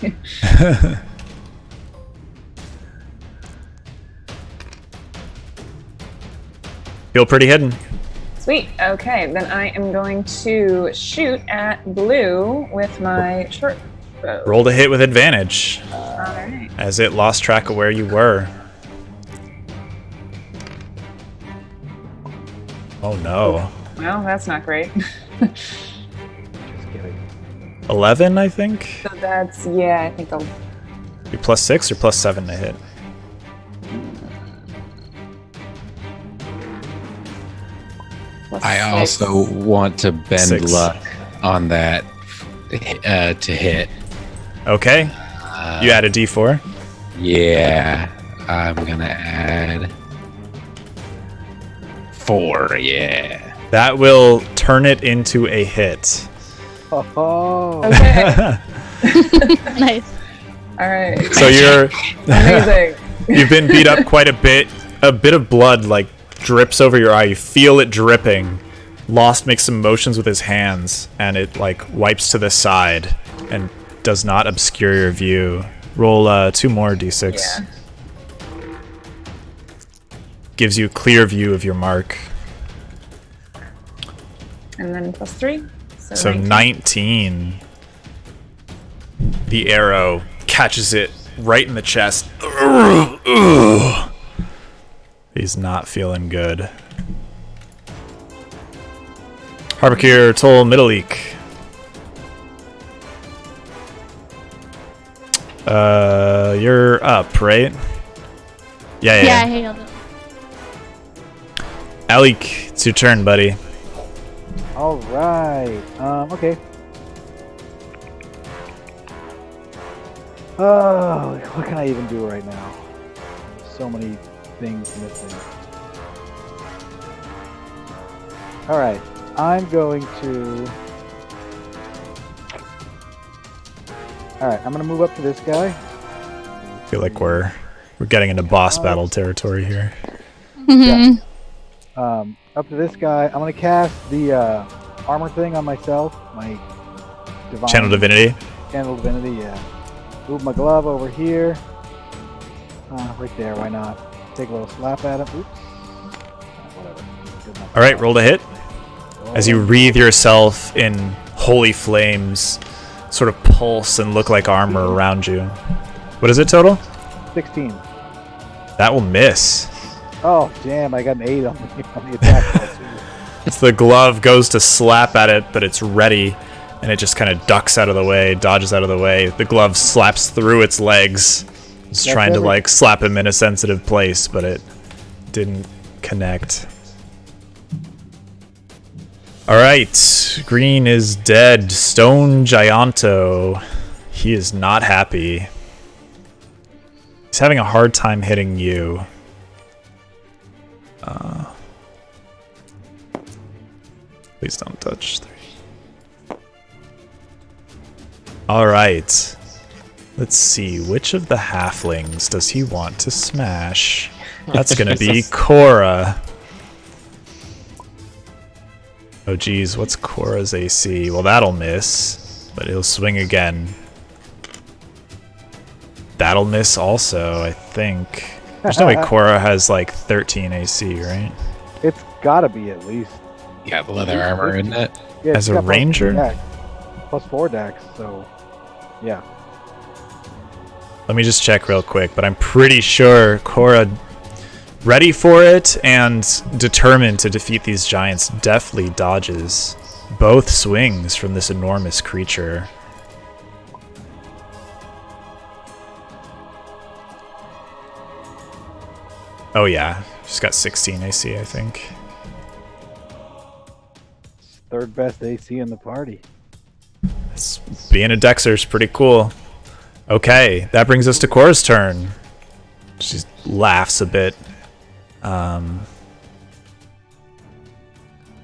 Feel pretty hidden. Sweet. Okay, then I am going to shoot at blue with my short bow. Roll to hit with advantage, All right. as it lost track of where you were. Oh no. Well, that's not great. Just kidding. 11, I think? So that's, yeah, I think I'll. You plus 6 or plus 7 to hit? plus I six. also want to bend 6. luck on that to hit. Okay. You add a d4. Yeah, I'm gonna add 4. Yeah. That will turn it into a hit. Oh, Okay. Nice. All right. So Amazing. you've been beat up quite a bit. A bit of blood like drips over your eye. You feel it dripping. Lost makes some motions with his hands, and it like wipes to the side and does not obscure your view. Roll 2 more d6. Yeah. Gives you a clear view of your mark. And then plus 3. So 19. The arrow catches it right in the chest. He's not feeling good. Harbakir Tol Middleek. You're up, right? Yeah. Yeah, I hailed it. Alik, it's your turn, buddy. all right. Okay. Oh, what can I even do right now? So many things missing. All right, I'm going to. All right, I'm gonna move up to this guy. I feel like we're getting into boss battle territory here. Mhm. Up to this guy. I'm gonna cast the armor thing on myself. My divine Channel Divinity. Channel Divinity. Yeah. Move my glove over here. Right there. Why not? Take a little slap at him. Oops. Whatever. Good enough. All right, roll to hit. As you wreathe yourself in holy flames, sort of pulse and look like armor around you. What is it total? 16. That will miss. Oh, damn. I got an 8 on the attack roll, too. So the glove goes to slap at it, but it's ready, and it just kind of ducks out of the way, dodges out of the way. The glove slaps through its legs. It's That's trying to, every- like, slap him in a sensitive place, but it didn't connect. Alright, green is dead. Stone Gianto. He is not happy. He's having a hard time hitting you. Please don't touch 3. Alright. Let's see, which of the halflings does he want to smash? That's gonna be Cora. Oh geez, what's Cora's AC? Well, that'll miss, but he'll swing again. That'll miss also, I think. There's no way Cora has like 13 AC, right? It's gotta be at least. Yeah, the leather armor, isn't it? Yeah, As it's a got ranger? Plus 4 dex, so. Yeah. Let me just check real quick, but I'm pretty sure Cora, ready for it and determined to defeat these giants, deftly dodges both swings from this enormous creature. Oh yeah, she's got 16 AC, I think. Third best AC in the party. Being a Dexter is pretty cool. Okay, that brings us to Cora's turn. She laughs a bit.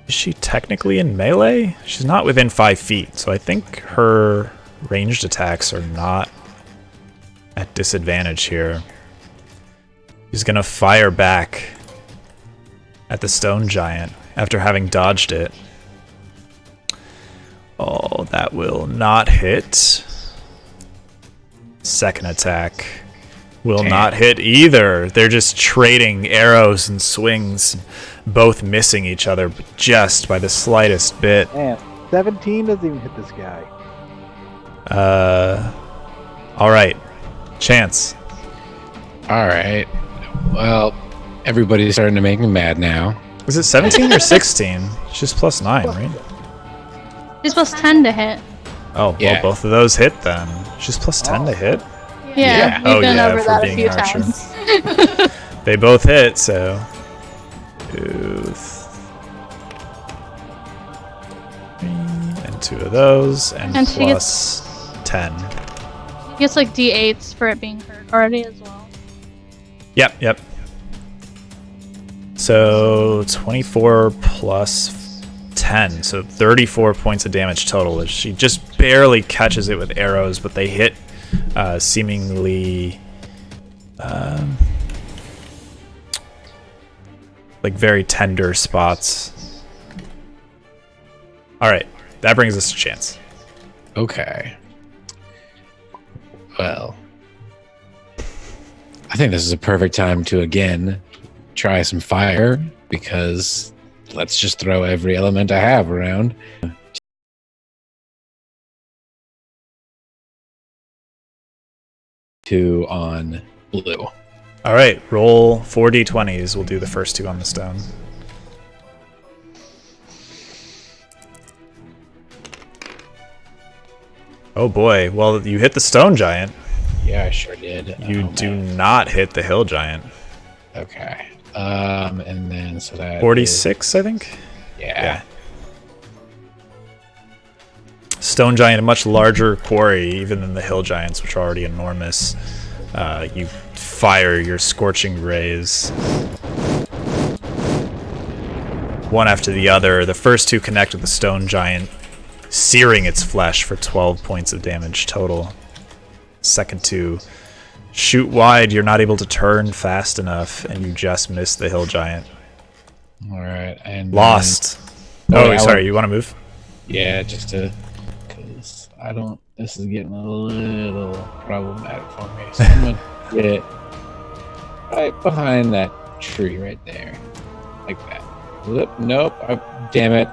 Is she technically in melee? She's not within 5 feet, so I think her ranged attacks are not at disadvantage here. She's gonna fire back at the stone giant after having dodged it. Oh, that will not hit. Second attack will not hit either. They're just trading arrows and swings, both missing each other, but just by the slightest bit. Man, 17 doesn't even hit this guy. All right, Chance. All right. Well, everybody's starting to make me mad now. Is it 17 or 16? She's plus 9, right? She's plus 10 to hit. Oh, Yeah. well, both of those hit then. She's plus 10 to hit. Yeah, Oh, we've been yeah, over for that a being few an archer. times. They both hit, so 2, 3, and 2 of those, and And she plus 10. She gets like D8s for it being her already as well. Yep. So 24 plus 10, so 34 points of damage total. She just barely catches it with arrows, but they hit seemingly like very tender spots. All right, that brings us to Chance. Okay. Well, I think this is a perfect time to again try some fire, because let's just throw every element I have around. Two on blue. All right, roll 4 d20s. We'll do the first 2 on the stone. Oh boy, well, you hit the stone giant. Yeah, I sure did. You Oh, do man. not hit the hill giant. Okay. And then so that 46, I think? is- yeah. Stone giant, a much larger quarry even than the hill giants, which are already enormous. You fire your scorching rays, one after the other. The first 2 connect with the stone giant, searing its flesh for 12 points of damage total. Second 2 shoot wide. You're not able to turn fast enough, and you just miss the hill giant. All right. And Lost. Oh, Oh, yeah, sorry. You want to move? Yeah, just to, because I don't. This is getting a little problematic for me. So I'm gonna get right behind that tree right there, like that. Whoop, nope. Damn it!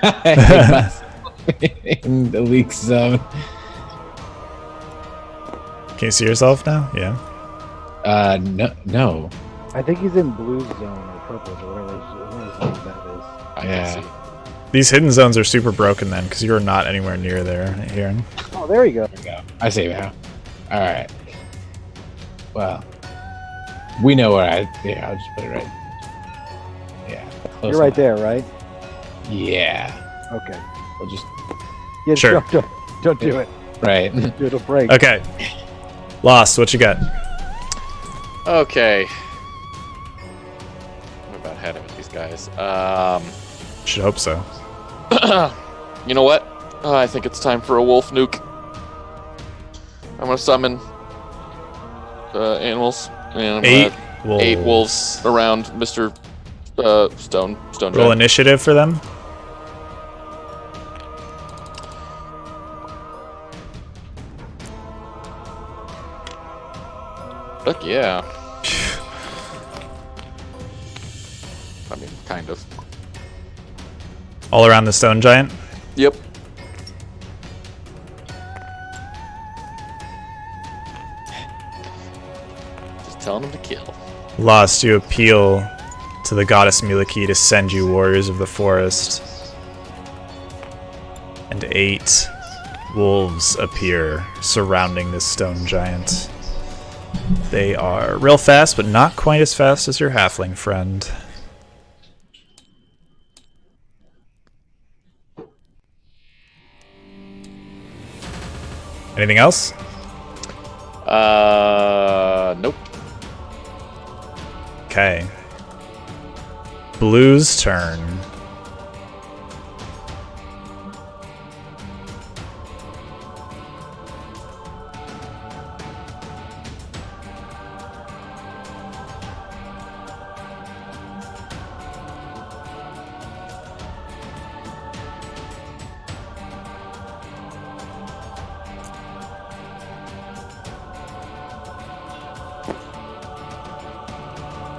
I hit myself in the weak zone. Can you see yourself now? Yeah. No. I think he's in blue zone or purple or whatever zone that is. I can Yeah. see. These hidden zones are super broken then, because you're not anywhere near there, Aaron. Oh, there you go. There we go. I see now. All right. Well, we know where Yeah, I'll just put it right. Yeah. close You're right enough. there, right? Yeah. Okay. We'll just Yeah, Sure. Don't do it. right. It'll break. Okay. Lost, what you got? Okay. I'm about had it with these guys. Should hope so. You know what? I think it's time for a wolf nuke. I'm gonna summon animals, and I'm gonna 8 wolves around Mr. Stone Roll Giant. initiative for them. Fuck yeah. I mean, kind of. All around the stone giant. Yep. Just telling him to kill. Lost, you appeal to the goddess Miliki to send you warriors of the forest. And 8 wolves appear surrounding this stone giant. They are real fast, but not quite as fast as your halfling friend. Anything else? Nope. Okay. Blue's turn.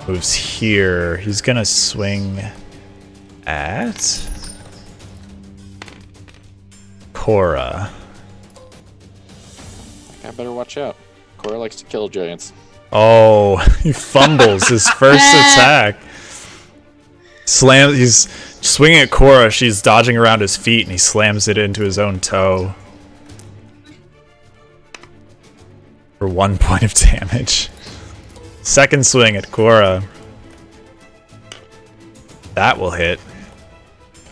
Moves here. He's gonna swing at Cora. I better watch out. Cora likes to kill giants. Oh, he fumbles his first attack. He's swinging at Cora. She's dodging around his feet, and he slams it into his own toe for 1 point of damage. Second swing at Cora. That will hit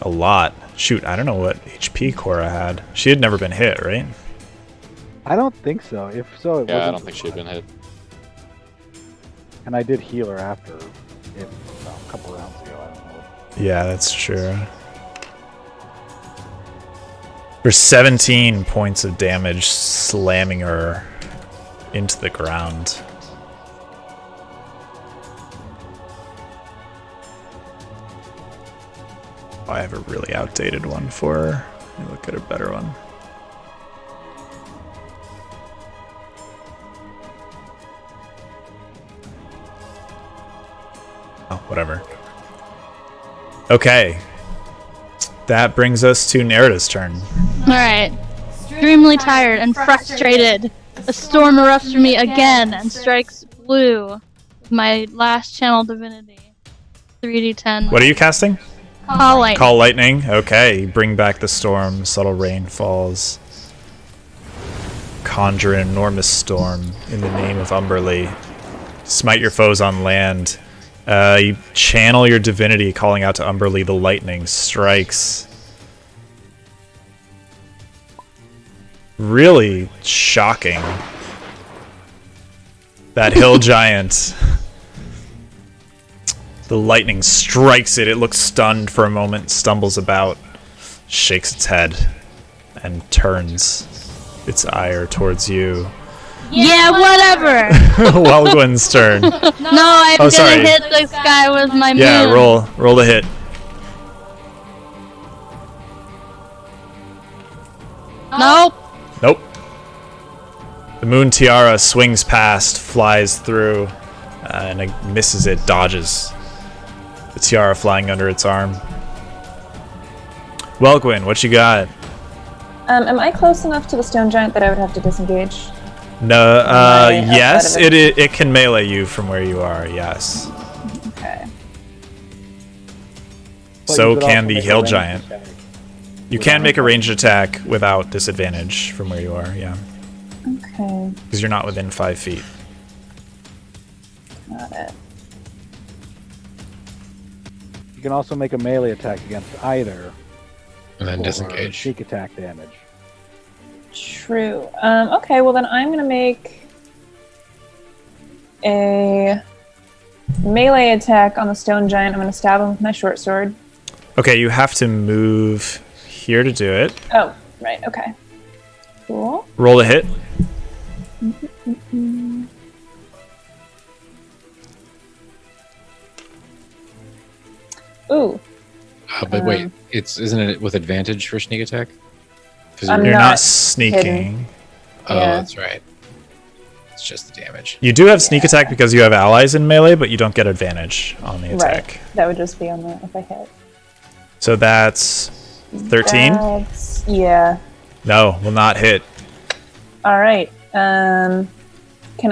a lot. Shoot, I don't know what HP Cora had. She had never been hit, right? I don't think so. If so, it Yeah, I wasn't don't think she had been hit. And I did heal her after it a couple rounds ago. I don't know. Yeah, that's true. For 17 points of damage, slamming her into the ground. I have a really outdated one for her. Let me look at a better one. Oh, whatever. Okay. That brings us to Nerida's turn. Alright. Extremely tired and frustrated, a storm erupts from me again and strikes blue with my last channel divinity. 3d10. What are you casting? Call lightning. Call lightning. Okay, bring back the storm. Subtle rain falls. Conjure an enormous storm in the name of Umberlee. Smite your foes on land. You channel your divinity, calling out to Umberlee. The lightning strikes. Really shocking. That hill giant. The lightning strikes it. It looks stunned for a moment, stumbles about, shakes its head, and turns its ire towards you. Yeah, whatever! Welgwyn's turn. No, I'm gonna sorry. hit this guy with my Yeah, moon. roll the hit. Nope. Nope. The moon tiara swings past, flies through, and it misses it, dodges. The tiara flying under its arm. Welgwyn, what you got? Am I close enough to the stone giant that I would have to disengage? No, I outside yes, of it can melee you from where you are, yes. Okay. But So you could can also the make a hill ranged giant. attack. You can make a ranged attack without disadvantage from where you are, yeah. Okay. Because you're not within 5 feet. Got it. You can also make a melee attack against either. And then for disengage. Sneak attack damage. True. Okay, well then I'm gonna make a melee attack on the stone giant. I'm gonna stab him with my short sword. Okay, you have to move here to do it. Oh, right, okay. Cool. Roll a hit. Ooh. But wait, isn't it with advantage for sneak attack? Because I'm You're not not sneaking. hidden. oh, yeah. that's right. It's just the damage. You do have sneak attack because you have allies in melee, but you don't get advantage on the attack. Right. That would just be on the if I hit. So that's 13? That's, yeah. No, will not hit. All right. Can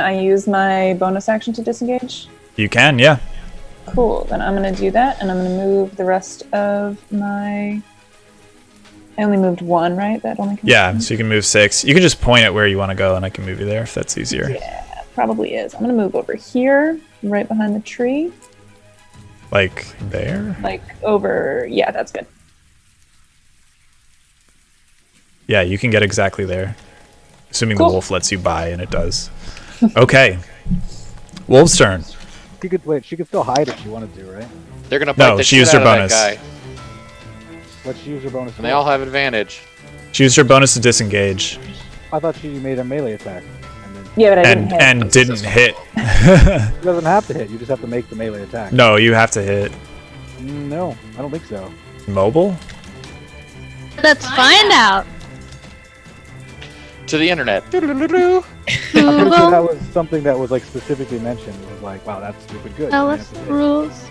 I use my bonus action to disengage? You can, yeah. Cool. Then I'm gonna do that, and I'm gonna move the rest of my. I only moved one, right? That only. Yeah, so you can move 6. You can just point at where you want to go, and I can move you there if that's easier. Yeah. probably is. I'm gonna move over here, right behind the tree. Like there? Like over, yeah, that's good. Yeah, you can get exactly there. Assuming Cool. the wolf lets you by, and it does. Okay. Wolf's turn. She could still hide if she wanted to, right? They're gonna bite No, the she shit used her out of bonus. that guy, Let's use her bonus. and they all have advantage. She used her bonus to disengage. I thought she made a melee attack. And then Yeah, but I didn't hit. And didn't hit. she doesn't have to hit. You just have to make the melee attack. No, you have to hit. No, I don't think so. Mobile? Let's find out. To the internet. I'm pretty sure that was something that was like specifically mentioned. It was like, wow, that's stupid good. Tell You us have to the hit. rules.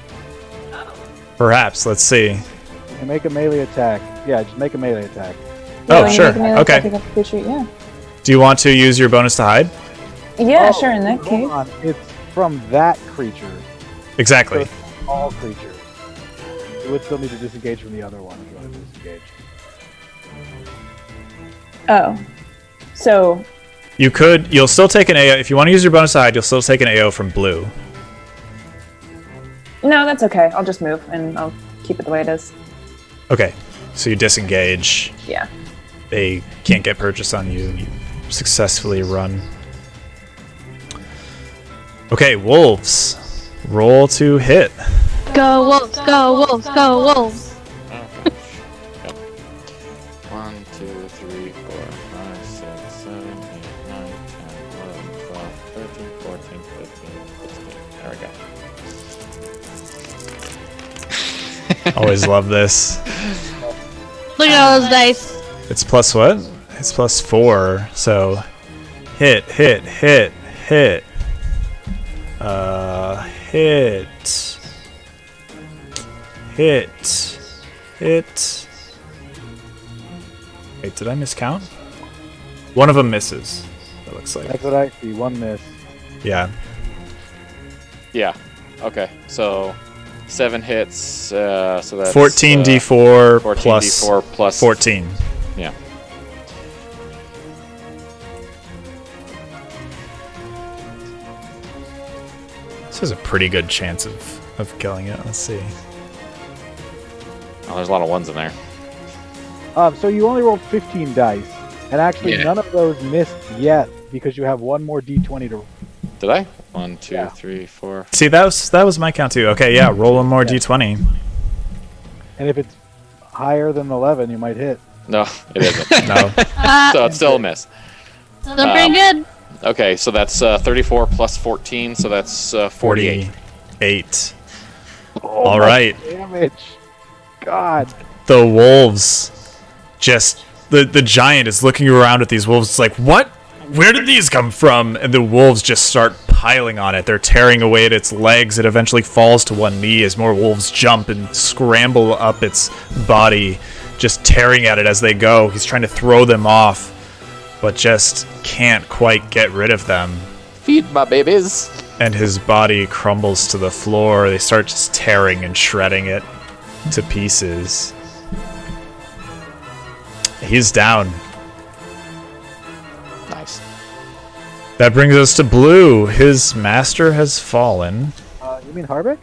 Perhaps. Let's see. And make a melee attack. Yeah, just make a melee attack. Oh, when you sure. make a melee Okay. attack against the creature, yeah. Do you want to use your bonus to hide? Yeah, Oh, sure. In that hold case, on. It's from that creature. Exactly. So it's all creatures. You would still need to disengage from the other one if you want to disengage. oh, so You'll still take an AO. If you want to use your bonus to hide, you'll still take an AO from blue. no, that's okay. I'll just move and I'll keep it the way it is. Okay. So you disengage. Yeah. They can't get purchase on you. You successfully run. Okay, wolves. Roll to hit. Go wolves, go wolves, go wolves. 1, 2, 3, 4, 5, 6, 7, 8, 9, 10, 11, 12, 13, 14, 15, 16. There we go. Always love this. Look at all those dice. It's plus what? It's plus 4. So hit. Hit. Wait, did I miscount? One of them misses. It looks like. That's what I see. One miss. Yeah. Yeah. Okay. So 7 hits. So that's 14d4 14d4 plus plus 14. Yeah. This has a pretty good chance of killing it. Let's see. Oh, there's a lot of ones in there. So you only rolled 15 dice, and actually Yeah. none of those missed yet because you have one more d20 to. Did I? 1, 2, Yeah. 3, 4. See, that was my count too. Okay, yeah, roll one more d20. And if it's higher than 11, you might hit. No, it isn't. No. So it's still a miss. Still pretty good. Okay, so that's 34 plus 14, so that's 48. 48. All right. Damage. God. The wolves just the giant is looking around at these wolves. It's like, what? Where did these come from? And the wolves just start piling on it. They're tearing away at its legs. It eventually falls to one knee as more wolves jump and scramble up its body, just tearing at it as they go. He's trying to throw them off, but just can't quite get rid of them. Feed my babies. And his body crumbles to the floor. They start just tearing and shredding it to pieces. He's down. Nice. That brings us to blue. His master has fallen. You mean Harbeck?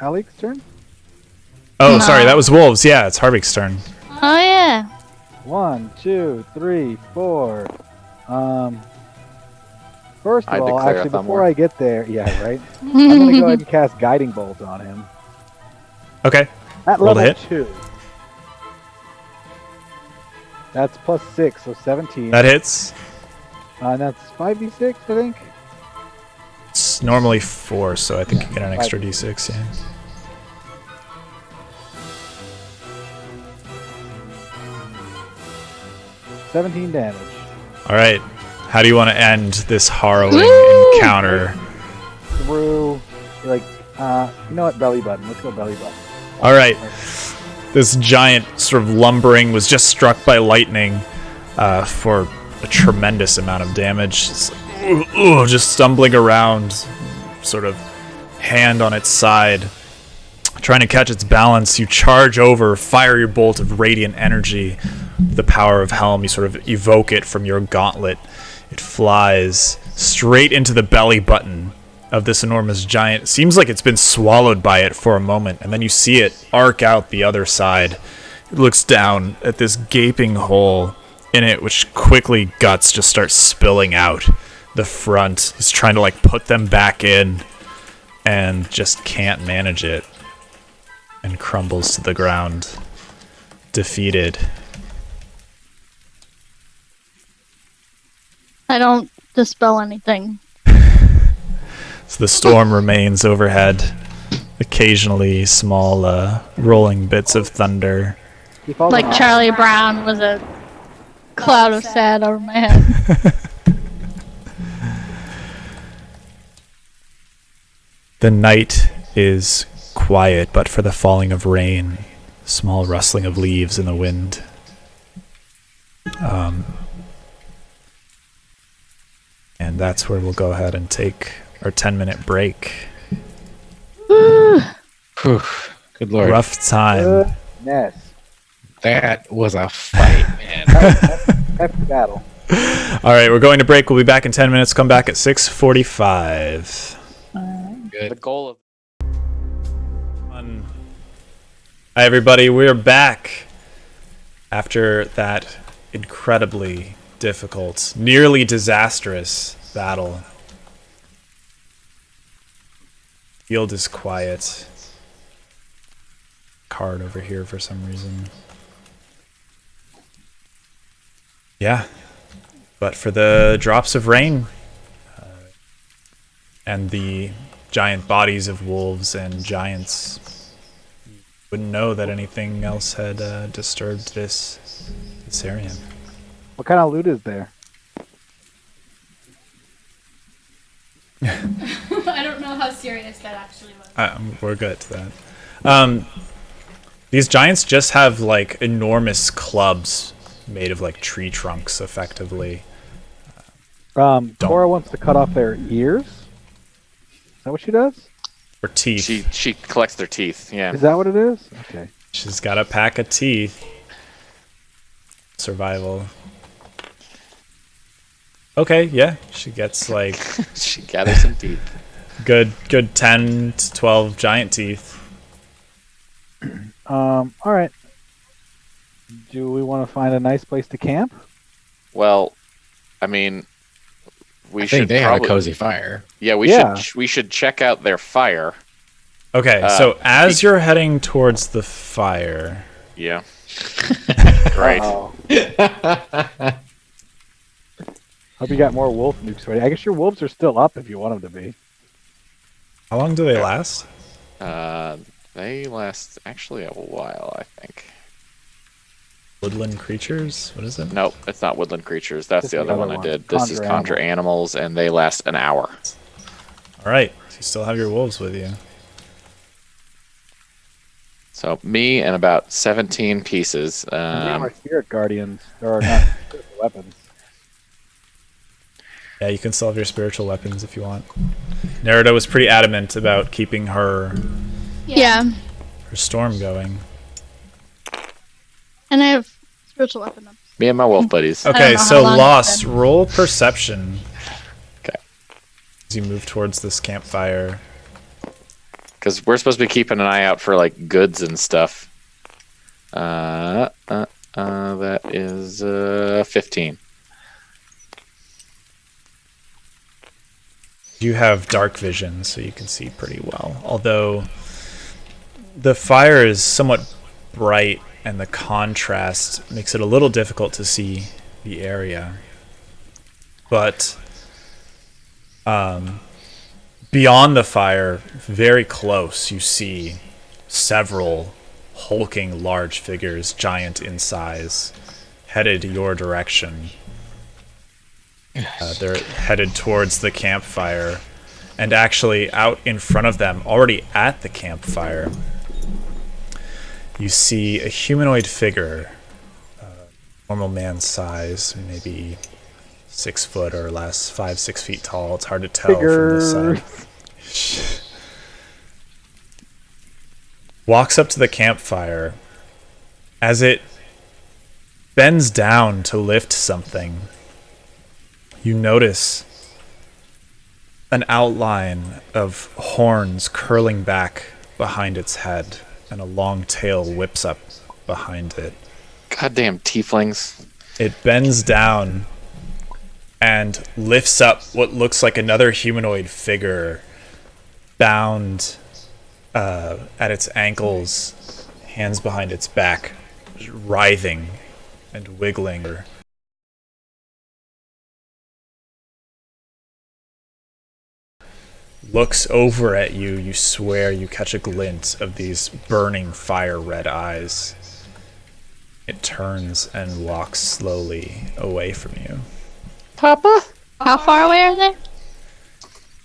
Alik's turn? Oh, No. sorry, that was wolves. Yeah, it's Harvick's turn. Oh yeah. 1, 2, 3, 4. First I of all, declare actually, a thumb before war. I get there, yeah, right. I'm gonna go ahead and cast Guiding Bolt on him Okay. at Roll to level hit. 2. That's plus 6, so 17. That hits. And that's 5d6, I think. It's normally 4, so I think you get an extra d6, yeah. $17 damage. All right. How do you want to end this harrowing Woo! encounter? Through, like, you know what? Belly button. Let's go belly button. All right. This giant sort of lumbering was just struck by lightning for a tremendous amount of damage. It's like, just stumbling around, sort of hand on its side, trying to catch its balance. You charge over, fire your bolt of radiant energy. The power of Helm, you sort of evoke it from your gauntlet. It flies straight into the belly button of this enormous giant. Seems like it's been swallowed by it for a moment, and then you see it arc out the other side. It looks down at this gaping hole in it, which quickly guts just start spilling out the front. He's trying to like put them back in and just can't manage it and crumbles to the ground, defeated. I don't dispel anything. So the storm remains overhead. Occasionally small rolling bits of thunder. Like Charlie Brown was a cloud of sad over my head. The night is quiet, but for the falling of rain, small rustling of leaves in the wind. And that's where we'll go ahead and take our 10-minute break. Whew. Good lord. Rough time. Yes. That was a fight, man. Epic battle. All right, we're going to break. We'll be back in 10 minutes. Come back at 6:45. Good. The goal of Hi, everybody. We're back after that incredibly difficult, nearly disastrous battle. Field is quiet. Card over here for some reason. Yeah. But for the drops of rain and the giant bodies of wolves and giants, you wouldn't know that anything else had disturbed this area. What kind of loot is there? I don't know how serious that actually was. We're good to that. These giants just have like enormous clubs made of like tree trunks, effectively. Cora wants to cut off their ears. Is that what she does? Or teeth. she collects their teeth. Yeah. Is that what it is? Okay. She's got a pack of teeth. Survival. Okay, yeah. She gets like She gathers some teeth. good 10 to 12 giant teeth. All right. Do we want to find a nice place to camp? Well, I mean, we I should think they probably, have a cozy fire. Yeah, Yeah. we should check out their fire. Okay, so as you're heading towards the fire, Yeah. Right. Oh. Hope you got more wolf nukes ready. I guess your wolves are still up if you want them to be. how long do they last? They last actually a while, I think. Woodland creatures? What is it? Nope, it's not woodland creatures. That's This the is other the one other I one. did. This is Conjure conjure animals, and they last an hour. All right, so you still have your wolves with you. So me and about 17 pieces. We have our spirit guardians. Or not spirit weapons. Yeah, you can still have your spiritual weapons if you want. Nerida was pretty adamant about keeping her Yeah. storm going. And I have spiritual weapon up. Me and my wolf buddies. I don't Okay, know how so long Lost, it's been. roll perception. Okay. As you move towards this campfire. Because we're supposed to be keeping an eye out for like goods and stuff. That is 15. You have dark vision, so you can see pretty well. Although the fire is somewhat bright and the contrast makes it a little difficult to see the area. But beyond the fire, very close, you see several hulking large figures, giant in size, headed your direction. They're headed towards the campfire, and actually out in front of them, already at the campfire, you see a humanoid figure, normal man size, maybe 6 foot or less, 5-6 feet tall. It's hard to tell from this side. Walks up to the campfire. As it bends down to lift something, you notice an outline of horns curling back behind its head, and a long tail whips up behind it. Goddamn tieflings. It bends down and lifts up what looks like another humanoid figure bound at its ankles, hands behind its back, writhing and wiggling. Looks over at you. You swear you catch a glint of these burning fire red eyes. It turns and walks slowly away from you. Papa? How far away are they?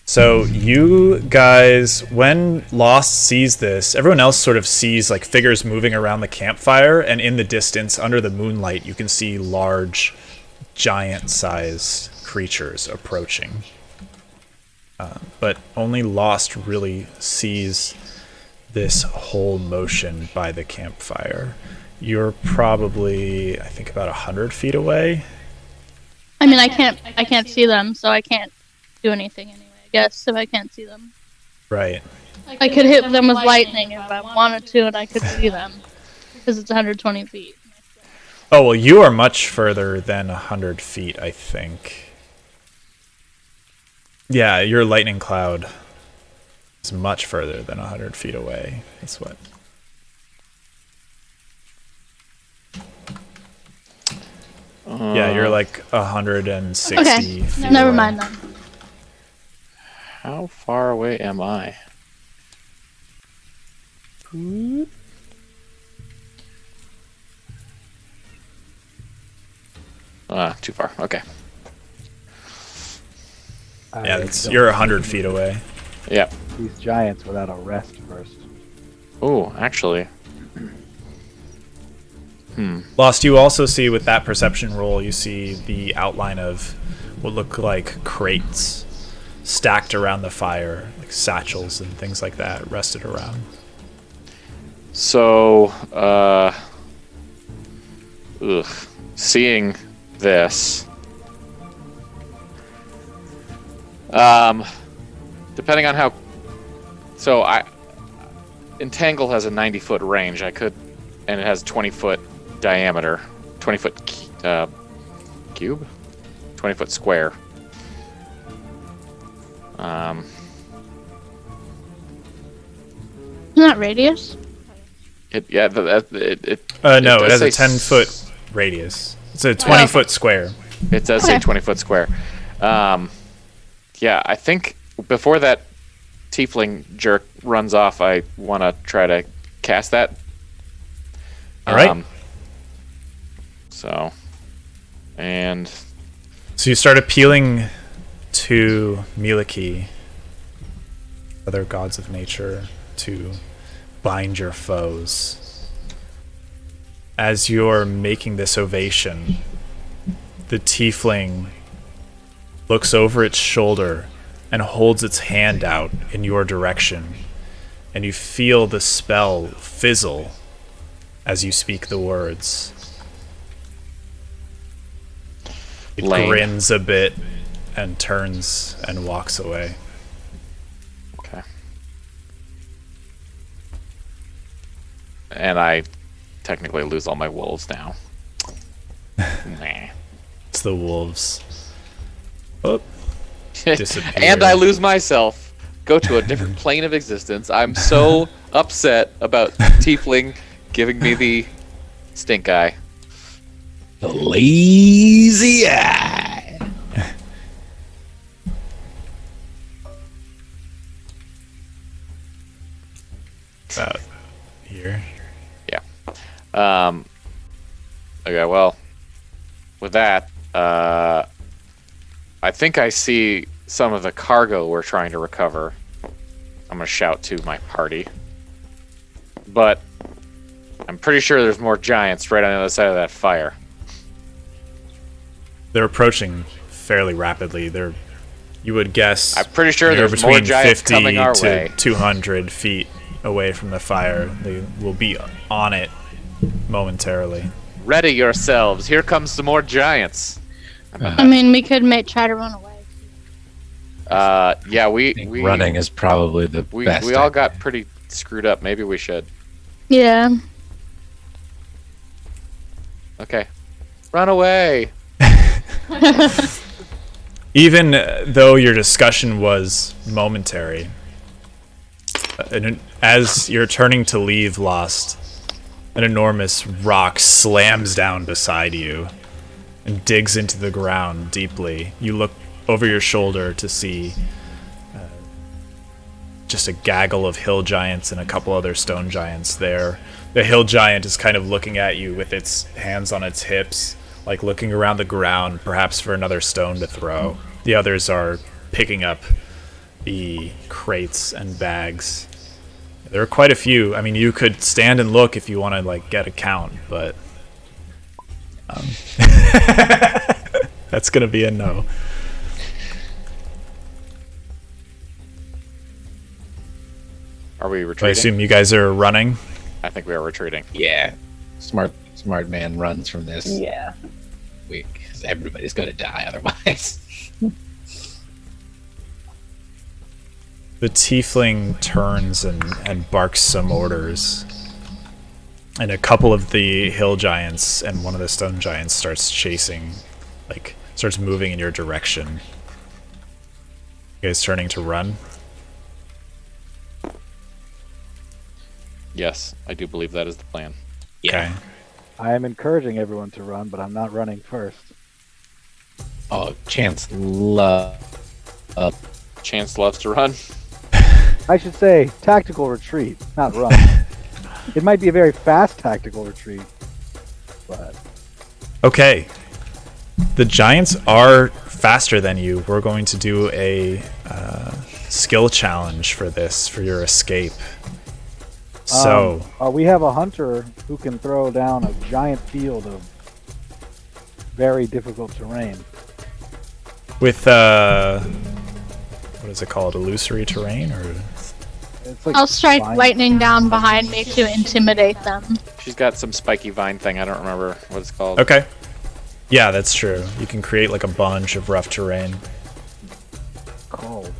So you guys, when Lost sees this, everyone else sort of sees like figures moving around the campfire, and in the distance, under the moonlight, you can see large, giant-sized creatures approaching. But only Lost really sees this whole motion by the campfire. You're probably, I think, about 100 feet away. I mean, I can't see them, so I can't do anything anyway. I guess if I can't see them, Right. I could hit them with lightning if I wanted to, and I could see them because it's 120 feet. Oh, well, you are much further than 100 feet, I think. Yeah, your lightning cloud is much further than 100 feet away. That's what. Yeah, you're like 160 Okay, feet never away. mind then. How far away am I? Too far. Okay. Yeah, you're 100 feet away. Yep. These giants without a rest first. Oh, actually. Lost, you also see with that perception roll, you see the outline of what look like crates stacked around the fire, like satchels and things like that rested around. So, seeing this, depending on how, Entangle has a 90-foot range. I could, and it has 20-foot diameter, 20-foot cube, 20-foot square. Isn't that radius? No, it has does a say 10-foot radius. It's a 20-foot square. It does say 20-foot square. Yeah, I think before that tiefling jerk runs off, I want to try to cast that. All right. So you start appealing to Miliki, other gods of nature, to bind your foes. As you're making this ovation, the tiefling looks over its shoulder and holds its hand out in your direction, and you feel the spell fizzle as you speak the words. It grins a bit and turns and walks away. Okay. And I technically lose all my wolves now. Nah. It's the wolves. Oh, disappear. And I lose myself. Go to a different plane of existence. I'm so upset about Tiefling giving me the stink eye. The lazy eye. About here. Yeah. Okay, well, with that, I think I see some of the cargo we're trying to recover. I'm going to shout to my party. But I'm pretty sure there's more giants right on the other side of that fire. They're approaching fairly rapidly. You would guess, I'm pretty sure they're there's more between giants 50 coming our to way. 200 feet away from the fire. They will be on it momentarily. Ready yourselves. Here comes some more giants. I mean, we could try to run away. Yeah, I think running is probably the best. We all got pretty screwed up. Maybe we should. Yeah. Okay. Run away. Even though your discussion was momentary, as you're turning to leave Lost, an enormous rock slams down beside you and digs into the ground deeply. You look over your shoulder to see just a gaggle of hill giants and a couple other stone giants there. The hill giant is kind of looking at you with its hands on its hips, like looking around the ground, perhaps for another stone to throw. The others are picking up the crates and bags. There are quite a few. I mean, you could stand and look if you want to, like, get a count, but that's gonna be a no. Are we I retreating? assume you guys are running. I think we are retreating. Yeah. Smart man runs from this. Yeah. Because everybody's going to die otherwise. The tiefling turns and barks some orders. And a couple of the hill giants and one of the stone giants starts starts moving in your direction. You guys turning to run? Yes, I do believe that is the plan. Okay. I am encouraging everyone to run, but I'm not running first. Oh, Chance love. Chance loves to run. I should say tactical retreat, not run. It might be a very fast tactical retreat, but... Okay. The giants are faster than you. We're going to do a skill challenge for your escape. So... we have a hunter who can throw down a giant field of very difficult terrain. with, what is it called? Illusory terrain? Or... It's like I'll strike vine- lightning down behind me to intimidate them. She's got some spiky vine thing. I don't remember what it's called. Okay. Yeah, that's true. You can create like a bunch of rough terrain. Cold.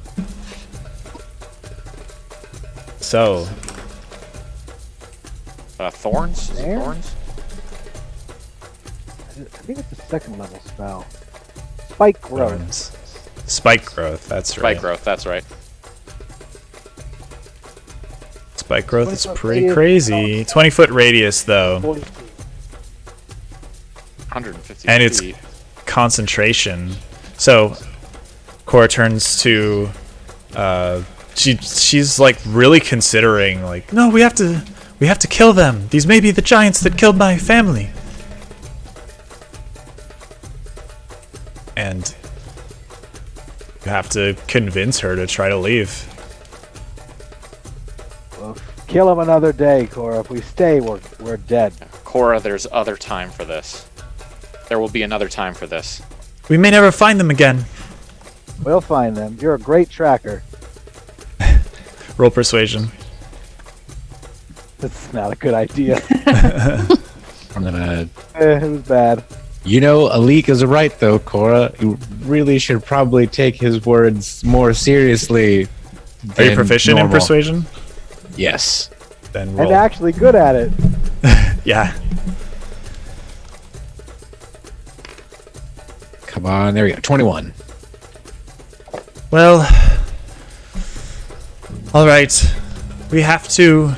So, Thorns? Is it There? thorns? I think it's a second level spell. Spike growth. thorns. Spike growth, that's right. Spike growth, that's right. Spike growth is 20-foot pretty radius. crazy. 20-foot radius, though. 40 feet. 150 And it's feet. concentration. So, Cora turns to... she's like really considering, like, no, we have to kill them. These may be the giants that killed my family. And you have to convince her to try to leave. Well, kill him another day, Cora. If we stay, we're dead. Cora, there's other time for this. There will be another time for this. We may never find them again. We'll find them. You're a great tracker. Roll persuasion. That's not a good idea. I'm gonna. It was bad. You know, Alik is right though, Cora. You really should probably take his words more seriously. Are you than proficient in normal. persuasion? Yes. Then roll. And actually good at it. Yeah. Come on, there we go. 21. Well, all right. We have to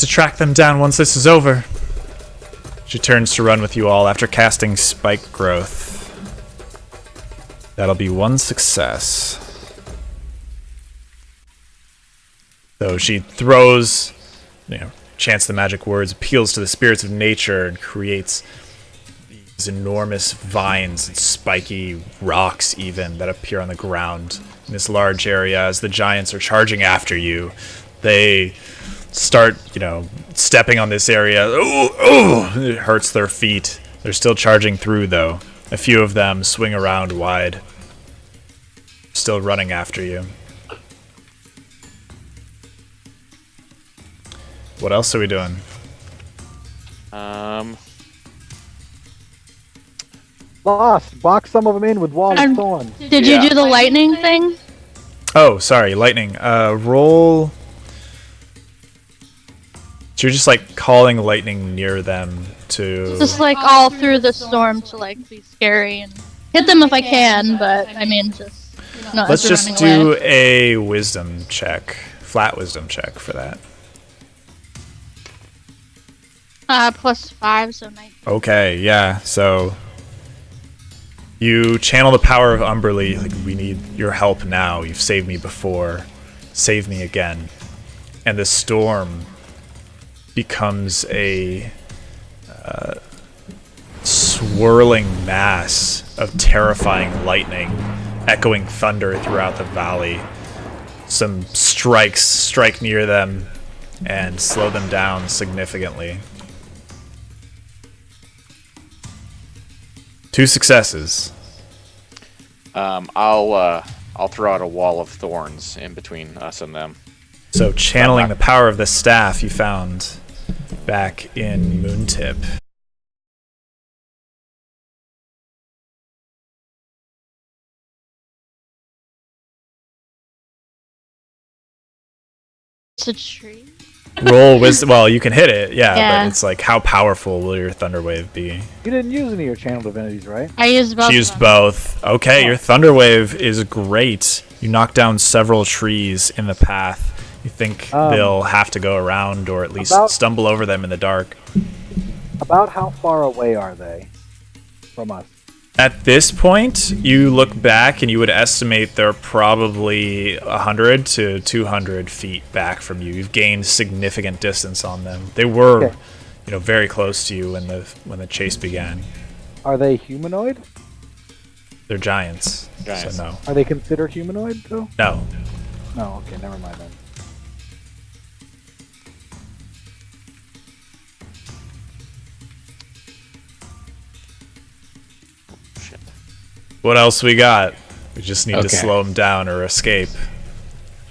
track them down once this is over. She turns to run with you all after casting Spike Growth. That'll be one success. So she throws, chants the magic words, appeals to the spirits of nature, and creates these enormous vines and spiky rocks even that appear on the ground in this large area. As the giants are charging after you, they start, stepping on this area. It hurts their feet. They're still charging through, though. A few of them swing around wide, still running after you. What else are we doing? box some of them in with wall of And- thorns. Did you do the lightning thing? Oh, sorry, lightning. Roll. So you're just like calling lightning near them to. Just like all through the storm to like be scary and hit them if I can, but I mean just. Not Let's as they're just running do away. a wisdom check, flat wisdom check for that. +5, so 19. Okay, yeah. So you channel the power of Umberly. Like, we need your help now. You've saved me before. Save me again. And the storm becomes a swirling mass of terrifying lightning, echoing thunder throughout the valley. Some strikes strike near them and slow them down significantly. 2 successes. I'll throw out a wall of thorns in between us and them. So channeling the power of the staff you found back in Moontip. It's a tree. Roll wisdom. Well, you can hit it, Yeah. but it's like, how powerful will your thunder wave be? You didn't use any of your channel divinities, right? I used both. She used both. Okay, your thunder wave is great. You knock down several trees in the path. You think they'll have to go around or at least stumble over them in the dark. About how far away are they from us? At this point, you look back and you would estimate they're probably 100 to 200 feet back from you. You've gained significant distance on them. They were, very close to you when the chase began. Are they humanoid? They're giants. So no. Are they considered humanoid though? No. No. Okay, never mind then. What else we got? We just need to Okay. slow them down or escape.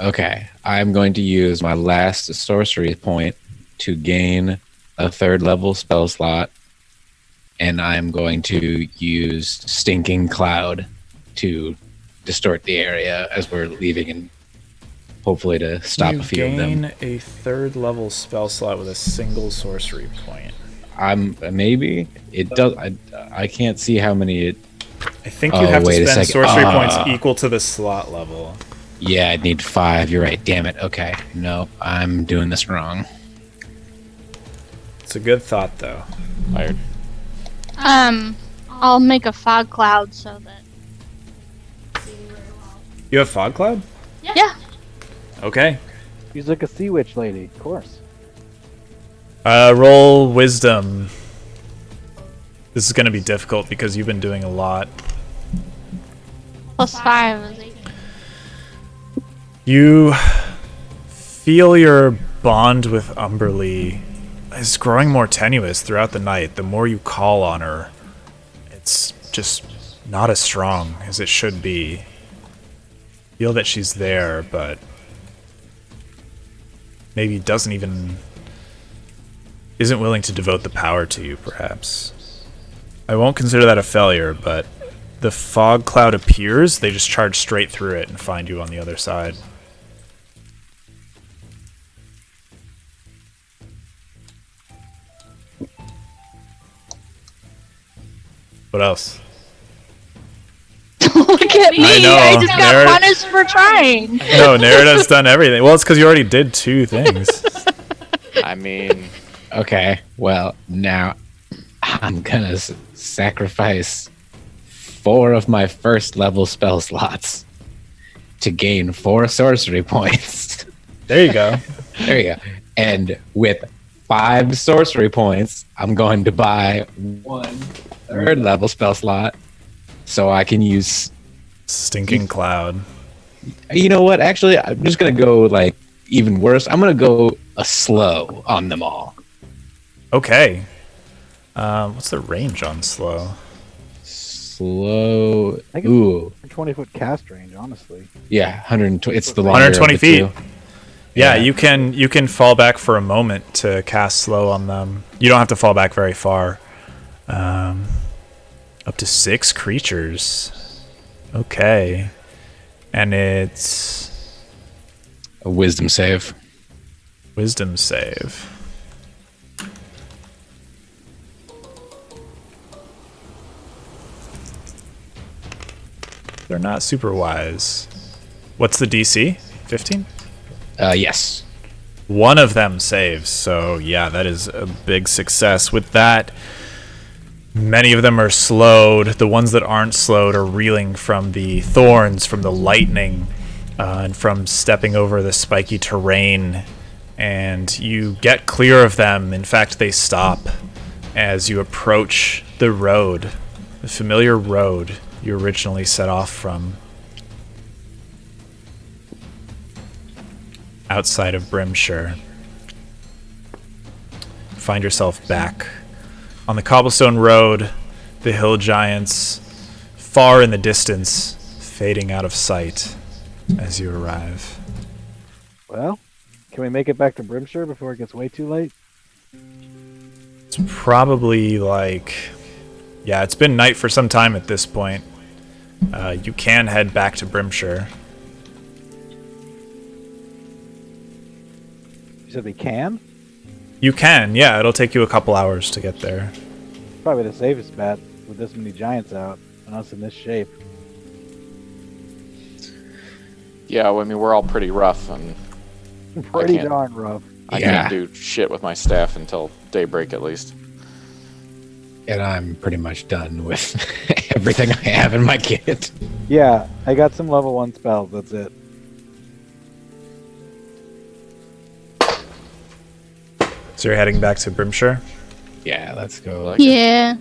Okay, I'm going to use my last sorcery point to gain a 3rd level spell slot, and I'm going to use Stinking Cloud to distort the area as we're leaving, and hopefully to stop a few of them. a 3rd level spell slot with a single sorcery point. Maybe it does. I can't see how many it. I think you have to wait a spend second. sorcery points equal to the slot level. Yeah, I'd need 5. You're right. Damn it. Okay. No, I'm doing this wrong. It's a good thought, though. Fired. I'll make a fog cloud so that. You have fog cloud? Yeah. Okay. She's like a sea witch lady, of course. Roll wisdom. This is going to be difficult because you've been doing a lot. +5 is 18. You feel your bond with Umberly is growing more tenuous throughout the night. The more you call on her, it's just not as strong as it should be. Feel that she's there, but maybe isn't willing to devote the power to you, perhaps. I won't consider that a failure, but the fog cloud appears, they just charge straight through it and find you on the other side. What else? Look at me! I know, I just got Nerd. punished for trying. No, Nerida's done everything. Well, it's because you already did 2 things. I mean, Okay. Well, now I'm gonna sacrifice 4 of my 1st level spell slots to gain 4 sorcery points. There you go. There you go. And with 5 sorcery points, I'm going to buy 1 3rd level spell slot so I can use. Stinking cloud. You know what? Actually, I'm just gonna go like even worse. I'm gonna go a slow on them all. Okay. What's the range on slow? Slow. I think Ooh. 20-foot cast range, honestly. Yeah, 120. It's the longer 120 of the feet. two. Yeah, Yeah. you can fall back for a moment to cast slow on them. You don't have to fall back very far. Up to 6 creatures. Okay. And it's A wisdom save. wisdom save. They're not super wise. What's the DC? 15? Yes. One of them saves, so yeah, that is a big success. With that, many of them are slowed. The ones that aren't slowed are reeling from the thorns, from the lightning, and from stepping over the spiky terrain. And you get clear of them. In fact, they stop as you approach the road, the familiar road you originally set off from. Outside of Brimshire. Find yourself back on the cobblestone road, the hill giants far in the distance, fading out of sight as you arrive. Well, can we make it back to Brimshire before it gets way too late? It's probably like... yeah, it's been night for some time at this point. You can head back to Brimshire. You said we can? You can, yeah. It'll take you a couple hours to get there. Probably the safest bet with this many giants out and us in this shape. Yeah, well, I mean, we're all pretty rough, and Pretty can't- darn rough. I Yeah. can't do shit with my staff until daybreak at least. And I'm pretty much done with everything I have in my kit. Yeah, I got some level 1 spells, that's it. So you're heading back to Brimshire? Yeah, let's go. Yeah.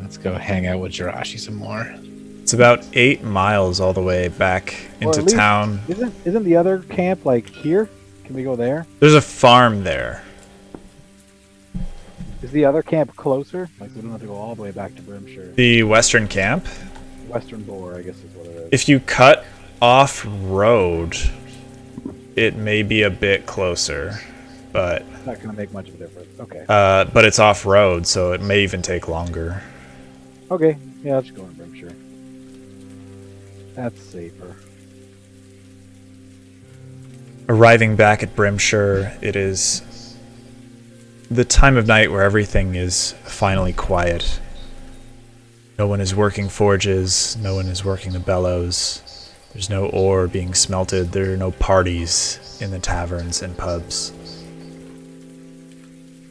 Let's go hang out with Jirashi some more. It's about 8 miles all the way back Well, into at least- town. Isn't the other camp like here? Can we go there? There's a farm there. Is the other camp closer? Like we don't have to go all the way back to Brimshire. The western camp. Western Boar, I guess is what it is. If you cut off road, it may be a bit closer, but It's not going to make much of a difference. Okay. but it's off road, so it may even take longer. Okay. Yeah, let's go to Brimshire. That's safer. Arriving back at Brimshire, it is the time of night where everything is finally quiet. No one is working forges, no one is working the bellows. There's no ore being smelted, there are no parties in the taverns and pubs.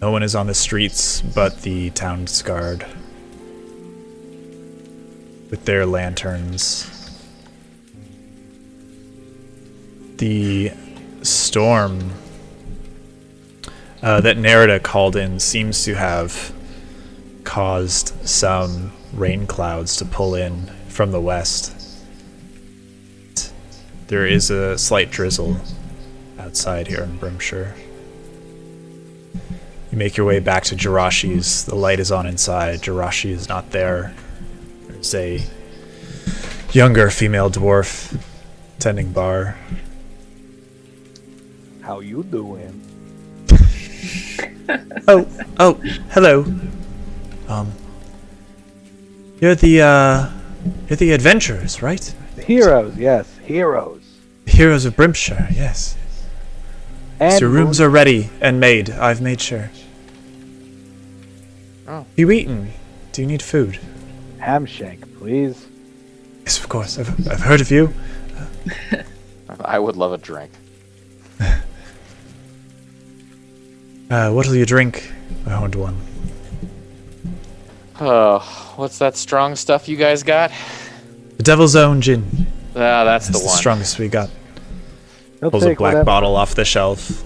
No one is on the streets but the town's guard with their lanterns. The storm that Nerida called in seems to have caused some rain clouds to pull in from the west. There is a slight drizzle outside here in Brimshire. You make your way back to Jirashi's. The light is on inside. Jirashi is not there. There's a younger female dwarf tending bar. How you doing? Oh, hello. You're the adventurers, right? Heroes, yes, heroes. Heroes of Brimshire, yes. And Your rooms are ready and made. I've made sure. Oh. You eaten? Do you need food? ham shank, please. Yes, of course. I've heard of you. I would love a drink. What'll you drink? I want one. What's that strong stuff you guys got? The Devil's Own gin. Ah, that's the That's the one. strongest we got. He'll Pulls a take black whatever, bottle off the shelf.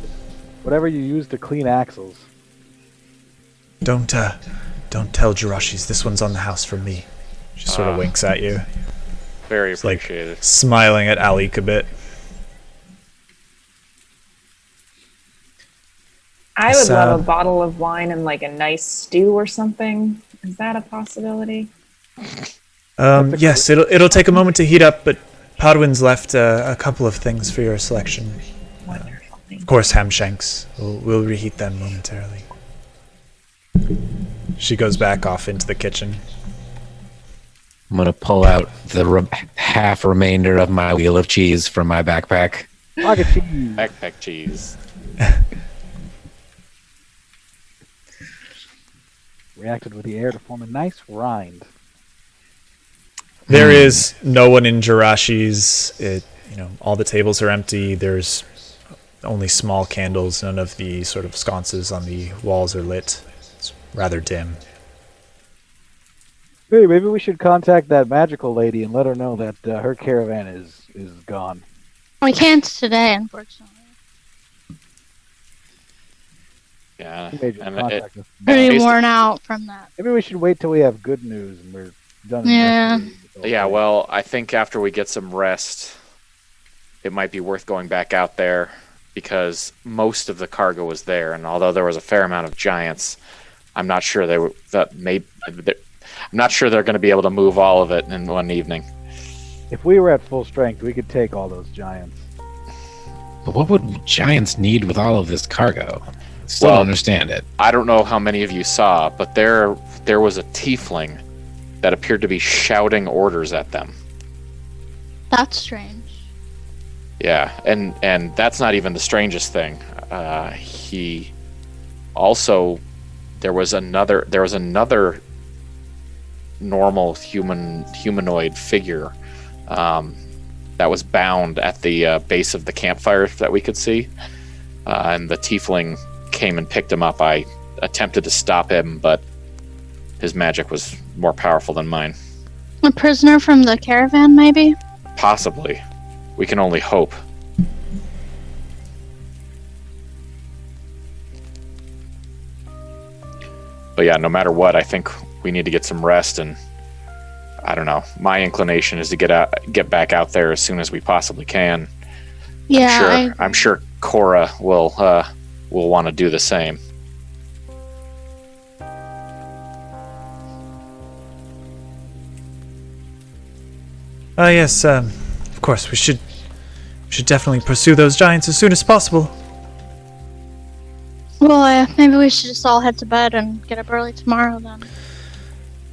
whatever you use to clean axles. Don't tell Jirashi's. This one's on the house from me. She sort of winks at you. Very It's like appreciated. smiling at Alik a bit. I would So- love a bottle of wine and like a nice stew or something. Is that a possibility? Yes, it'll take a moment to heat up, but Podwin's left a couple of things for your selection. Wonderful. Of course, ham shanks. We'll reheat them momentarily. She goes back off into the kitchen. I'm gonna pull out the half remainder of my wheel of cheese from my backpack. Pocket cheese. Backpack cheese. Reacted with the air to form a nice rind. There is no one in Jirashi's. All the tables are empty. There's only small candles. None of the sort of sconces on the walls are lit. It's rather dim. Hey, maybe we should contact that magical lady and let her know that her caravan is gone. We can't today, unfortunately. Yeah. She may just and contact us. Pretty Based- worn out from that. Maybe we should wait till we have good news and we're done. Yeah. investigating this whole Yeah, thing. well, I think after we get some rest, it might be worth going back out there because most of the cargo was there, and although there was a fair amount of giants, I'm not sure I'm not sure they're going to be able to move all of it in one evening. If we were at full strength, we could take all those giants. But what would giants need with all of this cargo? Still Well, don't understand it. I don't know how many of you saw, but there was a tiefling that appeared to be shouting orders at them. That's strange. Yeah, and that's not even the strangest thing. He also there was another normal humanoid figure that was bound at the base of the campfire that we could see, and the tiefling came and picked him up. I attempted to stop him, but his magic was more powerful than mine. A prisoner from the caravan, maybe? Possibly. We can only hope. But yeah, no matter what, I think we need to get some rest, and I don't know. My inclination is to get back out there as soon as we possibly can. Yeah, I'm sure Cora will want to do the same. Yes, of course, we should definitely pursue those giants as soon as possible. Well, maybe we should just all head to bed and get up early tomorrow then.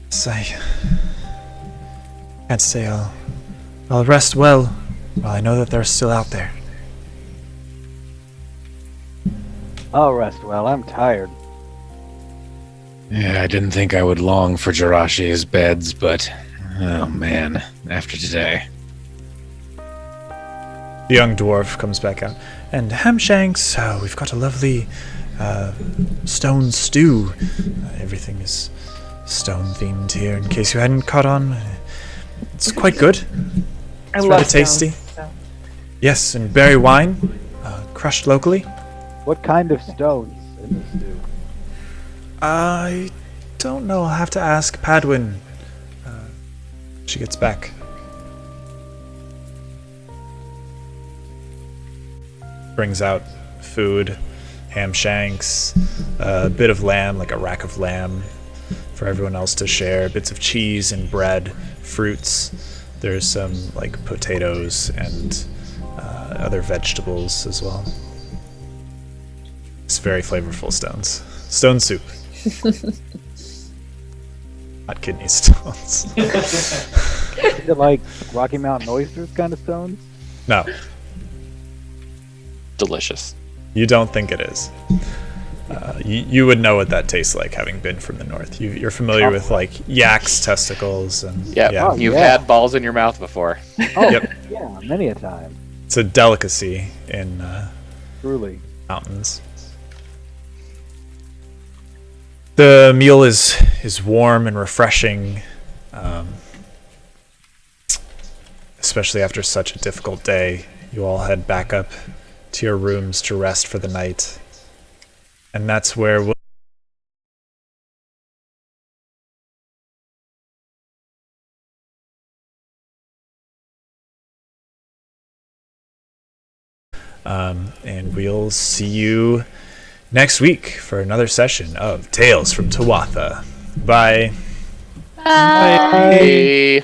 So I can't say I'll rest well while I know that they're still out there. I'll rest well. I'm tired. Yeah, I didn't think I would long for Jirashi's beds, but oh man, after today. The young dwarf comes back out. And Hamshanks, we've got a lovely stone stew. Everything is stone themed here, in case you hadn't caught on. It's quite good. I It's love rather tasty. stones, so. Yes, and berry wine, crushed locally. What kind of stones in the stew? I don't know. I'll have to ask Padwin. She gets back. Brings out food, ham shanks, a bit of lamb, like a rack of lamb for everyone else to share, bits of cheese and bread, fruits. There's some like potatoes and other vegetables as well. It's very flavorful stones. Stone soup. Not kidney stones. Is it like Rocky Mountain oysters kind of stones? No, Delicious. you don't think it is. You would know what that tastes like, having been from the north. You're familiar with like yak's testicles and Yep. yeah, You've yeah. had balls in your mouth before. Oh, Yep. yeah, many a time. It's a delicacy in Truly. mountains. The meal is warm and refreshing, especially after such a difficult day. You all head back up to your rooms to rest for the night, and that's where we'll and we'll see you next week for another session of Tales from Tuatha. Bye. Bye. Hey.